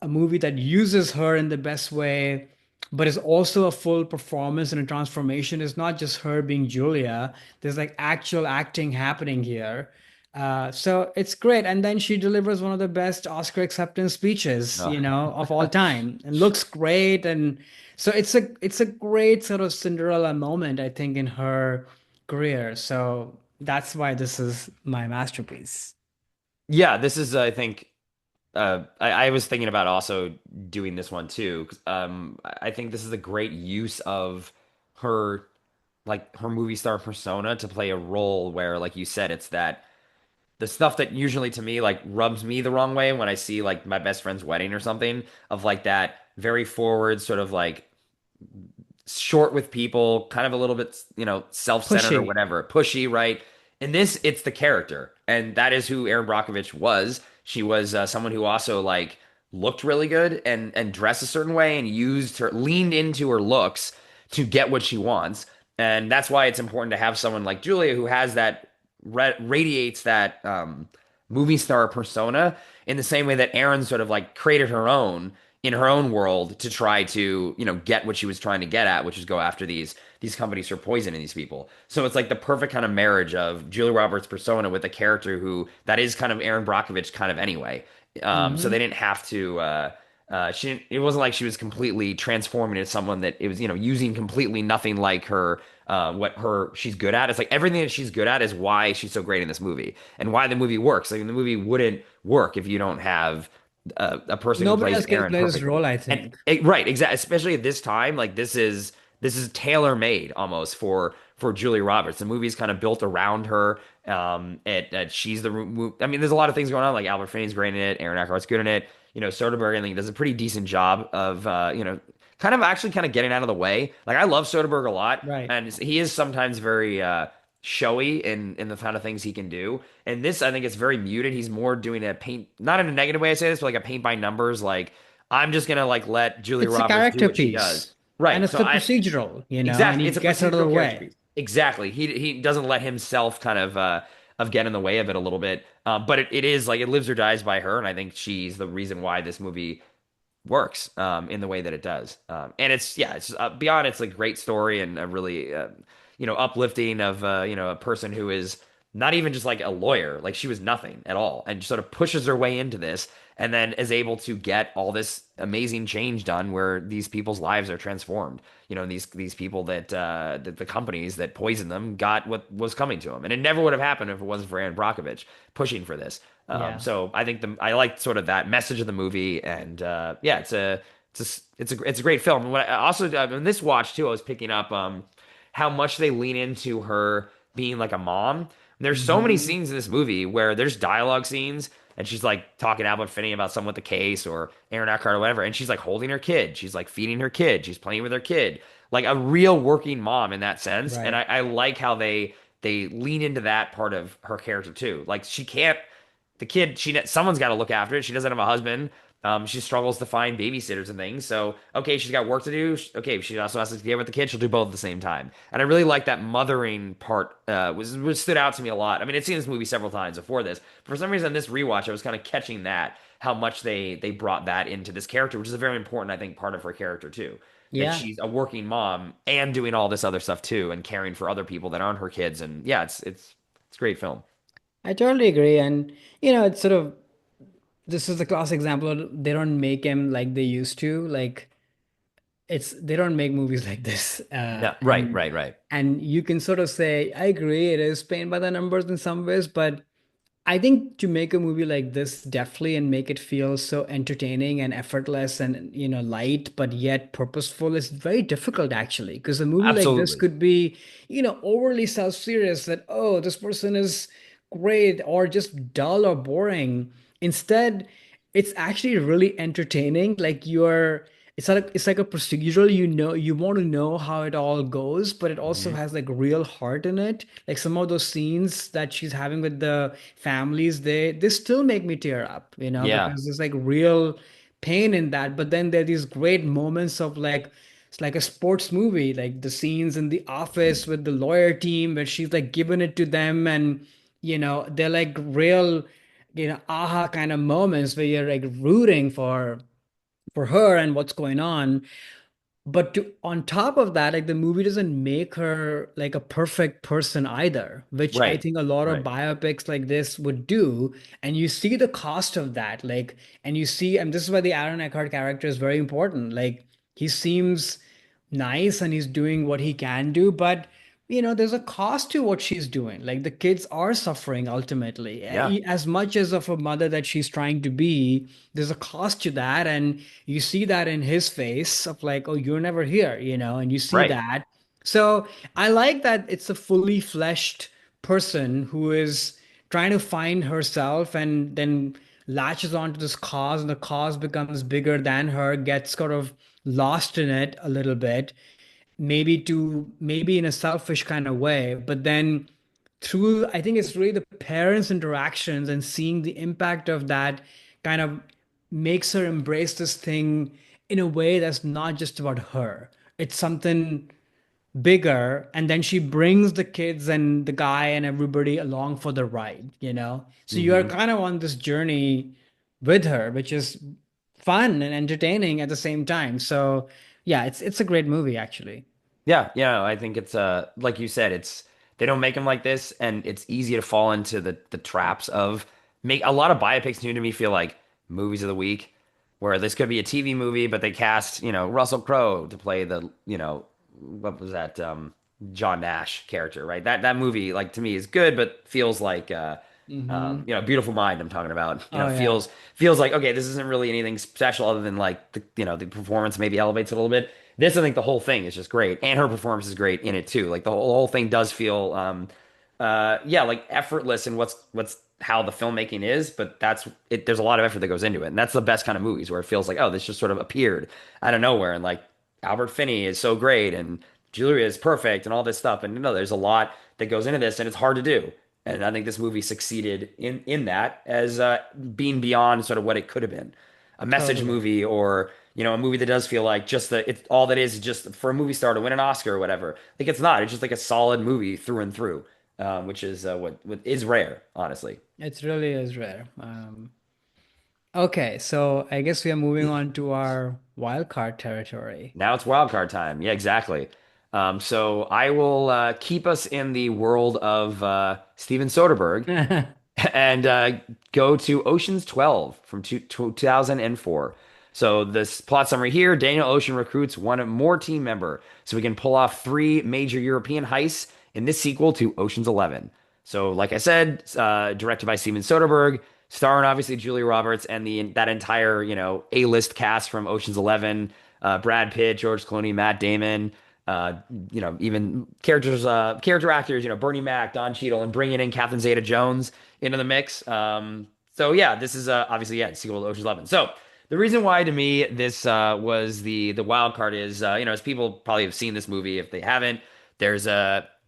Speaker 1: a movie that uses her in the best way, but is also a full performance and a transformation. It's not just her being Julia. There's like actual acting happening here. So it's great. And then she delivers one of the best Oscar acceptance speeches,
Speaker 2: Oh.
Speaker 1: of all time and looks great. And so it's a great sort of Cinderella moment, I think, in her career. So that's why this is my masterpiece.
Speaker 2: Yeah, this is, I think, I was thinking about also doing this one too. 'Cause, I think this is a great use of her, like her movie star persona to play a role where, like you said, it's that the stuff that usually to me like rubs me the wrong way when I see like my best friend's wedding or something of like that very forward sort of like short with people, kind of a little bit, self-centered or
Speaker 1: Pushy.
Speaker 2: whatever, pushy, right? In this, it's the character, and that is who Erin Brockovich was. She was someone who also like looked really good and dressed a certain way and used her leaned into her looks to get what she wants, and that's why it's important to have someone like Julia who has that radiates that movie star persona in the same way that Erin sort of like created her own in her own world to try to, get what she was trying to get at, which is go after these companies for poisoning these people. So it's like the perfect kind of marriage of Julia Roberts' persona with a character who that is kind of Erin Brockovich kind of anyway. So they
Speaker 1: Hmm.
Speaker 2: didn't have to it wasn't like she was completely transforming into someone that it was, using completely nothing like her what her she's good at. It's like everything that she's good at is why she's so great in this movie and why the movie works. Like the movie wouldn't work if you don't have a person who
Speaker 1: Nobody
Speaker 2: plays
Speaker 1: else can
Speaker 2: Aaron
Speaker 1: play this
Speaker 2: perfectly.
Speaker 1: role, I
Speaker 2: And
Speaker 1: think.
Speaker 2: right, exactly, especially at this time, like this is tailor made almost for Julia Roberts. The movie's kind of built around her. She's I mean, there's a lot of things going on. Like Albert Finney's great in it, Aaron Eckhart's good in it. Soderbergh I think does a pretty decent job of kind of actually kind of getting out of the way. Like I love Soderbergh a lot,
Speaker 1: Right.
Speaker 2: and he is sometimes very showy in the kind of things he can do. And this, I think, it's very muted. He's more doing a paint, not in a negative way. I say this, but like a paint by numbers. Like I'm just gonna like let Julia
Speaker 1: It's a
Speaker 2: Roberts do
Speaker 1: character
Speaker 2: what she does.
Speaker 1: piece and
Speaker 2: Right.
Speaker 1: it's
Speaker 2: So
Speaker 1: a
Speaker 2: I
Speaker 1: procedural, and
Speaker 2: exactly.
Speaker 1: he
Speaker 2: It's a
Speaker 1: gets out of the
Speaker 2: procedural character
Speaker 1: way.
Speaker 2: piece. Exactly. He doesn't let himself kind of get in the way of it a little bit. But it is like it lives or dies by her, and I think she's the reason why this movie works in the way that it does. And it's yeah, it's beyond it's like great story and a really uplifting of a person who is not even just like a lawyer, like she was nothing at all, and sort of pushes her way into this, and then is able to get all this amazing change done where these people's lives are transformed. These people that the companies that poisoned them got what was coming to them, and it never would have happened if it wasn't for Erin Brockovich pushing for this.
Speaker 1: Yeah.
Speaker 2: So I think I like sort of that message of the movie, and yeah, it's a great film. And what I also in this watch too, I was picking up how much they lean into her being like a mom. There's so many
Speaker 1: Hmm.
Speaker 2: scenes in this movie where there's dialogue scenes, and she's like talking to Albert Finney about someone with the case or Aaron Eckhart or whatever, and she's like holding her kid, she's like feeding her kid, she's playing with her kid, like a real working mom in that sense. And I,
Speaker 1: Right.
Speaker 2: I like how they lean into that part of her character too. Like she can't the kid someone's got to look after it. She doesn't have a husband. She struggles to find babysitters and things. So okay, she's got work to do. Okay, she also has to get with the kid. She'll do both at the same time. And I really like that mothering part. Was stood out to me a lot. I mean, I'd seen this movie several times before this. For some reason, this rewatch, I was kind of catching that how much they brought that into this character, which is a very important, I think, part of her character too. That
Speaker 1: Yeah.
Speaker 2: she's a working mom and doing all this other stuff too, and caring for other people that aren't her kids. And yeah, it's a great film.
Speaker 1: I totally agree. And, it's sort of, this is the classic example. They don't make him like they used to. Like, they don't make movies like this.
Speaker 2: No, right,
Speaker 1: And
Speaker 2: right, right.
Speaker 1: you can sort of say, I agree, it is paint by the numbers in some ways, but I think to make a movie like this deftly and make it feel so entertaining and effortless and light but yet purposeful is very difficult actually, because a movie like this
Speaker 2: Absolutely.
Speaker 1: could be overly self-serious that, oh, this person is great, or just dull or boring. Instead, it's actually really entertaining. Like it's like a procedural. You want to know how it all goes, but it also
Speaker 2: Hmm.
Speaker 1: has like real heart in it. Like some of those scenes that she's having with the families, they still make me tear up,
Speaker 2: Yeah.
Speaker 1: because there's like real pain in that. But then there are these great moments of like, it's like a sports movie, like the scenes in the office with the lawyer team where she's like giving it to them, and they're like real, aha kind of moments where you're like rooting for her and what's going on. But on top of that, like the movie doesn't make her like a perfect person either, which I
Speaker 2: Right.
Speaker 1: think a lot of
Speaker 2: Right.
Speaker 1: biopics like this would do. And you see the cost of that. Like, and you see, and this is why the Aaron Eckhart character is very important. Like, he seems nice and he's doing what he can do, but there's a cost to what she's doing. Like the kids are suffering ultimately.
Speaker 2: Yeah.
Speaker 1: As much as of a mother that she's trying to be, there's a cost to that. And you see that in his face of like, oh, you're never here, and you see
Speaker 2: Right.
Speaker 1: that. So I like that it's a fully fleshed person who is trying to find herself and then latches onto this cause, and the cause becomes bigger than her, gets sort of lost in it a little bit, maybe in a selfish kind of way, but then through, I think it's really the parents' interactions and seeing the impact of that kind of makes her embrace this thing in a way that's not just about her. It's something bigger, and then she brings the kids and the guy and everybody along for the ride. So you're
Speaker 2: Hmm.
Speaker 1: kind of on this journey with her, which is fun and entertaining at the same time. So yeah, it's a great movie actually.
Speaker 2: Yeah. Yeah. I think it's like you said, it's they don't make them like this, and it's easy to fall into the traps of make a lot of biopics to me feel like movies of the week, where this could be a TV movie, but they cast, Russell Crowe to play what was that, John Nash character, right? That movie, like to me, is good, but feels like
Speaker 1: Hmm.
Speaker 2: Beautiful Mind. I'm talking about,
Speaker 1: Oh yeah.
Speaker 2: feels like okay, this isn't really anything special other than like the performance maybe elevates it a little bit. This, I think, the whole thing is just great, and her performance is great in it too. Like the whole thing does feel, yeah, like effortless in what's how the filmmaking is, but that's it. There's a lot of effort that goes into it, and that's the best kind of movies where it feels like, oh, this just sort of appeared out of nowhere, and like Albert Finney is so great, and Julia is perfect, and all this stuff, and there's a lot that goes into this, and it's hard to do. And I think this movie succeeded in that as being beyond sort of what it could have been, a message
Speaker 1: Totally.
Speaker 2: movie, or a movie that does feel like just it's all that is just for a movie star to win an Oscar or whatever. Like it's not. It's just like a solid movie through and through, which is what is rare, honestly.
Speaker 1: It really is rare. Okay, so I guess we are moving on to our wild card territory.
Speaker 2: Now it's wild card time. Yeah, exactly. So I will keep us in the world of Steven Soderbergh and go to Ocean's 12 from 2004. So this plot summary here, Daniel Ocean recruits one more team member so we can pull off three major European heists in this sequel to Ocean's 11. So like I said, directed by Steven Soderbergh, starring obviously Julia Roberts and the that entire, A-list cast from Ocean's 11, Brad Pitt, George Clooney, Matt Damon, uh, even character actors, Bernie Mac, Don Cheadle, and bringing in Catherine Zeta-Jones into the mix. So yeah, this is obviously sequel to Ocean's 11. So the reason why to me this was the wild card is as people probably have seen this movie. If they haven't, there's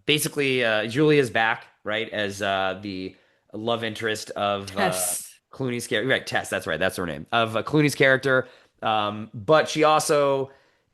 Speaker 2: basically Julia's back, right, as the love interest of
Speaker 1: Tess.
Speaker 2: Clooney's character, right? Tess, that's right, that's her name, of Clooney's character. But she also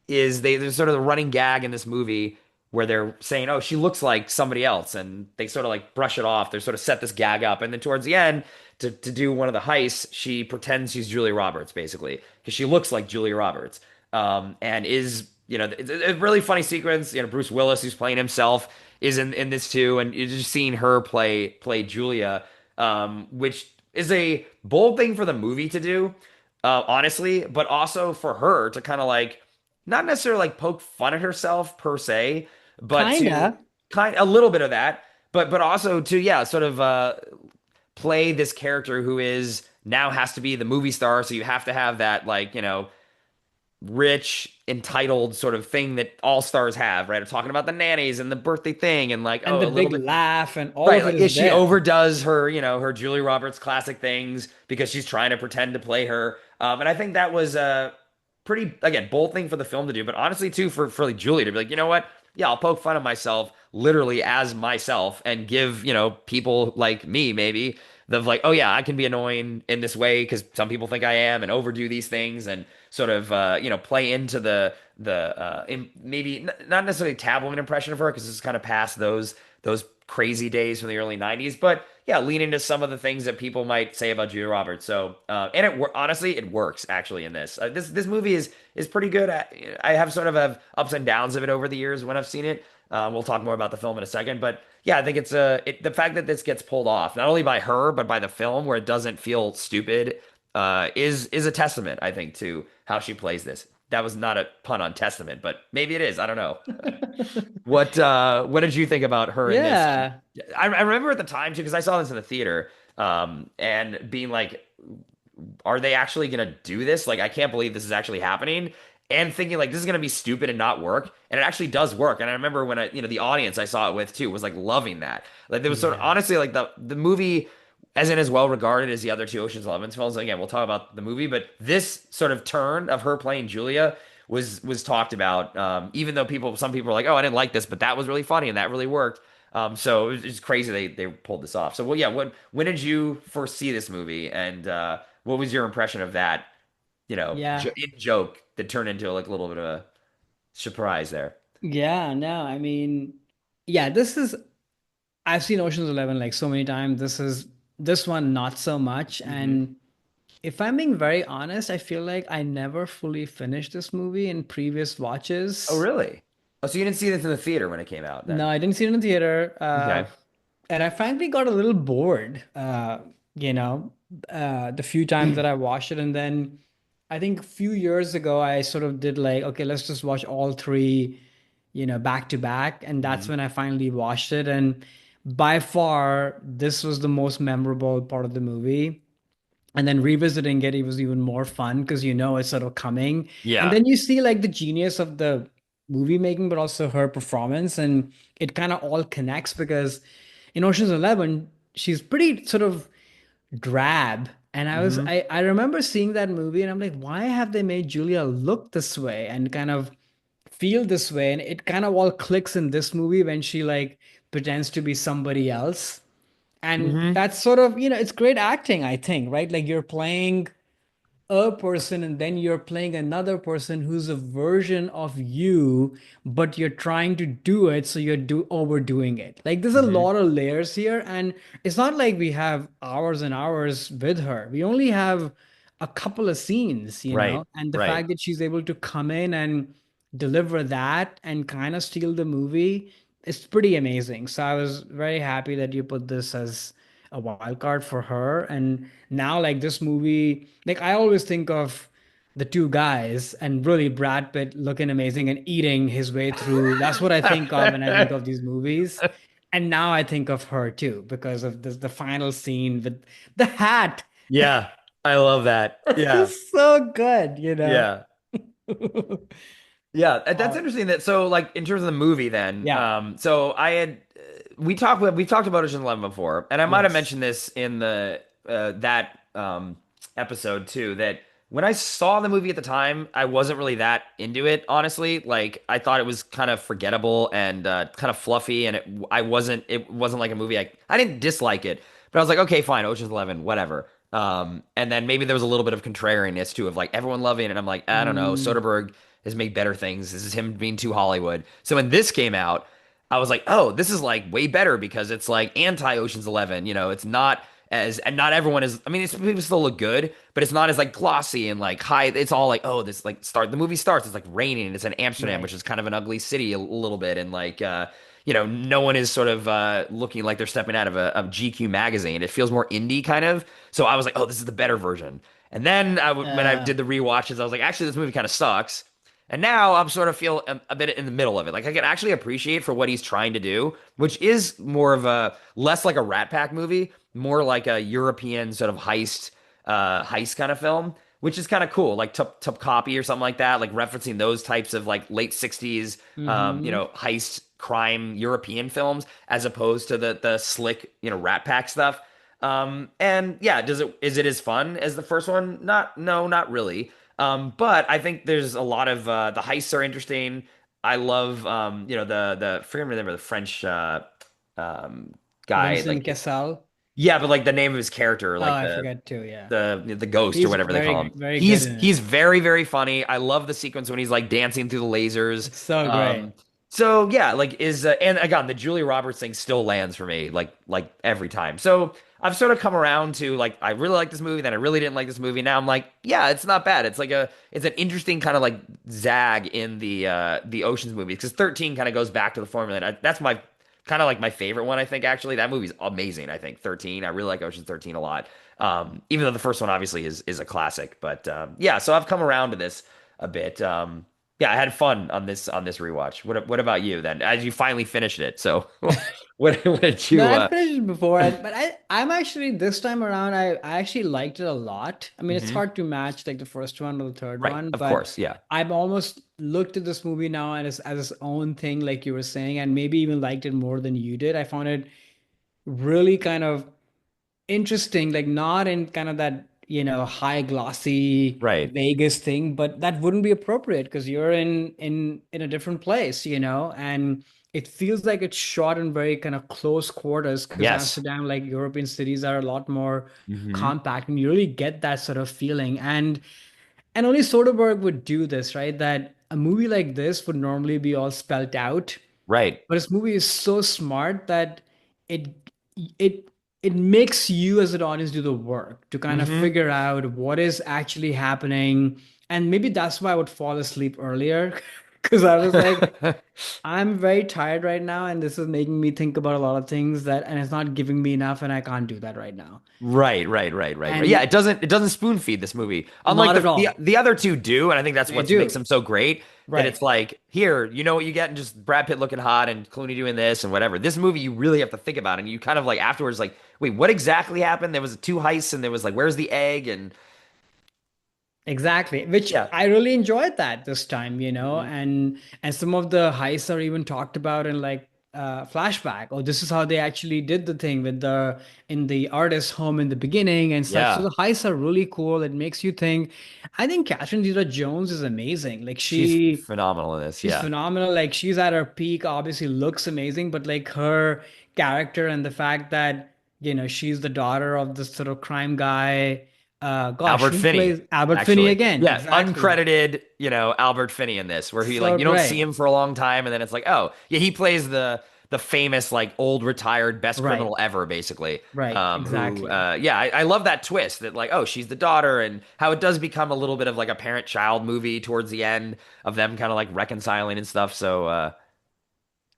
Speaker 2: there's sort of the running gag in this movie where they're saying, "Oh, she looks like somebody else," and they sort of like brush it off. They sort of set this gag up, and then towards the end, to do one of the heists, she pretends she's Julia Roberts, basically, because she looks like Julia Roberts, and is it's a really funny sequence. Bruce Willis, who's playing himself, is in this too, and you're just seeing her play Julia, which is a bold thing for the movie to do, honestly, but also for her to kind of like not necessarily like poke fun at herself per se, but to
Speaker 1: Kinda.
Speaker 2: kind a little bit of that, but also to sort of play this character who is now has to be the movie star, so you have to have that like rich entitled sort of thing that all stars have, right? I'm talking about the nannies and the birthday thing and like
Speaker 1: And
Speaker 2: oh
Speaker 1: the
Speaker 2: a little
Speaker 1: big
Speaker 2: bit.
Speaker 1: laugh and all
Speaker 2: Right,
Speaker 1: of it
Speaker 2: like
Speaker 1: is
Speaker 2: if she
Speaker 1: there.
Speaker 2: overdoes her, her Julie Roberts classic things because she's trying to pretend to play her. And I think that was a pretty, again, bold thing for the film to do, but honestly too for like Julie to be like, you know what? Yeah, I'll poke fun of myself literally as myself and give, people like me maybe the like, oh yeah, I can be annoying in this way because some people think I am and overdo these things and sort of play into maybe not necessarily tabloid impression of her because it's kind of past those crazy days from the early 90s, but yeah, lean into some of the things that people might say about Julia Roberts. So and honestly it works actually in this. This movie is pretty good. I have sort of have ups and downs of it over the years when I've seen it. We'll talk more about the film in a second, but yeah, I think it's the fact that this gets pulled off not only by her but by the film where it doesn't feel stupid is a testament, I think, to how she plays this. That was not a pun on testament, but maybe it is. I don't know. What did you think about her in this?
Speaker 1: Yeah.
Speaker 2: I remember at the time too, because I saw this in the theater, and being like, are they actually gonna do this? Like, I can't believe this is actually happening. And thinking like this is gonna be stupid and not work, and it actually does work. And I remember when the audience I saw it with too was like loving that. Like there was sort of
Speaker 1: Yeah.
Speaker 2: honestly like the movie isn't as well regarded as the other two Ocean's 11 films. Again, we'll talk about the movie, but this sort of turn of her playing Julia was talked about. Even though some people were like, "Oh, I didn't like this," but that was really funny and that really worked. So it's crazy they pulled this off. So well, yeah. When did you first see this movie, and what was your impression of that?
Speaker 1: Yeah.
Speaker 2: In joke that turned into like a little bit of a surprise there.
Speaker 1: Yeah, no, I mean, yeah, I've seen Ocean's 11 like so many times. This one not so much.
Speaker 2: Hmm.
Speaker 1: And if I'm being very honest, I feel like I never fully finished this movie in previous
Speaker 2: Oh,
Speaker 1: watches.
Speaker 2: really? Oh, so you didn't see this in the theater when it came out
Speaker 1: No,
Speaker 2: then?
Speaker 1: I didn't see it in the theater.
Speaker 2: Okay.
Speaker 1: And I frankly got a little bored, you know, the few times that I watched it. And then I think a few years ago, I sort of did like, okay, let's just watch all three, back to back. And that's
Speaker 2: Hmm.
Speaker 1: when I finally watched it. And by far, this was the most memorable part of the movie. And then revisiting it, it was even more fun because it's sort of coming. And
Speaker 2: Yeah.
Speaker 1: then you see like the genius of the movie making, but also her performance. And it kind of all connects because in Ocean's 11, she's pretty sort of drab. And
Speaker 2: Hmm.
Speaker 1: I remember seeing that movie and I'm like, why have they made Julia look this way and kind of feel this way? And it kind of all clicks in this movie when she like pretends to be somebody else. And
Speaker 2: Hmm.
Speaker 1: that's sort of, it's great acting, I think, right? Like you're playing a person and then you're playing another person who's a version of you, but you're trying to do it, so you're overdoing it. Like there's a
Speaker 2: Hmm.
Speaker 1: lot of layers here, and it's not like we have hours and hours with her. We only have a couple of scenes,
Speaker 2: Right,
Speaker 1: and the
Speaker 2: right.
Speaker 1: fact that she's able to come in and deliver that and kind of steal the movie is pretty amazing. So I was very happy that you put this as a wild card for her. And now, like this movie, like I always think of the two guys and really Brad Pitt looking amazing and eating his way through. That's what I think of when I think of these movies. And now I think of her too because of the final scene with the hat.
Speaker 2: Yeah, I love that. Yeah,
Speaker 1: It's so good.
Speaker 2: yeah. Yeah, that's
Speaker 1: Uh,
Speaker 2: interesting that so like in terms of the movie then,
Speaker 1: yeah.
Speaker 2: so I had we talked about Ocean's 11 before, and I might have
Speaker 1: Yes.
Speaker 2: mentioned this in the that episode too, that when I saw the movie at the time, I wasn't really that into it, honestly. Like I thought it was kind of forgettable and kind of fluffy, and it wasn't like a movie I didn't dislike it, but I was like, okay, fine, Ocean's 11, whatever. And then maybe there was a little bit of contrariness too of like everyone loving it, and I'm like, I don't know,
Speaker 1: Mm,
Speaker 2: Soderbergh has made better things. This is him being too Hollywood. So when this came out, I was like, oh, this is like way better because it's like anti Ocean's 11. You know, it's not as, and not everyone is, I mean, it's people still look good, but it's not as like glossy and like high. It's all like, oh, this like the movie starts, it's like raining and it's in Amsterdam,
Speaker 1: right.
Speaker 2: which is kind of an ugly city a little bit. And like, no one is sort of looking like they're stepping out of a GQ magazine. It feels more indie kind of. So I was like, oh, this is the better version. And then when I
Speaker 1: Uh,
Speaker 2: did the rewatches, I was like, actually, this movie kind of sucks. And now I'm sort of feel a bit in the middle of it. Like I can actually appreciate for what he's trying to do, which is more of a less like a Rat Pack movie, more like a European sort of heist kind of film, which is kind of cool, like Tup Copy or something like that, like referencing those types of like late '60s,
Speaker 1: mm-hmm.
Speaker 2: heist crime European films as opposed to the slick, Rat Pack stuff. And yeah, is it as fun as the first one? No, not really. But I think there's a lot of the heists are interesting. I love the forget my name of the French um guy
Speaker 1: Vincent
Speaker 2: like
Speaker 1: Cassel.
Speaker 2: yeah, but like the name of his character,
Speaker 1: Oh,
Speaker 2: like
Speaker 1: I
Speaker 2: the
Speaker 1: forget too. Yeah.
Speaker 2: the ghost or
Speaker 1: He's
Speaker 2: whatever they call him.
Speaker 1: very good
Speaker 2: He's
Speaker 1: in it.
Speaker 2: he's very very funny. I love the sequence when he's like dancing through the lasers.
Speaker 1: It's so great.
Speaker 2: Um, so yeah, like is and again the Julia Roberts thing still lands for me like every time. So I've sort of come around to like I really like this movie, then I really didn't like this movie. Now I'm like, yeah, it's not bad. It's an interesting kind of like zag in the Ocean's movies because 13 kind of goes back to the formula. And that's my kind of like my favorite one. I think actually that movie's amazing. I think 13. I really like Ocean's 13 a lot. Even though the first one obviously is a classic, but yeah. So I've come around to this a bit. Yeah, I had fun on this rewatch. What about you then? As you finally finished it, so what did
Speaker 1: No,
Speaker 2: you?
Speaker 1: I'd finished it before, but I'm actually this time around. I actually liked it a lot. I mean, it's
Speaker 2: Mhm.
Speaker 1: hard to match like the first one or the third
Speaker 2: Right,
Speaker 1: one,
Speaker 2: of
Speaker 1: but
Speaker 2: course, yeah.
Speaker 1: I've almost looked at this movie now as its own thing, like you were saying, and maybe even liked it more than you did. I found it really kind of interesting, like not in kind of that, high glossy
Speaker 2: Right.
Speaker 1: Vegas thing, but that wouldn't be appropriate because you're in a different place, and it feels like it's shot in very kind of close quarters because
Speaker 2: Yes.
Speaker 1: Amsterdam, like European cities, are a lot more
Speaker 2: Hmm.
Speaker 1: compact, and you really get that sort of feeling. And only Soderbergh would do this, right? That a movie like this would normally be all spelt out,
Speaker 2: Right.
Speaker 1: but this movie is so smart that it it it makes you as an audience do the work to kind of
Speaker 2: Hmm.
Speaker 1: figure out what is actually happening. And maybe that's why I would fall asleep earlier because I was like, I'm very tired right now, and this is making me think about a lot of things and it's not giving me enough, and I can't do that right now.
Speaker 2: Right. Yeah,
Speaker 1: And
Speaker 2: it doesn't spoon feed this movie. Unlike
Speaker 1: not
Speaker 2: the,
Speaker 1: at
Speaker 2: the
Speaker 1: all.
Speaker 2: the other two do, and I think that's
Speaker 1: They
Speaker 2: what makes
Speaker 1: do.
Speaker 2: them so great. That
Speaker 1: Right.
Speaker 2: it's like, here, you know what you get, and just Brad Pitt looking hot and Clooney doing this and whatever. This movie you really have to think about, and you kind of like afterwards, like, wait, what exactly happened? There was two heists, and there was like, where's the egg? And
Speaker 1: Exactly, which
Speaker 2: yeah.
Speaker 1: I really enjoyed that this time,
Speaker 2: Hmm.
Speaker 1: and some of the heists are even talked about in like flashback. Oh, this is how they actually did the thing with the in the artist's home in the beginning and such. So
Speaker 2: Yeah,
Speaker 1: the heists are really cool. It makes you think. I think Catherine Zeta-Jones is amazing. Like
Speaker 2: she's phenomenal in this.
Speaker 1: she's
Speaker 2: Yeah.
Speaker 1: phenomenal. Like she's at her peak, obviously looks amazing, but like her character and the fact that, she's the daughter of this sort of crime guy. Gosh,
Speaker 2: Albert
Speaker 1: who
Speaker 2: Finney,
Speaker 1: plays Albert Finney
Speaker 2: actually.
Speaker 1: again?
Speaker 2: Yeah,
Speaker 1: Exactly.
Speaker 2: uncredited, Albert Finney in this, where he like
Speaker 1: So
Speaker 2: you don't see
Speaker 1: great.
Speaker 2: him for a long time, and then it's like, oh, yeah, he plays the famous like old retired best
Speaker 1: Right.
Speaker 2: criminal ever, basically.
Speaker 1: Right.
Speaker 2: Who
Speaker 1: Exactly.
Speaker 2: yeah, I love that twist that like, oh, she's the daughter, and how it does become a little bit of like a parent-child movie towards the end of them kind of like reconciling and stuff. So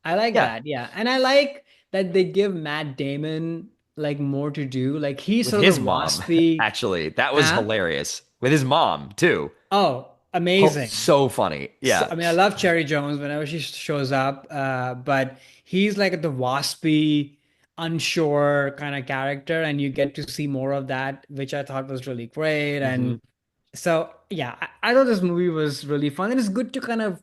Speaker 1: I like
Speaker 2: yeah,
Speaker 1: that. Yeah. And I like that they give Matt Damon like more to do. Like he's
Speaker 2: with
Speaker 1: sort of
Speaker 2: his
Speaker 1: the
Speaker 2: mom,
Speaker 1: waspy,
Speaker 2: actually, that was
Speaker 1: huh?
Speaker 2: hilarious. With his mom too.
Speaker 1: Oh, amazing.
Speaker 2: So funny.
Speaker 1: So,
Speaker 2: Yeah.
Speaker 1: I mean, I love Cherry Jones whenever she shows up, but he's like the waspy, unsure kind of character, and you get to see more of that, which I thought was really great.
Speaker 2: Hmm.
Speaker 1: And so, yeah, I thought this movie was really fun, and it's good to kind of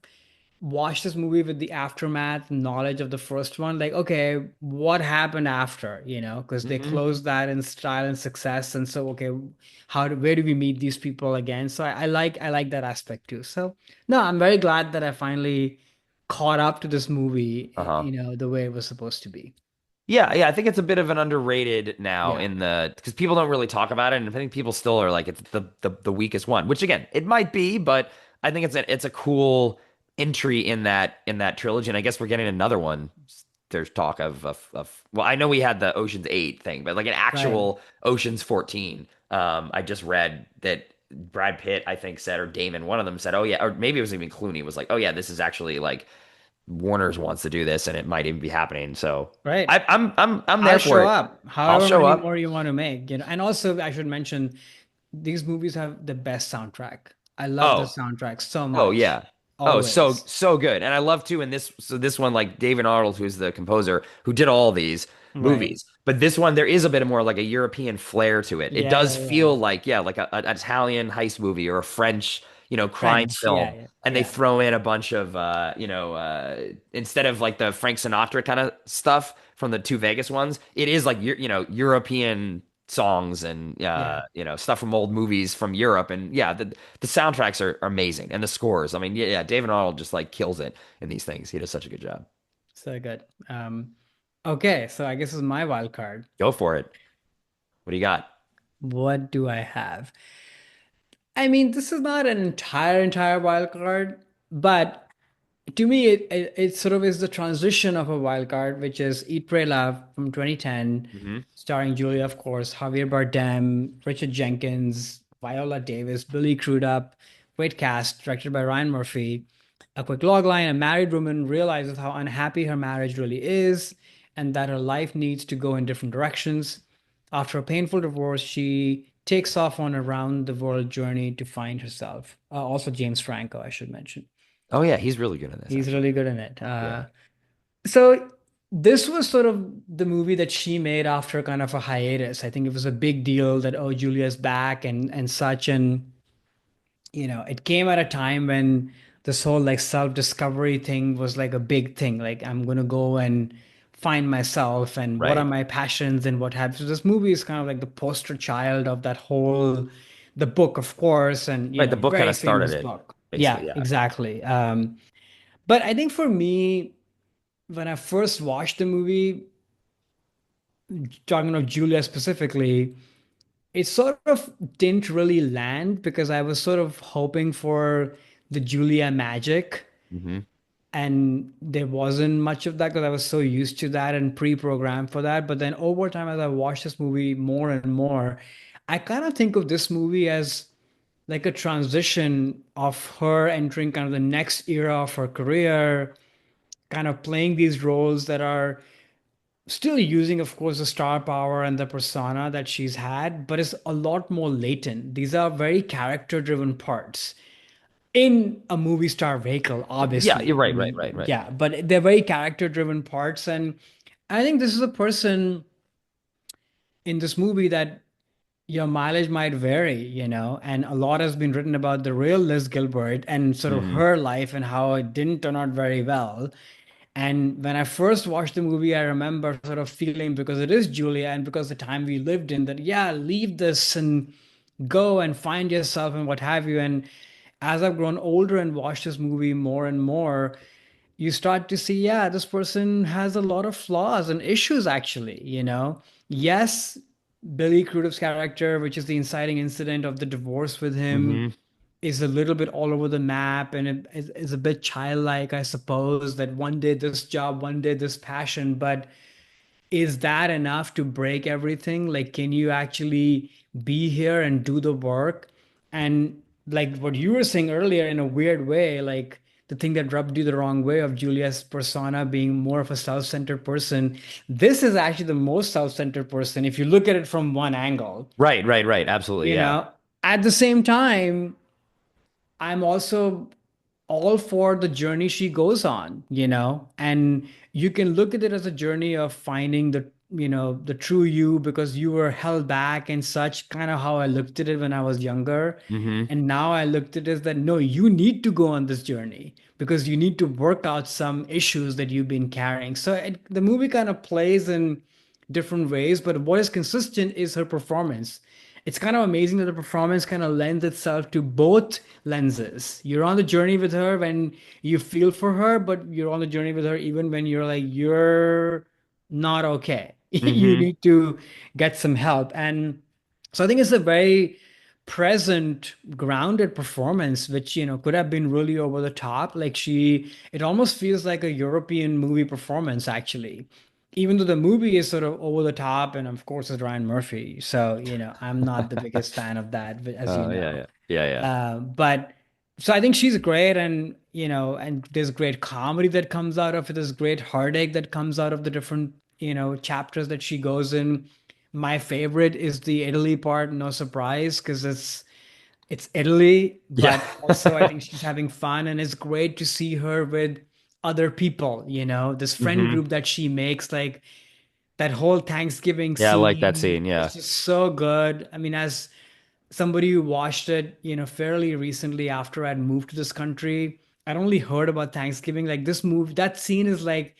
Speaker 1: watch this movie with the aftermath knowledge of the first one. Like, okay, what happened after, because they
Speaker 2: Hmm.
Speaker 1: closed that in style and success. And so, okay, where do we meet these people again? So I like that aspect too. So no, I'm very glad that I finally caught up to this movie,
Speaker 2: Uh-huh.
Speaker 1: the way it was supposed to be.
Speaker 2: Yeah, yeah, I think it's a bit of an underrated now
Speaker 1: Yeah.
Speaker 2: in the because people don't really talk about it, and I think people still are like it's the weakest one, which again, it might be, but I think it's a cool entry in that trilogy, and I guess we're getting another one. There's talk of well, I know we had the Ocean's 8 thing, but like an
Speaker 1: Right.
Speaker 2: actual Ocean's 14. I just read that Brad Pitt, I think, said, or Damon, one of them said, oh yeah, or maybe it was even Clooney, was like, oh yeah, this is actually like Warner's wants to do this, and it might even be happening. So
Speaker 1: Right.
Speaker 2: I'm
Speaker 1: I'll
Speaker 2: there for
Speaker 1: show
Speaker 2: it.
Speaker 1: up
Speaker 2: I'll
Speaker 1: however
Speaker 2: show
Speaker 1: many
Speaker 2: up.
Speaker 1: more you want to make, and also I should mention these movies have the best soundtrack. I love the
Speaker 2: Oh,
Speaker 1: soundtrack so
Speaker 2: oh
Speaker 1: much.
Speaker 2: yeah. Oh,
Speaker 1: Always.
Speaker 2: so good. And I love too in this so this one like David Arnold, who's the composer who did all these
Speaker 1: Right.
Speaker 2: movies. But this one there is a bit more like a European flair to it. It
Speaker 1: Yeah,
Speaker 2: does
Speaker 1: yeah, yeah.
Speaker 2: feel like yeah, like an Italian heist movie or a French, crime
Speaker 1: French. Yeah,
Speaker 2: film.
Speaker 1: yeah,
Speaker 2: And they
Speaker 1: yeah,
Speaker 2: throw in a bunch of instead of like the Frank Sinatra kind of stuff from the two Vegas ones, it is like European songs and
Speaker 1: yeah.
Speaker 2: stuff from old movies from Europe, and yeah, the soundtracks are amazing, and the scores. I mean, yeah, David Arnold just like kills it in these things. He does such a good job.
Speaker 1: So good. Okay, so I guess it's my wild card.
Speaker 2: Go for it. What do you got?
Speaker 1: What do I have? I mean, this is not an entire wild card, but to me, it sort of is the transition of a wild card, which is Eat, Pray, Love from 2010,
Speaker 2: Hmm.
Speaker 1: starring Julia, of course, Javier Bardem, Richard Jenkins, Viola Davis, Billy Crudup, great cast, directed by Ryan Murphy. A quick logline: a married woman realizes how unhappy her marriage really is, and that her life needs to go in different directions. After a painful divorce, she takes off on a round the world journey to find herself. Also, James Franco, I should mention.
Speaker 2: Oh yeah, he's really good in this
Speaker 1: He's
Speaker 2: actually.
Speaker 1: really good in it.
Speaker 2: Yeah.
Speaker 1: So this was sort of the movie that she made after kind of a hiatus. I think it was a big deal that, oh, Julia's back and such. And it came at a time when this whole like self-discovery thing was like a big thing. Like I'm gonna go and find myself and what are
Speaker 2: Right.
Speaker 1: my passions and what have. So this movie is kind of like the poster child of that whole, the book, of course, and
Speaker 2: Right. The book kind
Speaker 1: very
Speaker 2: of started
Speaker 1: famous
Speaker 2: it,
Speaker 1: book. Yeah,
Speaker 2: basically. Yeah.
Speaker 1: exactly. But I think for me, when I first watched the movie, talking of Julia specifically, it sort of didn't really land because I was sort of hoping for the Julia magic,
Speaker 2: Hmm.
Speaker 1: and there wasn't much of that because I was so used to that and pre-programmed for that. But then over time, as I watched this movie more and more, I kind of think of this movie as like a transition of her entering kind of the next era of her career, kind of playing these roles that are still using, of course, the star power and the persona that she's had, but it's a lot more latent. These are very character driven parts in a movie star vehicle,
Speaker 2: Yeah, you're
Speaker 1: obviously. I
Speaker 2: right, right, right,
Speaker 1: mean,
Speaker 2: right.
Speaker 1: yeah, but they're very character driven parts. And I think this is a person in this movie that your mileage might vary, and a lot has been written about the real Liz Gilbert and sort of
Speaker 2: Hmm.
Speaker 1: her life and how it didn't turn out very well. And when I first watched the movie, I remember sort of feeling, because it is Julia and because the time we lived in, that, yeah, leave this and go and find yourself and what have you. And as I've grown older and watched this movie more and more, you start to see, yeah, this person has a lot of flaws and issues, actually. Yes, Billy Crudup's character, which is the inciting incident of the divorce with him,
Speaker 2: Hmm.
Speaker 1: is a little bit all over the map and it is a bit childlike, I suppose, that one day this job, one day this passion, but is that enough to break everything? Like, can you actually be here and do the work? And like what you were saying earlier, in a weird way, like the thing that rubbed you the wrong way of Julia's persona being more of a self-centered person, this is actually the most self-centered person if you look at it from one angle,
Speaker 2: Right, right, right. Absolutely.
Speaker 1: you
Speaker 2: Yeah.
Speaker 1: know. At the same time, I'm also all for the journey she goes on, you know, and you can look at it as a journey of finding the, you know, the true you because you were held back and such, kind of how I looked at it when I was younger.
Speaker 2: Hmm.
Speaker 1: And now I looked at it as that, no, you need to go on this journey because you need to work out some issues that you've been carrying. So the movie kind of plays in different ways, but what is consistent is her performance. It's kind of amazing that the performance kind of lends itself to both lenses. You're on the journey with her when you feel for her, but you're on the journey with her even when you're like, you're not okay. You
Speaker 2: Hmm.
Speaker 1: need to get some help. And so I think it's a very present, grounded performance, which, you know, could have been really over the top. Like it almost feels like a European movie performance, actually. Even though the movie is sort of over the top, and of course it's Ryan Murphy. So, you know, I'm not the biggest fan of that, as you
Speaker 2: Yeah,
Speaker 1: know.
Speaker 2: yeah, yeah, yeah.
Speaker 1: But so I think she's great, and you know, and there's great comedy that comes out of it. There's great heartache that comes out of the different, you know, chapters that she goes in. My favorite is the Italy part, no surprise, because it's Italy,
Speaker 2: Yeah.
Speaker 1: but also I think she's having fun, and it's great to see her with other people, you know, this friend
Speaker 2: Hmm.
Speaker 1: group that she makes, like that whole Thanksgiving
Speaker 2: Yeah, I like that
Speaker 1: scene
Speaker 2: scene. Yeah.
Speaker 1: is just so good. I mean, as somebody who watched it, you know, fairly recently after I'd moved to this country, I'd only heard about Thanksgiving. Like this movie, that scene is like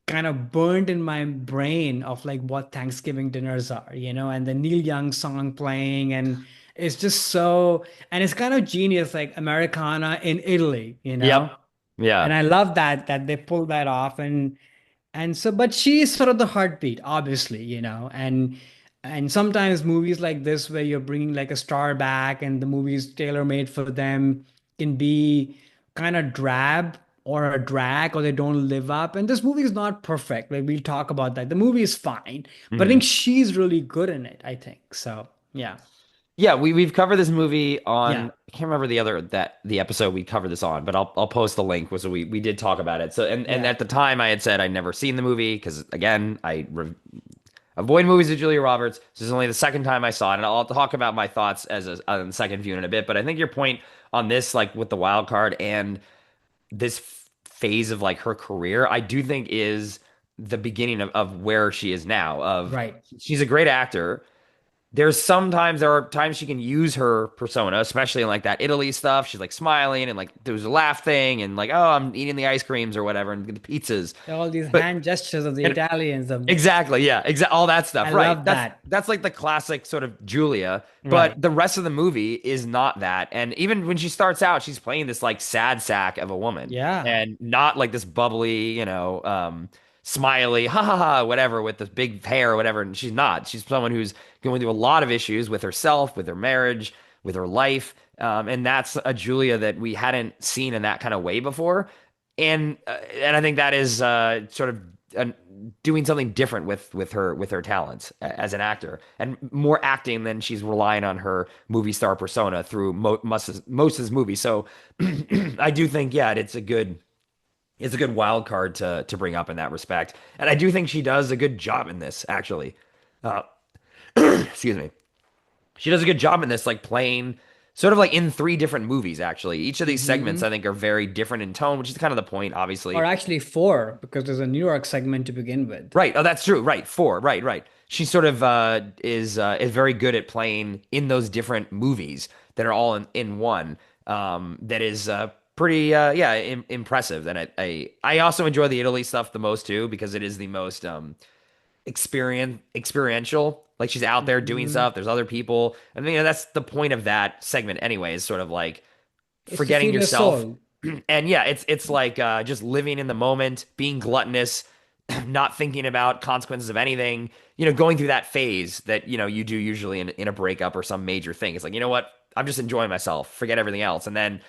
Speaker 1: kind of burned in my brain of like what Thanksgiving dinners are, you know, and the Neil Young song playing, and it's just so, and it's kind of genius, like Americana in Italy, you
Speaker 2: Yep.
Speaker 1: know,
Speaker 2: Yeah.
Speaker 1: and I love that they pulled that off, and so, but she's sort of the heartbeat, obviously, you know, and sometimes movies like this, where you're bringing like a star back, and the movie's tailor-made for them, can be kind of drab or a drag, or they don't live up. And this movie is not perfect. Like we'll talk about that. The movie is fine, but I
Speaker 2: Hmm.
Speaker 1: think she's really good in it. I think so. Yeah,
Speaker 2: Yeah, we've covered this movie
Speaker 1: yeah,
Speaker 2: on I can't remember the episode we covered this on, but I'll post the link. Was we did talk about it. So and
Speaker 1: yeah,
Speaker 2: at the time I had said I'd never seen the movie because again avoid movies with Julia Roberts. This is only the second time I saw it, and I'll talk about my thoughts on the second view in a bit. But I think your point on this, like with the wild card and this phase of like her career, I do think is the beginning of where she is now. Of
Speaker 1: right.
Speaker 2: she's a great actor. There are times she can use her persona, especially in like that Italy stuff. She's like smiling and like there's a laugh thing and like, oh, I'm eating the ice creams or whatever and the pizzas.
Speaker 1: All these
Speaker 2: But
Speaker 1: hand gestures of the
Speaker 2: and
Speaker 1: Italians,
Speaker 2: exactly, yeah, all that
Speaker 1: I
Speaker 2: stuff. Right.
Speaker 1: love that.
Speaker 2: That's like the classic sort of Julia, but
Speaker 1: Right.
Speaker 2: the rest of the movie is not that. And even when she starts out, she's playing this like sad sack of a woman
Speaker 1: Yeah.
Speaker 2: and not like this bubbly, smiley, ha ha ha, whatever, with this big hair or whatever. And she's not. She's someone who's going through a lot of issues with herself, with her marriage, with her life. And that's a Julia that we hadn't seen in that kind of way before. And I think that is sort of doing something different with her talents as an actor and more acting than she's relying on her movie star persona through most of his movies. So I do think yeah, it's a good wild card to bring up in that respect, and I do think she does a good job in this actually. Uh, excuse me. She does a good job in this, like playing sort of like in three different movies, actually. Each of these segments, I
Speaker 1: Hmm.
Speaker 2: think, are very different in tone, which is kind of the point,
Speaker 1: Or
Speaker 2: obviously.
Speaker 1: actually four, because there's a New York segment to begin with.
Speaker 2: Right. Oh, that's true. Right. Four. Right. Right. She sort of is very good at playing in those different movies that are all in one. That is pretty yeah impressive. And I also enjoy the Italy stuff the most too because it is the most experiential. Like she's out there doing
Speaker 1: Hmm.
Speaker 2: stuff. There's other people. I mean, that's the point of that segment anyway, is sort of like
Speaker 1: It's to
Speaker 2: forgetting
Speaker 1: feed your
Speaker 2: yourself.
Speaker 1: soul.
Speaker 2: And yeah, it's like just living in the moment, being gluttonous, not thinking about consequences of anything, going through that phase that, you do usually in a breakup or some major thing. It's like, you know what? I'm just enjoying myself, forget everything else. And then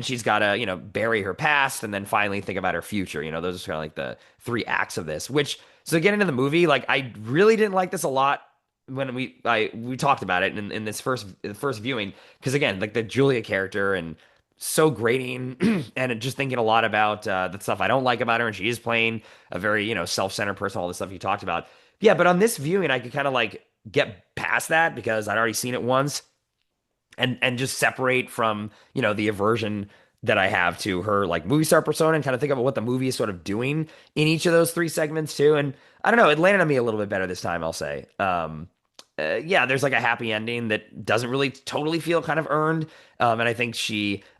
Speaker 2: she's got to, bury her past and then finally think about her future. Those are kind of like the three acts of this, which, so getting into the movie, like I really didn't like this a lot when we talked about it in this first viewing, because again, like the Julia character and so grating and just thinking a lot about the stuff I don't like about her, and she is playing a very self-centered person, all the stuff you talked about. Yeah, but on this viewing I could kind of like get past that because I'd already seen it once, and just separate from the aversion that I have to her like movie star persona, and kind of think about what the movie is sort of doing in each of those three segments too. And I don't know, it landed on me a little bit better this time, I'll say. Yeah, there's like a happy ending that doesn't really totally feel kind of earned. And I think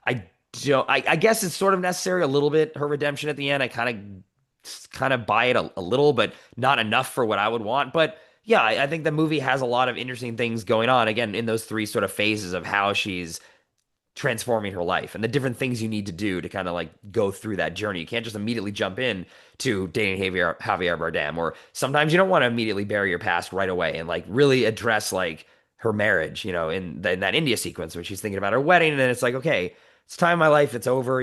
Speaker 2: I don't, I guess it's sort of necessary a little bit, her redemption at the end. I kind of buy it a little, but not enough for what I would want. But yeah, I think the movie has a lot of interesting things going on again in those three sort of phases of how she's transforming her life and the different things you need to do to kind of like go through that journey. You can't just immediately jump in to dating Javier Bardem, or sometimes you don't want to immediately bury your past right away and like really address like her marriage, in that India sequence where she's thinking about her wedding, and then it's like, okay, it's time in my life, it's over,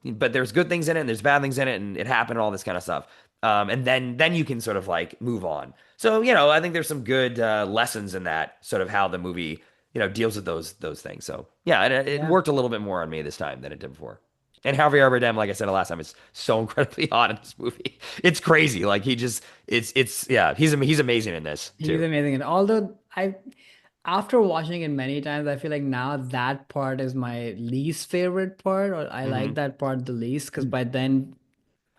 Speaker 2: but there's good things in it and there's bad things in it and it happened, all this kind of stuff. And then you can sort of like move on. So, I think there's some good lessons in that, sort of how the movie deals with those things. So yeah, it
Speaker 1: Yeah.
Speaker 2: worked a little bit more on me this time than it did before. And Javier Bardem, like I said the last time, is so incredibly hot in this movie. It's crazy. Like he just, it's yeah, he's amazing in this
Speaker 1: He's
Speaker 2: too.
Speaker 1: amazing. And although after watching it many times, I feel like now that part is my least favorite part, or I like
Speaker 2: Hmm.
Speaker 1: that part the least, because by then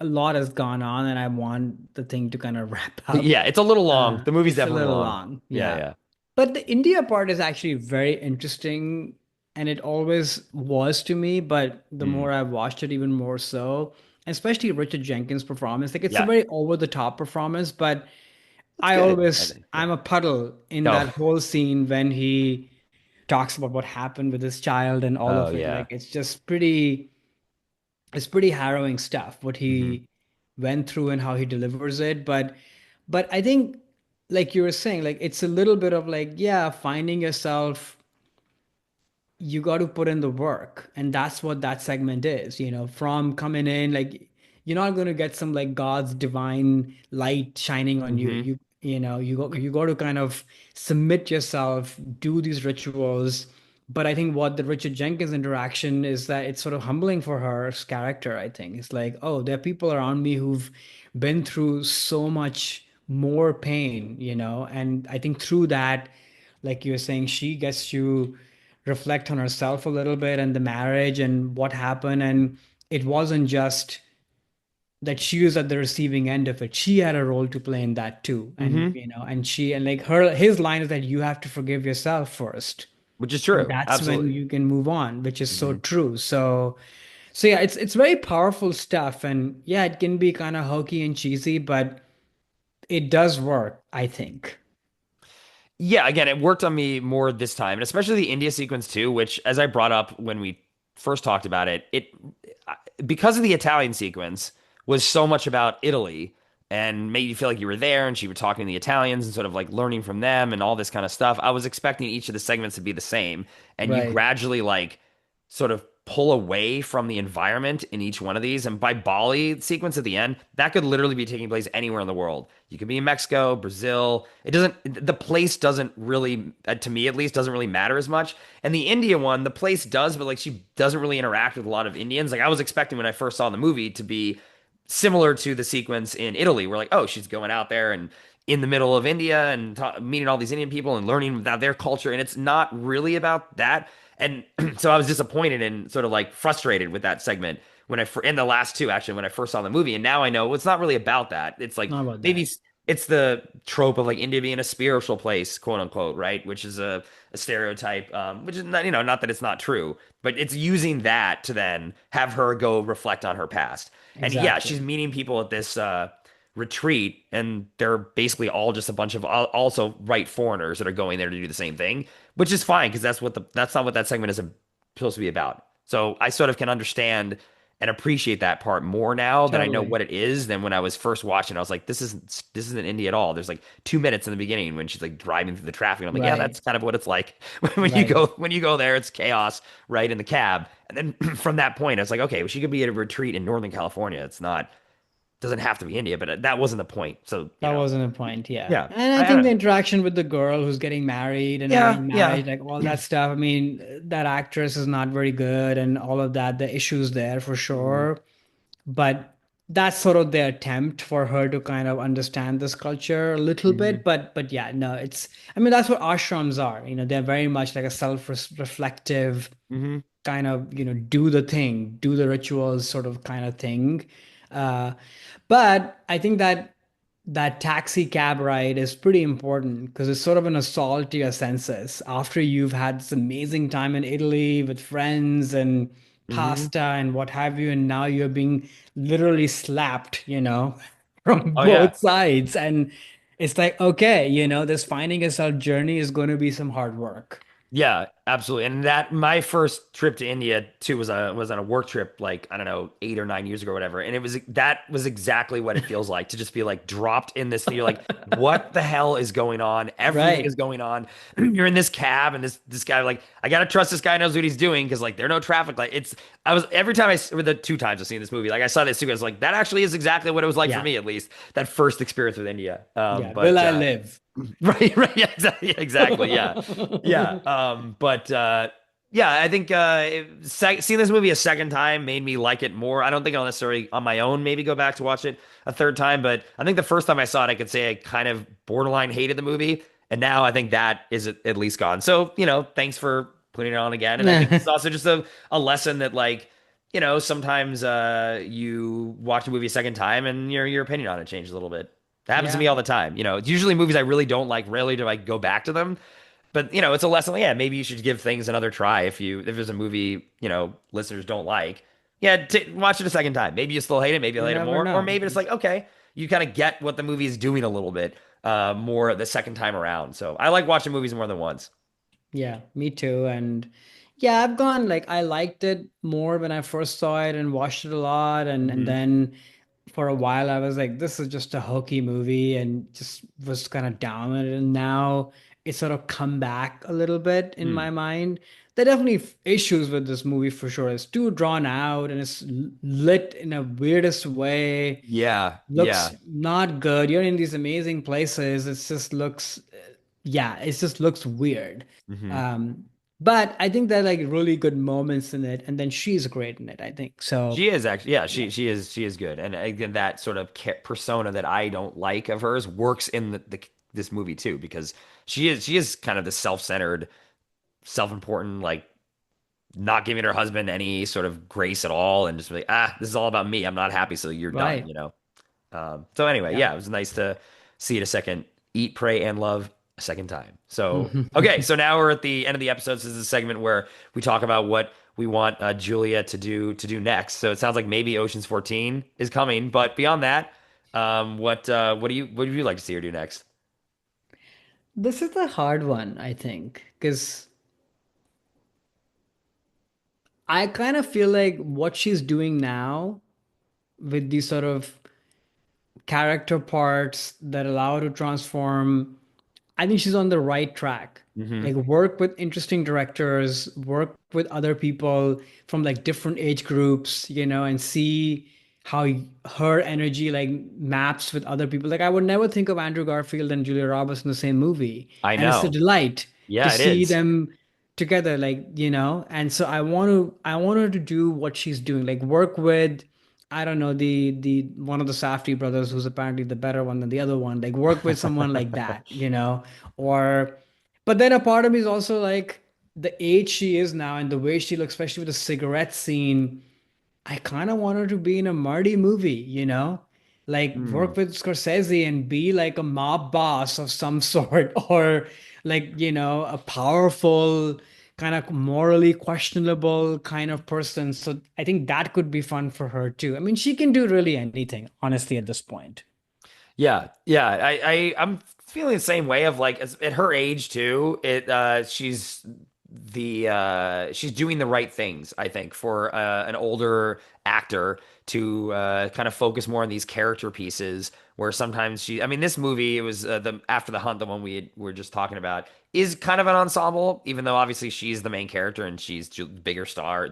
Speaker 1: a lot has gone on and I want the thing to kind of wrap up.
Speaker 2: Yeah, it's a little long. The movie's
Speaker 1: It's a
Speaker 2: definitely
Speaker 1: little
Speaker 2: long.
Speaker 1: long,
Speaker 2: Yeah,
Speaker 1: yeah.
Speaker 2: yeah.
Speaker 1: But the India part is actually very interesting, and it always was to me, but the
Speaker 2: Mm.
Speaker 1: more I've watched it, even more so. Especially Richard Jenkins' performance. Like it's a
Speaker 2: Yeah,
Speaker 1: very over the top performance, but
Speaker 2: it's good, I think. Yeah.
Speaker 1: I'm a puddle in
Speaker 2: Oh,
Speaker 1: that whole scene when he talks about what happened with his child and all
Speaker 2: oh
Speaker 1: of it.
Speaker 2: yeah.
Speaker 1: Like it's pretty harrowing stuff what
Speaker 2: Hmm.
Speaker 1: he went through and how he delivers it. But I think, like you were saying, like it's a little bit of like, yeah, finding yourself, you got to put in the work, and that's what that segment is, from coming in, like you're not going to get some like God's divine light shining on you.
Speaker 2: Hmm.
Speaker 1: You got to kind of submit yourself, do these rituals. But I think what the Richard Jenkins interaction is, that it's sort of humbling for her character. I think it's like, oh, there are people around me who've been through so much more pain, and I think through that, like you were saying, she gets to reflect on herself a little bit and the marriage and what happened. And it wasn't just that she was at the receiving end of it. She had a role to play in that too. And,
Speaker 2: Hmm.
Speaker 1: and like his line is that you have to forgive yourself first.
Speaker 2: Which is
Speaker 1: And
Speaker 2: true.
Speaker 1: that's when
Speaker 2: Absolutely.
Speaker 1: you can move on, which is so
Speaker 2: Hmm.
Speaker 1: true. So yeah, it's very powerful stuff. And yeah, it can be kind of hokey and cheesy, but it does work, I think.
Speaker 2: Yeah, again, it worked on me more this time, and especially the India sequence too, which, as I brought up when we first talked about it, because of the Italian sequence was so much about Italy and made you feel like you were there, and she was talking to the Italians and sort of like learning from them and all this kind of stuff. I was expecting each of the segments to be the same, and you
Speaker 1: Right.
Speaker 2: gradually like sort of pull away from the environment in each one of these. And by Bali sequence at the end, that could literally be taking place anywhere in the world. You could be in Mexico, Brazil. The place doesn't really, to me at least, doesn't really matter as much. And the India one, the place does, but like she doesn't really interact with a lot of Indians. Like I was expecting when I first saw the movie to be similar to the sequence in Italy, where like, oh, she's going out there and in the middle of India and meeting all these Indian people and learning about their culture. And it's not really about that. And so I was disappointed and sort of like frustrated with that segment when in the last two, actually, when I first saw the movie. And now I know it's not really about that. It's like
Speaker 1: Not about
Speaker 2: maybe
Speaker 1: that.
Speaker 2: it's the trope of like India being a spiritual place, quote unquote, right? Which is a stereotype, which is not, not that it's not true, but it's using that to then have her go reflect on her past. And yeah, she's
Speaker 1: Exactly.
Speaker 2: meeting people at this retreat, and they're basically all just a bunch of also white foreigners that are going there to do the same thing, which is fine because that's not what that segment is supposed to be about. So I sort of can understand and appreciate that part more now that I know
Speaker 1: Totally.
Speaker 2: what it is than when I was first watching. I was like, this isn't indie at all. There's like 2 minutes in the beginning when she's like driving through the traffic. And I'm like, yeah,
Speaker 1: Right.
Speaker 2: that's kind of what it's like
Speaker 1: Right.
Speaker 2: when you go there, it's chaos, right, in the cab. And then from that point, it's like, okay, well, she could be at a retreat in Northern California. It's not doesn't have to be India, but that wasn't the point. So,
Speaker 1: That wasn't a point, yeah.
Speaker 2: yeah,
Speaker 1: And I
Speaker 2: I
Speaker 1: think
Speaker 2: don't
Speaker 1: the
Speaker 2: know.
Speaker 1: interaction with the girl who's getting married and
Speaker 2: Yeah,
Speaker 1: arranged
Speaker 2: yeah.
Speaker 1: marriage, like all that stuff. I mean, that actress is not very good and all of that, the issues there for
Speaker 2: Mhm,
Speaker 1: sure. But that's sort of the attempt for her to kind of understand this culture a little
Speaker 2: mhm,
Speaker 1: bit. But yeah, no, it's I mean that's what ashrams are. They're very much like a self-reflective
Speaker 2: mhm.
Speaker 1: kind of, do the thing, do the rituals sort of kind of thing. Uh, but I think that taxi cab ride is pretty important because it's sort of an assault to your senses after you've had this amazing time in Italy with friends and
Speaker 2: Mhm.
Speaker 1: pasta and what have you, and now you're being literally slapped, from
Speaker 2: Oh yeah.
Speaker 1: both sides. And it's like, okay, this finding yourself journey is going to be some hard work.
Speaker 2: Yeah, absolutely. And that my first trip to India too was on a work trip like I don't know 8 or 9 years ago or whatever. And it was that was exactly what it feels like to just be like dropped in this thing. You're like, what the hell is going on? Everything is
Speaker 1: Right.
Speaker 2: going on. You're in this cab and this guy like I gotta trust this guy knows what he's doing because like there are no traffic light. It's I was every time or the 2 times I've seen this movie like I saw this too. I was like that actually is exactly what it was like for
Speaker 1: Yeah.
Speaker 2: me at least that first experience with India.
Speaker 1: Yeah. Will I live?
Speaker 2: Right, right, yeah, exactly, yeah, yeah. But yeah, I think seeing this movie a second time made me like it more. I don't think I'll necessarily on my own maybe go back to watch it a third time, but I think the first time I saw it, I could say I kind of borderline hated the movie, and now I think that is at least gone. So thanks for putting it on again, and I think it's also just a lesson that like. Sometimes you watch a movie a second time and your opinion on it changes a little bit. That happens to me
Speaker 1: Yeah.
Speaker 2: all the time. It's usually movies I really don't like. Rarely do I go back to them. But it's a lesson. Yeah, maybe you should give things another try if there's a movie listeners don't like. Yeah, watch it a second time. Maybe you still hate it. Maybe you'll
Speaker 1: You
Speaker 2: hate it
Speaker 1: never
Speaker 2: more, or
Speaker 1: know.
Speaker 2: maybe it's like okay, you kind of get what the movie is doing a little bit more the second time around. So I like watching movies more than once.
Speaker 1: Yeah, me too. And yeah, I've gone like I liked it more when I first saw it and watched it a lot. And
Speaker 2: Hmm.
Speaker 1: then for a while I was like, this is just a hokey movie and just was kind of down on it. And now it's sort of come back a little bit in
Speaker 2: Hmm.
Speaker 1: my mind. There are definitely issues with this movie for sure. It's too drawn out and it's lit in a weirdest way.
Speaker 2: Yeah,
Speaker 1: Looks
Speaker 2: yeah.
Speaker 1: not good. You're in these amazing places. It just looks, yeah, it just looks weird.
Speaker 2: Hmm.
Speaker 1: Um, but I think there are like really good moments in it, and then she's great in it, I think. So
Speaker 2: She is actually, yeah,
Speaker 1: yeah,
Speaker 2: she is good, and again, that sort of persona that I don't like of hers works in this movie too, because she is kind of the self-centered, self-important, like not giving her husband any sort of grace at all, and just like this is all about me. I'm not happy, so you're done,
Speaker 1: right.
Speaker 2: So anyway,
Speaker 1: Yeah.
Speaker 2: yeah, it was nice to see it a second, eat, pray, and love a second time. So okay, so now we're at the end of the episode. This is a segment where we talk about what we want Julia to do next. So it sounds like maybe Ocean's 14 is coming, but beyond that, what do you like to see her do next?
Speaker 1: This is the hard one, I think, because I kind of feel like what she's doing now with these sort of character parts that allow her to transform, I think she's on the right track.
Speaker 2: Hmm.
Speaker 1: Like work with interesting directors, work with other people from like different age groups, and see how her energy like maps with other people. Like I would never think of Andrew Garfield and Julia Roberts in the same movie.
Speaker 2: I
Speaker 1: And it's a
Speaker 2: know.
Speaker 1: delight to
Speaker 2: Yeah, it
Speaker 1: see
Speaker 2: is.
Speaker 1: them together, like, and so I want her to do what she's doing, like work with I don't know, the one of the Safdie brothers who's apparently the better one than the other one, like work with someone like that, or but then a part of me is also like the age she is now and the way she looks, especially with the cigarette scene. I kind of want her to be in a Marty movie, like
Speaker 2: Hmm.
Speaker 1: work with Scorsese and be like a mob boss of some sort, or like, a powerful, kind of morally questionable kind of person. So I think that could be fun for her too. I mean, she can do really anything, honestly, at this point.
Speaker 2: Yeah, yeah. I'm feeling the same way of like at her age too. She's she's doing the right things, I think, for an older actor to kind of focus more on these character pieces where sometimes I mean, this movie, it was the After the Hunt, the one were just talking about, is kind of an ensemble, even though obviously she's the main character and she's the biggest star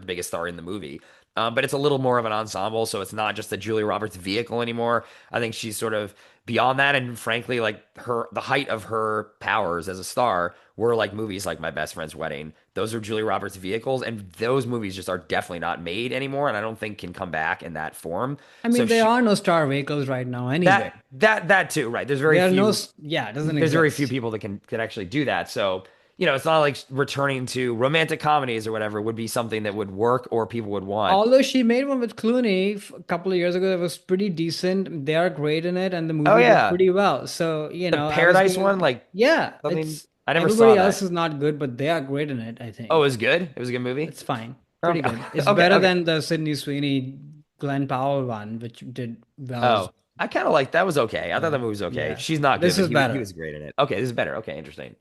Speaker 2: in the movie. But it's a little more of an ensemble, so it's not just the Julia Roberts vehicle anymore. I think she's sort of beyond that, and frankly, like the height of her powers as a star were like movies like My Best Friend's Wedding. Those are Julia Roberts vehicles, and those movies just are definitely not made anymore, and I don't think can come back in that form.
Speaker 1: I
Speaker 2: So
Speaker 1: mean, there
Speaker 2: she
Speaker 1: are no star vehicles right now anyway.
Speaker 2: that too, right?
Speaker 1: There are no, yeah, it doesn't
Speaker 2: There's very few
Speaker 1: exist.
Speaker 2: people that can actually do that. So, it's not like returning to romantic comedies or whatever would be something that would work or people would want.
Speaker 1: Although she made one with Clooney a couple of years ago that was pretty decent. They are great in it, and the
Speaker 2: Oh
Speaker 1: movie did
Speaker 2: yeah,
Speaker 1: pretty well. So,
Speaker 2: the
Speaker 1: I was
Speaker 2: Paradise
Speaker 1: gonna,
Speaker 2: one, like
Speaker 1: yeah,
Speaker 2: something
Speaker 1: it's
Speaker 2: I never saw
Speaker 1: everybody else
Speaker 2: that.
Speaker 1: is not good, but they are great in it, I
Speaker 2: Oh, it
Speaker 1: think.
Speaker 2: was good. It was a good movie.
Speaker 1: It's fine. Pretty
Speaker 2: Okay,
Speaker 1: good. It's
Speaker 2: okay,
Speaker 1: better
Speaker 2: okay.
Speaker 1: than the Sydney Sweeney, Glenn Powell one, which did well as
Speaker 2: Oh, I kind of like that was okay. I thought
Speaker 1: yeah.
Speaker 2: that movie was okay.
Speaker 1: Yeah.
Speaker 2: She's not good,
Speaker 1: This
Speaker 2: but
Speaker 1: is
Speaker 2: he
Speaker 1: better.
Speaker 2: was great in it. Okay, this is better. Okay, interesting.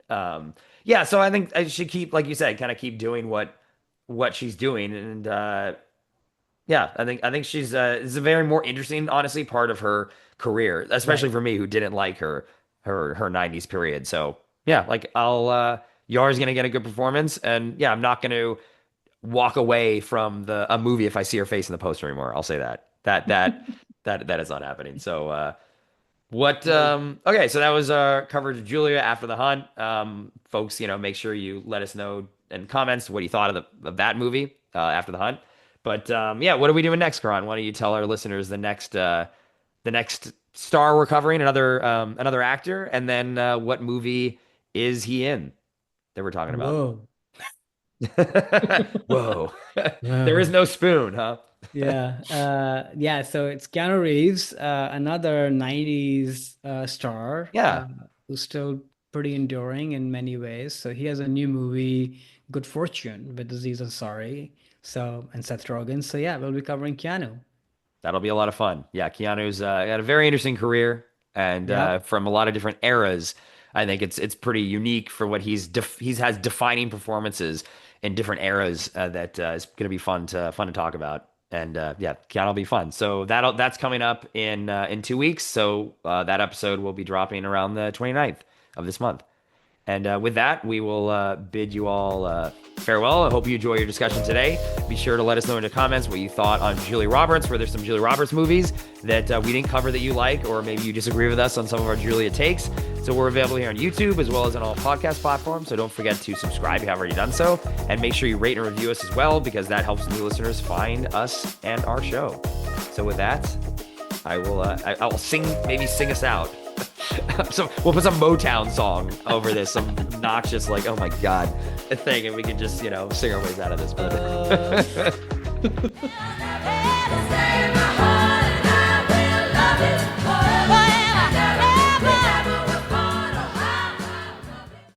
Speaker 2: Yeah. So I think I should keep, like you said, kind of keep doing what she's doing, and yeah, I think she's is a very more interesting, honestly, part of her career, especially
Speaker 1: Right.
Speaker 2: for me who didn't like her 90s period. So yeah, like Yar's gonna get a good performance, and yeah, I'm not gonna walk away from a movie if I see her face in the poster anymore. I'll say that. That is not happening. So what
Speaker 1: Well,
Speaker 2: okay, so that was our coverage of Julia After the Hunt. Folks, make sure you let us know in comments what you thought of that movie, After the Hunt. But yeah, what are we doing next, Karan? Why don't you tell our listeners the next star we're covering, another actor, and then what movie is he in that we're talking about?
Speaker 1: whoa.
Speaker 2: Whoa. There is
Speaker 1: Whoa.
Speaker 2: no spoon, huh?
Speaker 1: Yeah. Yeah. So it's Keanu Reeves, another 90s star
Speaker 2: Yeah,
Speaker 1: who's still pretty enduring in many ways. So he has a new movie, Good Fortune, with Aziz Ansari. So, and Seth Rogen. So yeah, we'll be covering Keanu.
Speaker 2: that'll be a lot of fun. Yeah, Keanu's got a very interesting career, and
Speaker 1: Yep.
Speaker 2: from a lot of different eras. I think it's pretty unique for what he's has defining performances in different eras that is going to be fun to talk about. And yeah, Keanu will be fun. So that's coming up in 2 weeks. So that episode will be dropping around the 29th of this month. And with that, we will bid you all farewell. I hope you enjoy your discussion today. Be sure to let us know in the comments what you thought on Julie Roberts. Were there some Julie Roberts movies that we didn't cover that you like, or maybe you disagree with us on some of our Julia takes? So we're available here on YouTube as well as on all podcast platforms. So don't forget to subscribe if you haven't already done so. And make sure you rate and review us as well, because that helps new listeners find us and our show. So with that, I will maybe sing us out. So we'll put some Motown song over this, some obnoxious, like, oh my God, thing, and we can just, sing our ways out of this.
Speaker 1: Uh,
Speaker 2: But